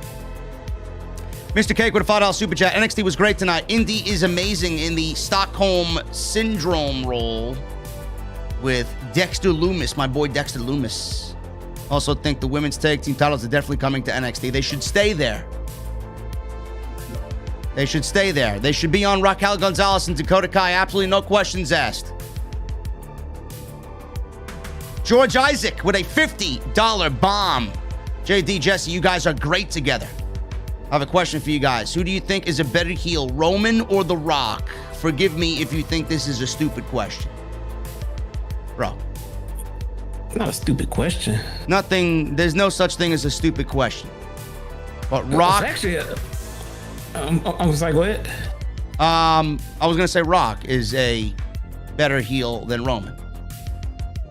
B: Mr. Cake with a $5 super chat. NXT was great tonight. Indy is amazing in the Stockholm Syndrome role with Dexter Loomis, my boy Dexter Loomis. Also think the women's tag team titles are definitely coming to NXT. They should stay there. They should stay there. They should be on Raquel Gonzalez and Dakota Kai. Absolutely no questions asked. George Isaac with a $50 bomb. JD, Jesse, you guys are great together. I have a question for you guys. Who do you think is a better heel, Roman or The Rock? Forgive me if you think this is a stupid question. Bro.
D: Not a stupid question.
B: Nothing. There's no such thing as a stupid question. But Rock.
D: It's actually, I was like, go ahead.
B: I was gonna say Rock is a better heel than Roman.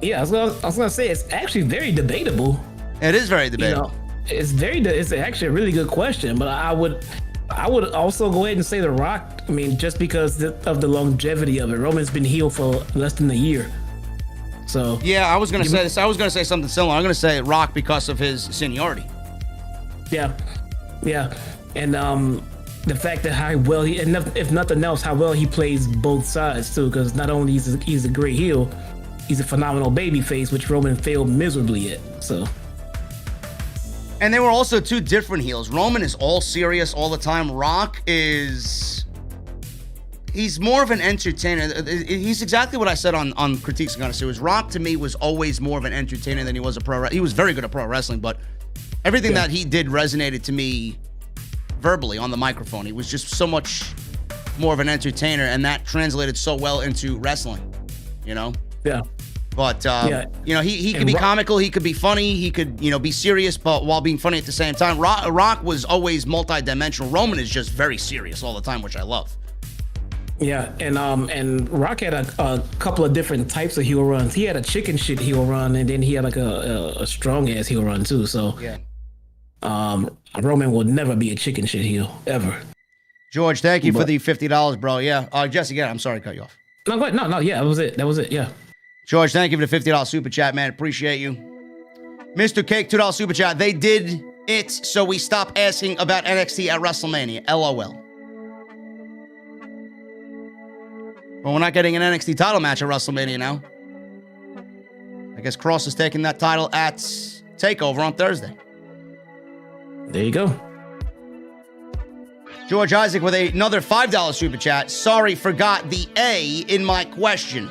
D: Yeah, I was gonna say it's actually very debatable.
B: It is very debatable.
D: It's actually a really good question, but I would also go ahead and say The Rock. I mean, just because of the longevity of it. Roman's been heel for less than a year. So
B: yeah, I was gonna say this. I was gonna say something similar. I'm gonna say Rock because of his seniority.
D: Yeah, and the fact that how well he, and if nothing else, how well he plays both sides too. Because not only he's a great heel, he's a phenomenal babyface, which Roman failed miserably at. So.
B: And they were also two different heels. Roman is all serious all the time. Rock is... He's more of an entertainer. He's exactly what I said on Critiques Gonna Sue. Rock, to me, was always more of an entertainer than he was a pro wrestler. He was very good at pro wrestling, but everything that he did resonated to me verbally on the microphone. He was just so much more of an entertainer, and that translated so well into wrestling, you know?
D: Yeah.
B: But, you know, he could be comical, he could be funny, he could, you know, be serious, but while being funny at the same time. Rock was always multi-dimensional. Roman is just very serious all the time, which I love.
D: Yeah, and Rock had a couple of different types of heel runs. He had a chicken shit heel run, and then he had like a strong ass heel run too. So
B: yeah,
D: Roman will never be a chicken shit heel ever.
B: George, thank you for the $50, bro. Yeah, Jesse, again, I'm sorry to cut you off.
D: No, go ahead. No, yeah, that was it. Yeah.
B: George, thank you for the $50 super chat, man. Appreciate you. Mr. Cake, $2 super chat. They did it, so we stopped asking about NXT at WrestleMania. LOL. Well, we're not getting an NXT title match at WrestleMania now. I guess Cross is taking that title at TakeOver on Thursday.
D: There you go.
B: George Isaac with another $5 super chat. Sorry, forgot the A in my question.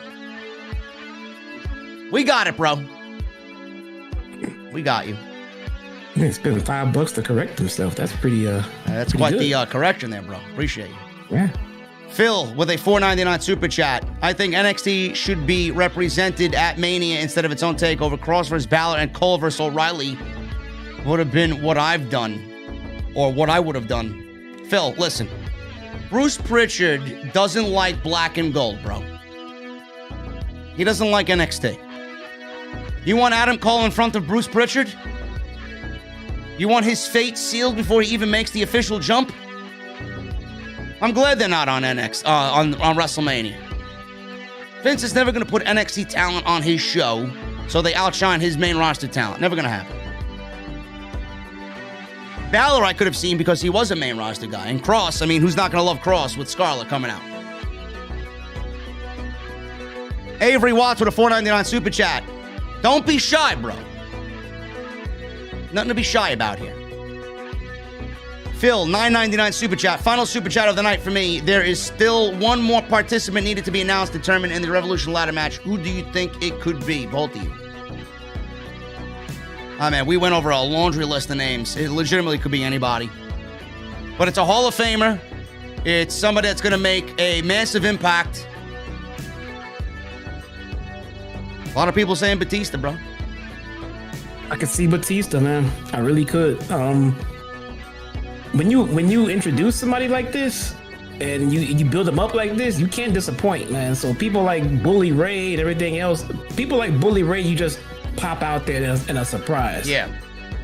B: We got it, bro. We got you.
D: It's been $5 to correct himself. That's pretty.
B: That's quite the correction there, bro. Appreciate you.
D: Yeah.
B: Phil with a $4.99 super chat. I think NXT should be represented at Mania instead of its own takeover. Cross vs. Balor and Cole vs. O'Reilly would have been what I've done, or what I would have done. Phil, listen. Bruce Pritchard doesn't like black and gold, bro. He doesn't like NXT. You want Adam Cole in front of Bruce Pritchard? You want his fate sealed before he even makes the official jump? I'm glad they're not on NXT, on WrestleMania. Vince is never going to put NXT talent on his show, so they outshine his main roster talent. Never going to happen. Balor I could have seen because he was a main roster guy. And Cross, I mean, who's not going to love Cross with Scarlett coming out? Avery Watts with a $4.99 super chat. Don't be shy, bro. Nothing to be shy about here. Phil, $9.99 super chat. Final super chat of the night for me. There is still one more participant needed to be announced, determined in the Revolution ladder match. Who do you think it could be? Both of you. Oh, man, we went over a laundry list of names. It legitimately could be anybody. But it's a Hall of Famer. It's somebody that's going to make a massive impact. A lot of people saying Batista, bro.
D: I could see Batista, man. I really could. When you introduce somebody like this and you build them up like this, you can't disappoint, man. So people like Bully Ray and everything else, people like Bully Ray, you just pop out there in a surprise.
B: Yeah.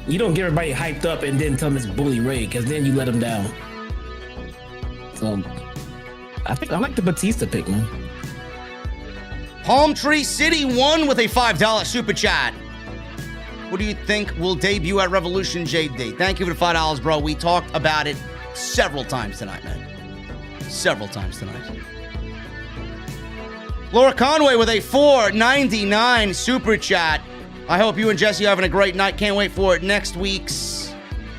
D: You don't get everybody hyped up and then tell them it's Bully Ray, because then you let them down. So I think I like the Batista pick, man.
B: Palm Tree City won with a $5 super chat. What do you think will debut at Revolution, JD? Thank you for the $5, bro. We talked about it several times tonight, man. Several times tonight. Laura Conway with a $4.99 super chat. I hope you and Jesse are having a great night. Can't wait for next week's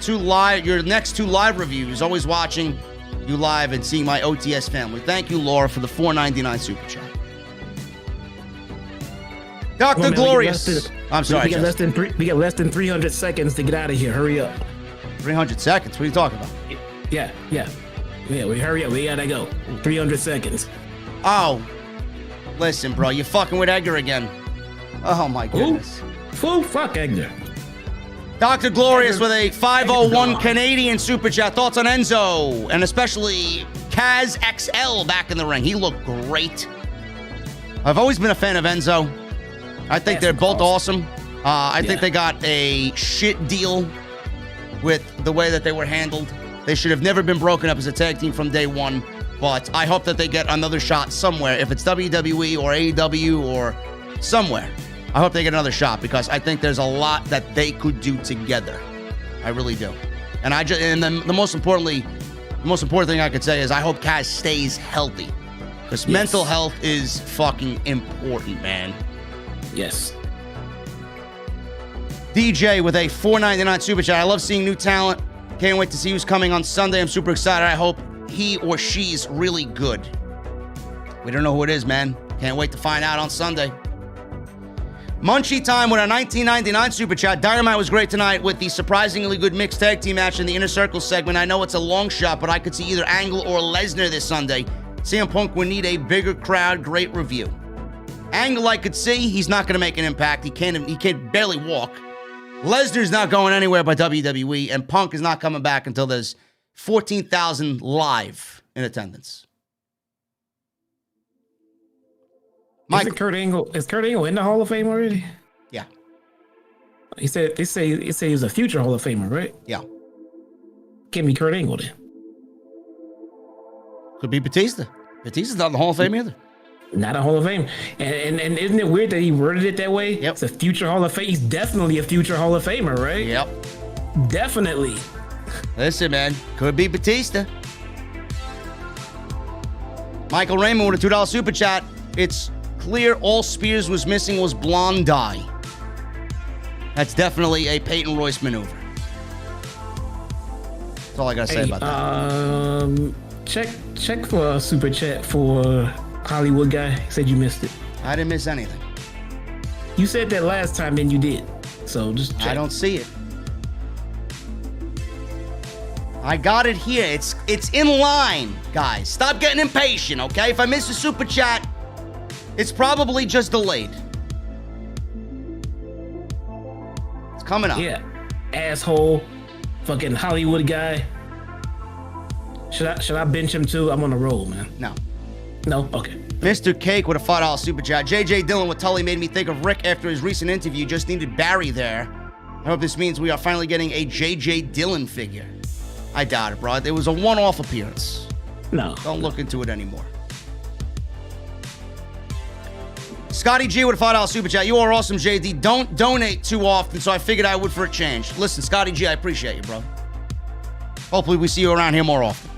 B: your next two live reviews. Always watching you live and seeing my OTS family. Thank you, Laura, for the $4.99 super chat. Dr. Glorious. I'm sorry.
D: We got less than 300 seconds to get out of here. Hurry up.
B: 300 seconds? What are you talking about?
D: Yeah. We hurry up. We gotta go. 300 seconds.
B: Oh. Listen, bro. You're fucking with Edgar again. Oh, my goodness.
D: Fuck Edgar.
B: Dr. Glorious with a 501 Canadian super chat. Thoughts on Enzo, and especially Kaz XL back in the ring. He looked great. I've always been a fan of Enzo. I think they're both awesome. I think they got a shit deal with the way that they were handled. They should have never been broken up as a tag team from day one. But I hope that they get another shot somewhere. If it's WWE or AEW or somewhere, I hope they get another shot because I think there's a lot that they could do together. I really do. And the most important thing I could say is I hope Kaz stays healthy because mental health is fucking important, man.
D: Yes.
B: DJ with a $4.99 super chat. I love seeing new talent. Can't wait to see who's coming on Sunday. I'm super excited. I hope he or she's really good. We don't know who it is, man. Can't wait to find out on Sunday. Munchie time with a $19.99 super chat. Dynamite was great tonight with the surprisingly good mixed tag team match in the Inner Circle segment. I know it's a long shot, but I could see either Angle or Lesnar this Sunday. CM Punk would need a bigger crowd. Great review. Angle, I could see. He's not going to make an impact. He can barely walk. Lesnar's not going anywhere by WWE, and Punk is not coming back until there's 14,000 live in attendance.
D: Is Kurt Angle in the Hall of Fame already?
B: Yeah.
D: They say he's a future Hall of Famer, right?
B: Yeah.
D: Can't be Kurt Angle then.
B: Could be Batista. Batista's not in the Hall of Fame either.
D: Not a Hall of Fame. And isn't it weird that he worded it that way?
B: Yep.
D: It's a future Hall of Fame. He's definitely a future Hall of Famer, right?
B: Yep.
D: Definitely.
B: Listen, man. Could be Batista. Michael Raymond with a $2 super chat. It's clear all Spears was missing was blonde dye. That's definitely a Peyton Royce maneuver. That's all I gotta say about that.
D: Check for a super chat for Hollywood guy. He said you missed it.
B: I didn't miss anything.
D: You said that last time, then you did. So just check.
B: I don't see it. I got it here. It's in line, guys. Stop getting impatient, okay? If I miss a super chat, it's probably just delayed. It's coming up.
D: Yeah. Asshole. Fucking Hollywood guy. Should I bench him too? I'm on a roll, man.
B: No.
D: No? Okay.
B: Mr. Cake with a $5 super chat. JJ Dillon with Tully made me think of Rick after his recent interview. Just needed Barry there. I hope this means we are finally getting a JJ Dillon figure. I doubt it, bro. It was a one-off appearance.
D: No.
B: Don't look into it anymore. Scotty G with a $5 super chat. You are awesome, JD. Don't donate too often, so I figured I would for a change. Listen, Scotty G, I appreciate you, bro. Hopefully we see you around here more often.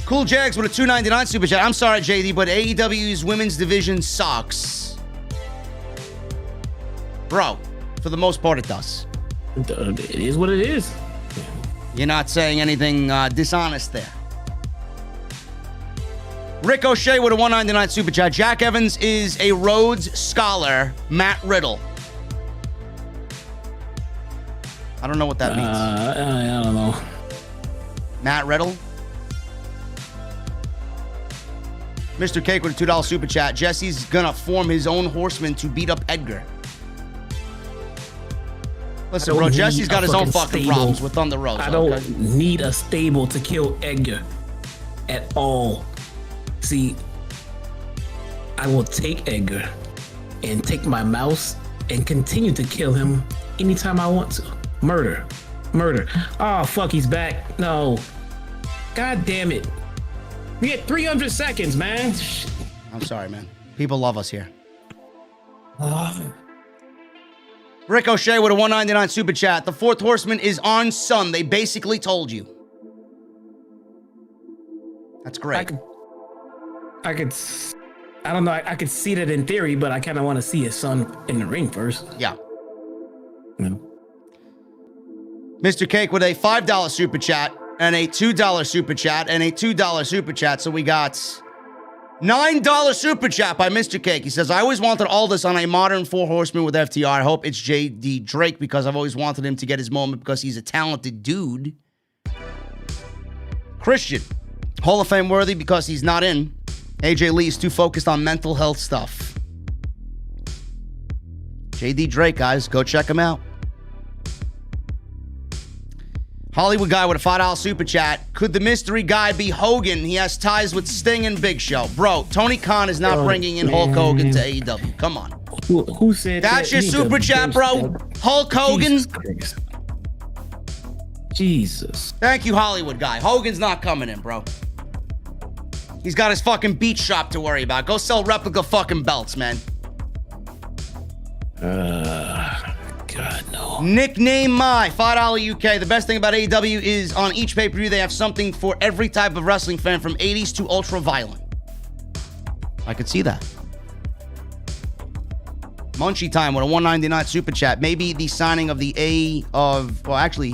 B: Cool Jags with a $2.99 super chat. I'm sorry, JD, but AEW's women's division sucks. Bro, for the most part, it does.
D: It is what it is.
B: You're not saying anything dishonest there. Rick O'Shea with a $1.99 super chat. Jack Evans is a Rhodes Scholar. Matt Riddle. I don't know what that means.
D: I don't know.
B: Matt Riddle. Mr. Cake with a $2 super chat. Jesse's gonna form his own horseman to beat up Edgar. Listen, bro, Jesse's got his own fucking problems with Thunder Rosa.
D: I don't need a stable to kill Edgar at all. See, I will take Edgar and take my mouse and continue to kill him anytime I want to. Murder. Oh, fuck, he's back. No. God damn it. We had 300 seconds, man.
B: I'm sorry, man. People love us here. Ricochet with a $1.99 super chat. The Fourth Horseman is on Sun. They basically told you. That's great.
D: I don't know. I could see that in theory, but I kind of want to see his son in the ring first.
B: Yeah.
D: No.
B: Mr. Cake with a $5 super chat and a $2 super chat and a $2 super chat. So we got $9 super chat by Mr. Cake. He says, I always wanted all this on a modern Four Horsemen with FTR. I hope it's JD Drake because I've always wanted him to get his moment because he's a talented dude. Christian, Hall of Fame worthy because he's not in. AJ Lee is too focused on mental health stuff. JD Drake, guys, go check him out. Hollywood guy with a $5 super chat. Could the mystery guy be Hogan? He has ties with Sting and Big Show. Bro, Tony Khan is not bringing in Hulk Hogan to AEW. Come on.
D: Who said
B: that's your super chat, bro? Hulk Hogan?
D: Jesus.
B: Thank you, Hollywood guy. Hogan's not coming in, bro. He's got his fucking beat shop to worry about. Go sell replica fucking belts, man.
D: God, no.
B: Nickname my $5 UK. The best thing about AEW is on each pay-per-view they have something for every type of wrestling fan from 80s to ultra violent. I could see that. Munchie Time with a $1.99 super chat. Maybe the signing of he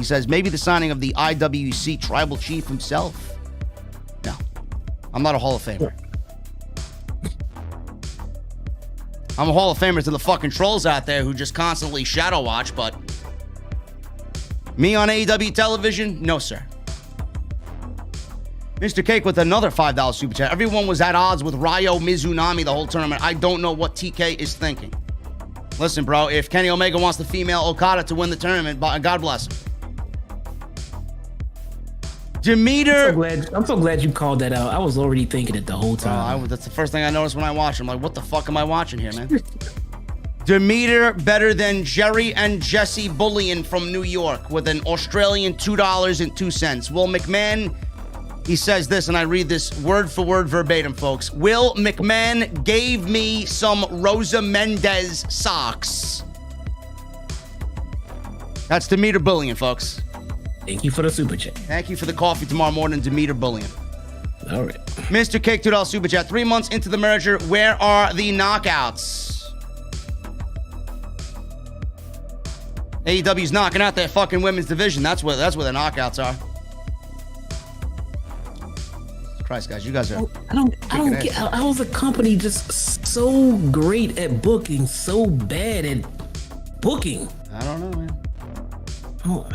B: says maybe the signing of the IWC tribal chief himself. No. I'm not a Hall of Famer. I'm a Hall of Famer to the fucking trolls out there who just constantly shadow watch, but me on AEW television? No, sir. Mr. Cake with another $5 super chat. Everyone was at odds with Ryo Mizunami the whole tournament. I don't know what TK is thinking. Listen, bro, if Kenny Omega wants the female Okada to win the tournament, God bless him. Demeter.
D: I'm so glad you called that out. I was already thinking it the whole time.
B: That's the first thing I noticed when I watched. I'm like, what the fuck am I watching here, man? Demeter better than Jerry and Jesse Bullion from New York with an Australian $2.02. Will McMahon, he says this, and I read this word for word verbatim, folks. Will McMahon gave me some Rosa Mendez socks. That's Demeter Bullion, folks.
D: Thank you for the super chat.
B: Thank you for the coffee tomorrow morning, Demeter Bullion.
D: All right.
B: Mr. Cake, $2 super chat. 3 months into the merger, where are the knockouts? AEW's knocking out that fucking women's division. That's where the knockouts are. Christ, guys, you guys are.
D: I don't get how is a company just so great at booking, so bad at booking?
B: I don't know, man.
D: Oh.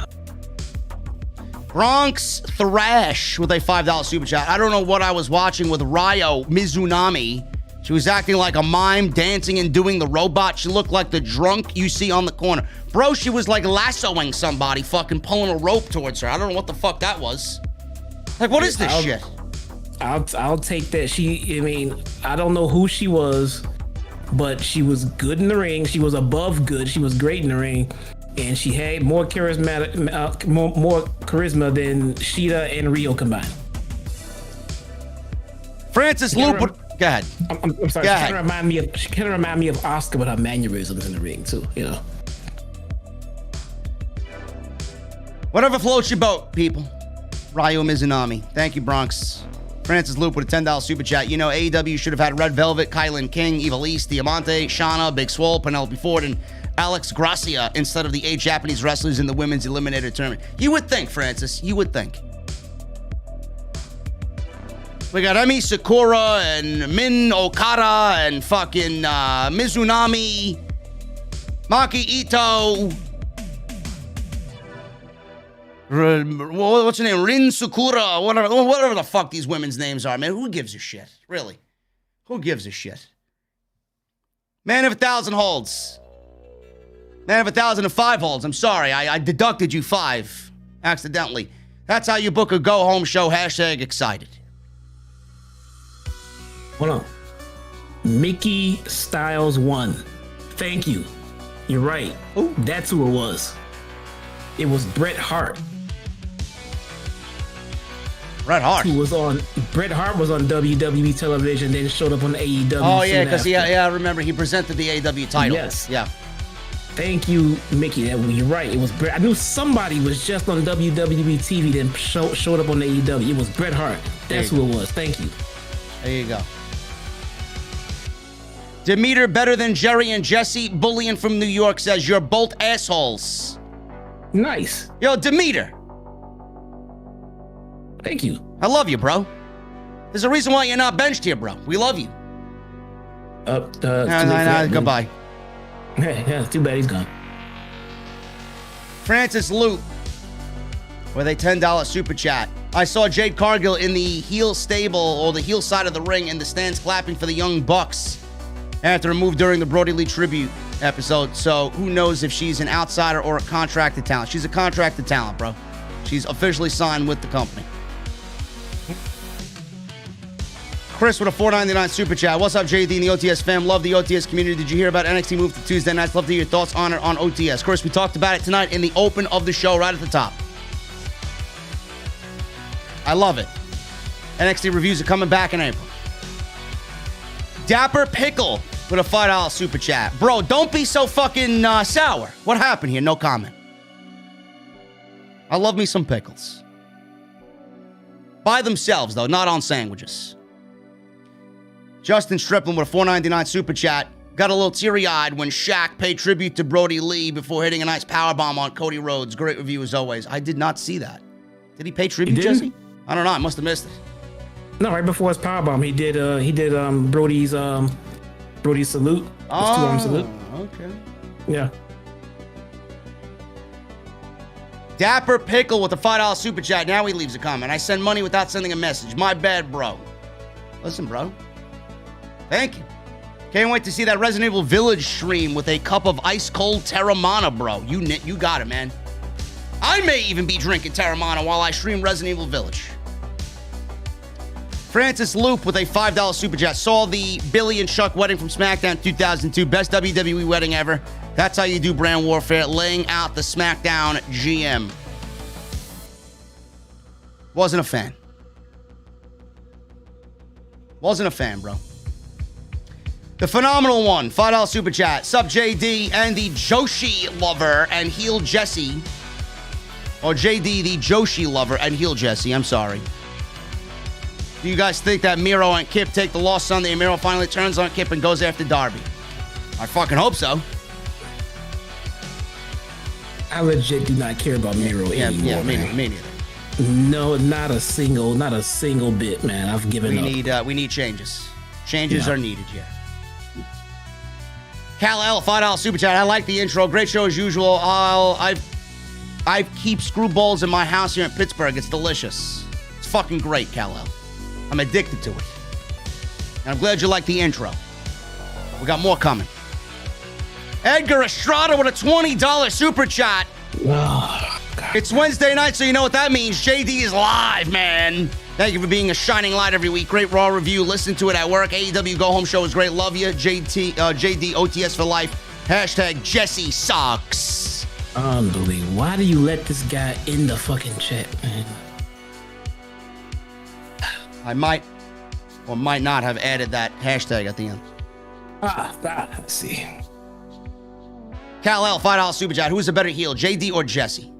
B: Bronx Thrash with a $5 super chat. I don't know what I was watching with Ryo Mizunami. She was acting like a mime, dancing and doing the robot. She looked like the drunk you see on the corner. Bro, she was like lassoing somebody, fucking pulling a rope towards her. I don't know what the fuck that was. Like, what is this shit?
D: I'll take that. I don't know who she was, but she was good in the ring. She was above good. She was great in the ring. And she had more charisma, more charisma than Sheeta and Rio combined.
B: Francis Loop. Go ahead.
D: I'm sorry. She kind of remind me of Oscar with her mannerisms in the ring too. You know.
B: Whatever floats your boat, people. Ryo Mizunami. Thank you, Bronx. Francis Loop with a $10 super chat. You know, AEW should have had Red Velvet, Kylan King, Evilise, Diamante, Shauna, Big Swole, Penelope Ford, and Alex Gracia instead of the 8 Japanese wrestlers in the women's eliminator tournament. You would think, Francis. You would think. We got Emi Sakura and Min Okada and fucking Mizunami, Maki Ito. What's her name? Rin Sakura. Whatever the fuck these women's names are, man. Who gives a shit? Really? Who gives a shit? Man of 1,000 holds. Man of 1,005 holds. I'm sorry. I deducted you 5 accidentally. That's how you book a go home show. Hashtag excited.
D: Hold on. Mickey Styles 1. Thank you. You're right.
B: Ooh.
D: That's who it was. It was Bret Hart.
B: Bret Hart.
D: Bret Hart was on WWE television, then showed up on the AEW.
B: Oh, yeah, because I remember he presented the AEW title.
D: Yes.
B: Yeah.
D: Thank you, Mickey. You're right. It was Bret. I knew somebody was just on WWE TV, then showed up on the AEW. It was Bret Hart. That's who it was. Thank you.
B: There you go. Demeter better than Jerry and Jesse. Bullion from New York says, you're both assholes.
D: Nice.
B: Yo, Demeter.
D: Thank you.
B: I love you, bro. There's a reason why you're not benched here, bro. We love you. Goodbye.
D: Yeah, too bad he's gone.
B: Francis Loop with a $10 super chat. I saw Jade Cargill in the heel stable or the heel side of the ring in the stands clapping for the Young Bucks after a move during the Brody Lee tribute episode. So who knows if she's an outsider or a contracted talent. She's a contracted talent, bro. She's officially signed with the company. Chris with a $4.99 super chat. What's up, JD and the OTS fam? Love the OTS community. Did you hear about NXT move to Tuesday nights? Love to hear your thoughts on it on OTS. Chris, we talked about it tonight in the open of the show right at the top. I love it. NXT reviews are coming back in April. Dapper Pickle with a $5 super chat. Bro, don't be so fucking sour. What happened here? No comment. I love me some pickles. By themselves, though, not on sandwiches. Justin Striplin with a $4.99 super chat. Got a little teary-eyed when Shaq paid tribute to Brody Lee before hitting a nice powerbomb on Cody Rhodes. Great review as always. I did not see that. Did he pay tribute, Jesse? I don't know. I must have missed it.
D: No, right before his powerbomb, he did Brody's salute. His two-arm salute.
B: Okay.
D: Yeah.
B: Dapper Pickle with a $5 super chat. Now he leaves a comment. I send money without sending a message. My bad, bro. Listen, bro. Thank you. Can't wait to see that Resident Evil Village stream with a cup of ice-cold Terramana, bro. You got it, man. I may even be drinking Terramana while I stream Resident Evil Village. Francis Loop with a $5 super chat. Saw the Billy and Chuck wedding from SmackDown 2002. Best WWE wedding ever. That's how you do brand warfare. Laying out the SmackDown GM. Wasn't a fan. Wasn't a fan, bro. The Phenomenal One, $5 super chat. Sup, JD and the Joshi lover and heel Jesse. Or JD, the Joshi lover and heel Jesse. I'm sorry. Do you guys think that Miro and Kip take the loss Sunday and Miro finally turns on Kip and goes after Darby? I fucking hope so.
D: I legit do not care about Miro anymore.
B: Yeah, me neither.
D: No, not a single bit, man. I've given up.
B: We need changes. Changes are needed, yeah. Cal L, $5 super chat. I like the intro. Great show as usual. I keep screwballs in my house here in Pittsburgh. It's delicious. It's fucking great, Cal L. I'm addicted to it. And I'm glad you like the intro. We got more coming. Edgar Estrada with a $20 super chat.
D: Oh,
B: it's Wednesday night, so you know what that means. JD is live, man. Thank you for being a shining light every week. Great Raw review. Listen to it at work. AEW Go Home Show is great. Love you. JD OTS for life. Hashtag Jesse sucks.
D: Unbelievable. Why do you let this guy in the fucking chat, man?
B: I might or might not have added that hashtag at the end.
D: Let's see.
B: Cal L, $5 super chat. Who's a better heel, JD or Jesse?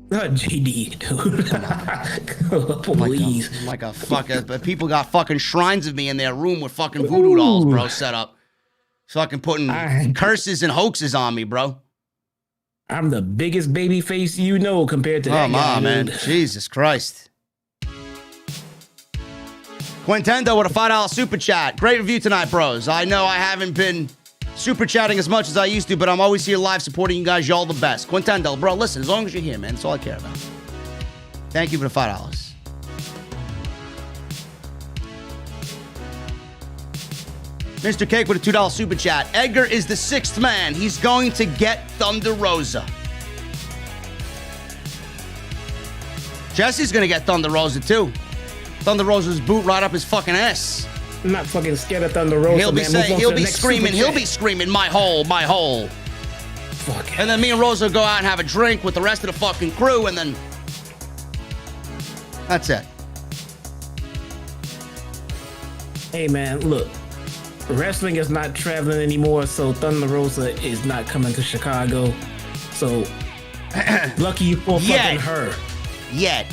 D: JD, dude. Please.
B: Like a fucking, people got fucking shrines of me in their room with fucking voodoo dolls, bro, set up. Fucking putting curses and hoaxes on me, bro.
D: I'm the biggest baby face you know compared to that guy,
B: man. Jesus Christ. Quintendo with a $5 super chat. Great review tonight, bros. I know I haven't been super chatting as much as I used to, but I'm always here live supporting you guys. Y'all the best. Quintendo, bro, listen, as long as you're here, man, that's all I care about. Thank you for the $5. Mr. Cake with a $2 super chat. Edgar is the sixth man. He's going to get Thunder Rosa. Jesse's going to get Thunder Rosa, too. Thunder Rosa's boot right up his fucking ass.
D: I'm not fucking scared of Thunder Rosa.
B: He'll be screaming, my hole, my hole.
D: Fuck it.
B: And then me and Rosa will go out and have a drink with the rest of the fucking crew, and then That's it.
D: Hey man, look, wrestling is not traveling anymore, so Thunder Rosa is not coming to Chicago. So lucky you for fucking her.
B: Yet.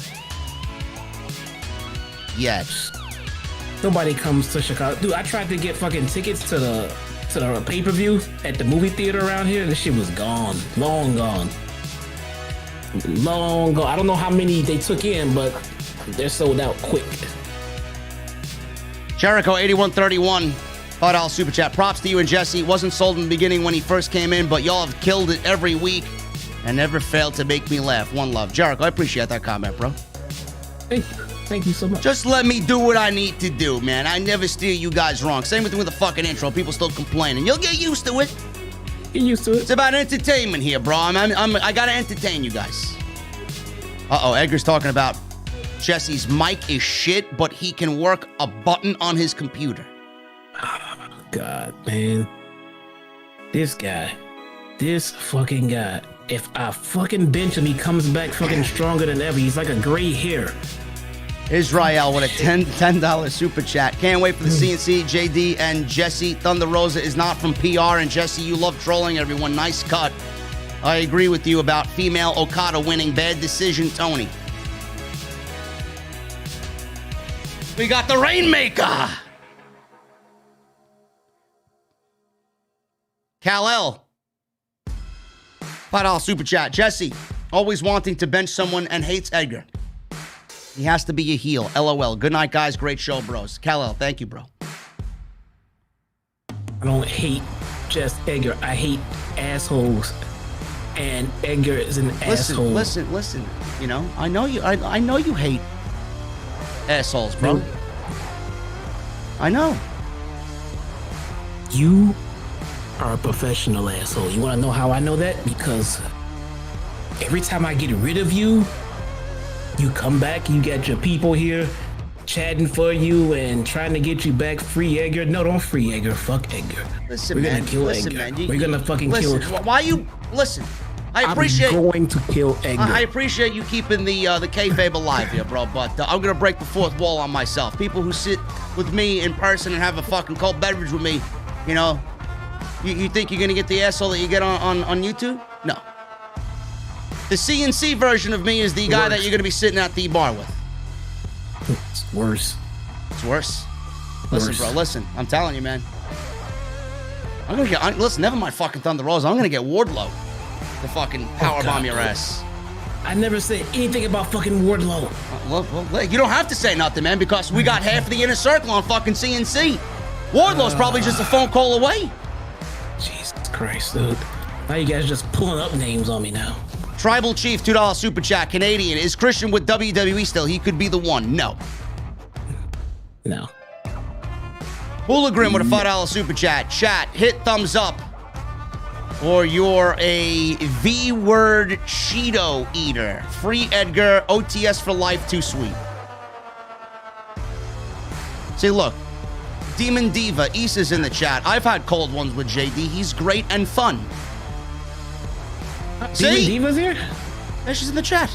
D: Nobody comes to Chicago. Dude, I tried to get fucking tickets to the pay-per-view at the movie theater around here, and this shit was gone. Long gone. I don't know how many they took in, but they're sold out quick.
B: Jericho 8131, $5 super chat. Props to you and Jesse. It wasn't sold in the beginning when he first came in, but y'all have killed it every week and never failed to make me laugh. One love. Jericho, I appreciate that comment, bro.
D: Thank you so much.
B: Just let me do what I need to do, man. I never steer you guys wrong. Same with the fucking intro. People still complaining. You'll get used to it.
D: Get used to it.
B: It's about entertainment here, bro. I gotta entertain you guys. Uh-oh, Edgar's talking about Jesse's mic is shit, but he can work a button on his computer.
D: Oh, God, man. This fucking guy. If I fucking bench him, he comes back fucking stronger than ever. He's like a gray hair.
B: Israel with a $10 super chat. Can't wait for the CNC, JD, and Jesse. Thunder Rosa is not from PR, and Jesse, you love trolling everyone. Nice cut. I agree with you about female Okada winning. Bad decision, Tony. We got the Rainmaker. Kal-El. $5 super chat. Jesse, always wanting to bench someone and hates Edgar. He has to be a heel. LOL. Good night, guys. Great show, bros. Kal-El, thank you, bro.
D: I don't hate just Edgar. I hate assholes. And Edgar is an asshole.
B: Listen. You know, I know you hate assholes, bro.
D: No.
B: I know.
D: You are a professional asshole. You want to know how I know that? Because every time I get rid of you, you come back, you got your people here chatting for you and trying to get you back. Free Edgar. No, don't free Edgar. Fuck Edgar.
B: Listen,
D: We're
B: man.
D: gonna kill
B: Listen,
D: Edgar.
B: man.
D: We're gonna fucking kill
B: him. Why you... Listen. I'm
D: going to kill Edgar.
B: I appreciate you keeping the kayfabe alive here, bro, but I'm going to break the fourth wall on myself. People who sit with me in person and have a fucking cold beverage with me, you know, you think you're going to get the asshole that you get on YouTube? No. The CNC version of me is the guy that you're going to be sitting at the bar with.
D: It's worse.
B: It's worse. Listen, bro, listen. I'm telling you, man. I'm going to get... Listen, never mind fucking Thunder Rosa. I'm going to get Wardlow to fucking powerbomb your ass.
D: I never said anything about fucking Wardlow.
B: Well, you don't have to say nothing, man, because we got half of the inner circle on fucking CNC. Wardlow's probably just a phone call away.
D: Jesus Christ, dude. Now you guys are just pulling up names on me now.
B: Tribal Chief, $2 super chat. Canadian. Is Christian with WWE still? He could be the one. No. Hooligan with a $5 super chat. Chat, hit thumbs up. Or you're a V-word Cheeto eater. Free Edgar, OTS for life, too sweet. See, look. Demon Diva, Issa's in the chat. I've had cold ones with JD. He's great and fun.
D: Demon Diva's here?
B: Yeah, she's in the chat.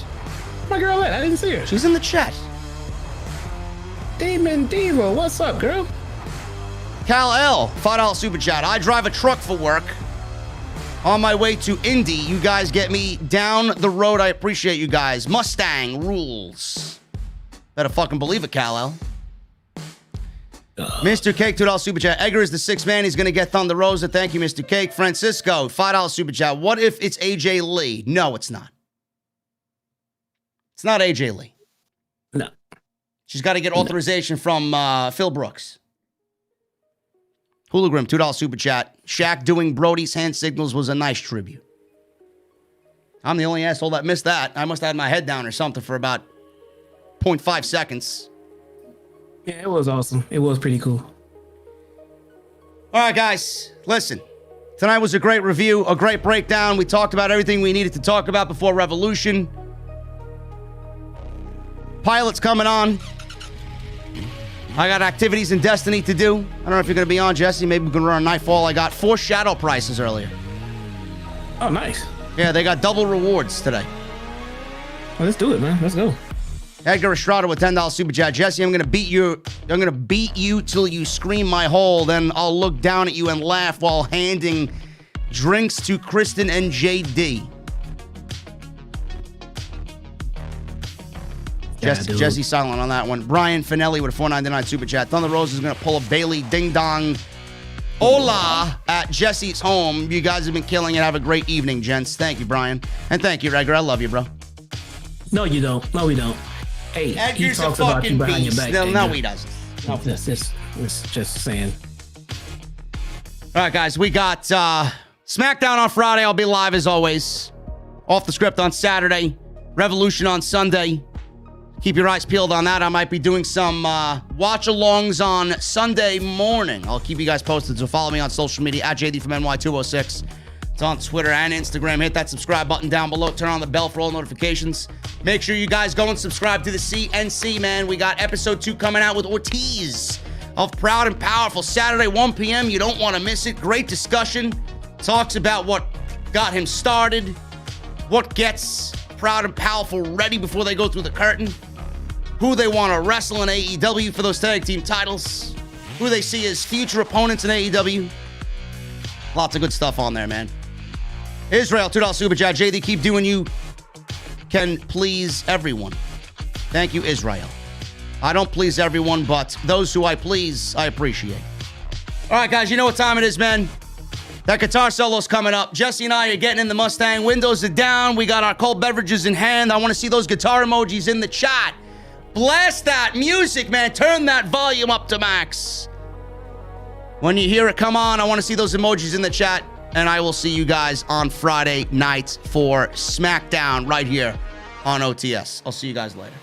D: My girl, I didn't see her.
B: She's in the chat.
D: Demon Diva, what's up, girl?
B: Kal-El, $5 super chat. I drive a truck for work. On my way to Indy, you guys get me down the road. I appreciate you guys. Mustang rules. Better fucking believe it, Kal-El. Mr. Cake, $2 super chat. Edgar is the sixth man. He's going to get Thunder Rosa. Thank you, Mr. Cake. Francisco, $5 super chat. What if it's AJ Lee? No, it's not. It's not AJ Lee.
D: No.
B: She's got to get authorization from Phil Brooks. Hooligan, $2 super chat. Shaq doing Brody's hand signals was a nice tribute. I'm the only asshole that missed that. I must have had my head down or something for about 0.5 seconds.
D: Yeah, it was awesome. It was pretty cool.
B: All right, guys, listen. Tonight was a great review, a great breakdown. We talked about everything we needed to talk about before Revolution. Pilot's coming on. I got activities in Destiny to do. I don't know if you're going to be on, Jesse. Maybe we can run a Nightfall. I got 4 shadow prices earlier.
D: Oh, nice.
B: Yeah, they got double rewards today.
D: Well, let's do it, man. Let's go.
F: Edgar Estrada with $10 super chat. Jesse, I'm gonna beat you till you scream my hole. Then I'll look down at you and laugh while handing drinks to Kristen and JD. Jesse silent on that one. Brian Finelli with a $4.99 super chat. Thunder Rose is gonna pull a Bailey Ding Dong Hola at Jesse's home. You guys have been killing it. Have a great evening, gents. Thank you, Brian. And thank you, Edgar. I love you, bro.
D: No, you don't. No, we don't. Hey, he
F: Edgar's a
D: talks about you
F: fucking
D: behind your
F: beast.
D: back.
F: No, he doesn't.
D: No, it's just saying.
F: All right, guys, we got SmackDown on Friday. I'll be live as always. Off the Script on Saturday. Revolution on Sunday. Keep your eyes peeled on that. I might be doing some watch-alongs on Sunday morning. I'll keep you guys posted, so follow me on social media at JDfromNY206. It's on Twitter and Instagram. Hit that subscribe button down below. Turn on the bell for all notifications. Make sure you guys go and subscribe to the CNC, man. We got episode 2 coming out with Ortiz of Proud and Powerful. Saturday, 1 p.m. You don't want to miss it. Great discussion. Talks about what got him started, what gets Proud and Powerful ready before they go through the curtain, who they want to wrestle in AEW for those tag team titles, who they see as future opponents in AEW. Lots of good stuff on there, man. Israel, $2 super chat. JD, keep doing you can please everyone. Thank you, Israel. I don't please everyone, but those who I please, I appreciate. All right, guys, you know what time it is, man. That guitar solo's coming up. Jesse and I are getting in the Mustang. Windows are down. We got our cold beverages in hand. I want to see those guitar emojis in the chat. Blast that music, man. Turn that volume up to max. When you hear it come on, I want to see those emojis in the chat. And I will see you guys on Friday night for SmackDown right here on OTS. I'll see you guys later.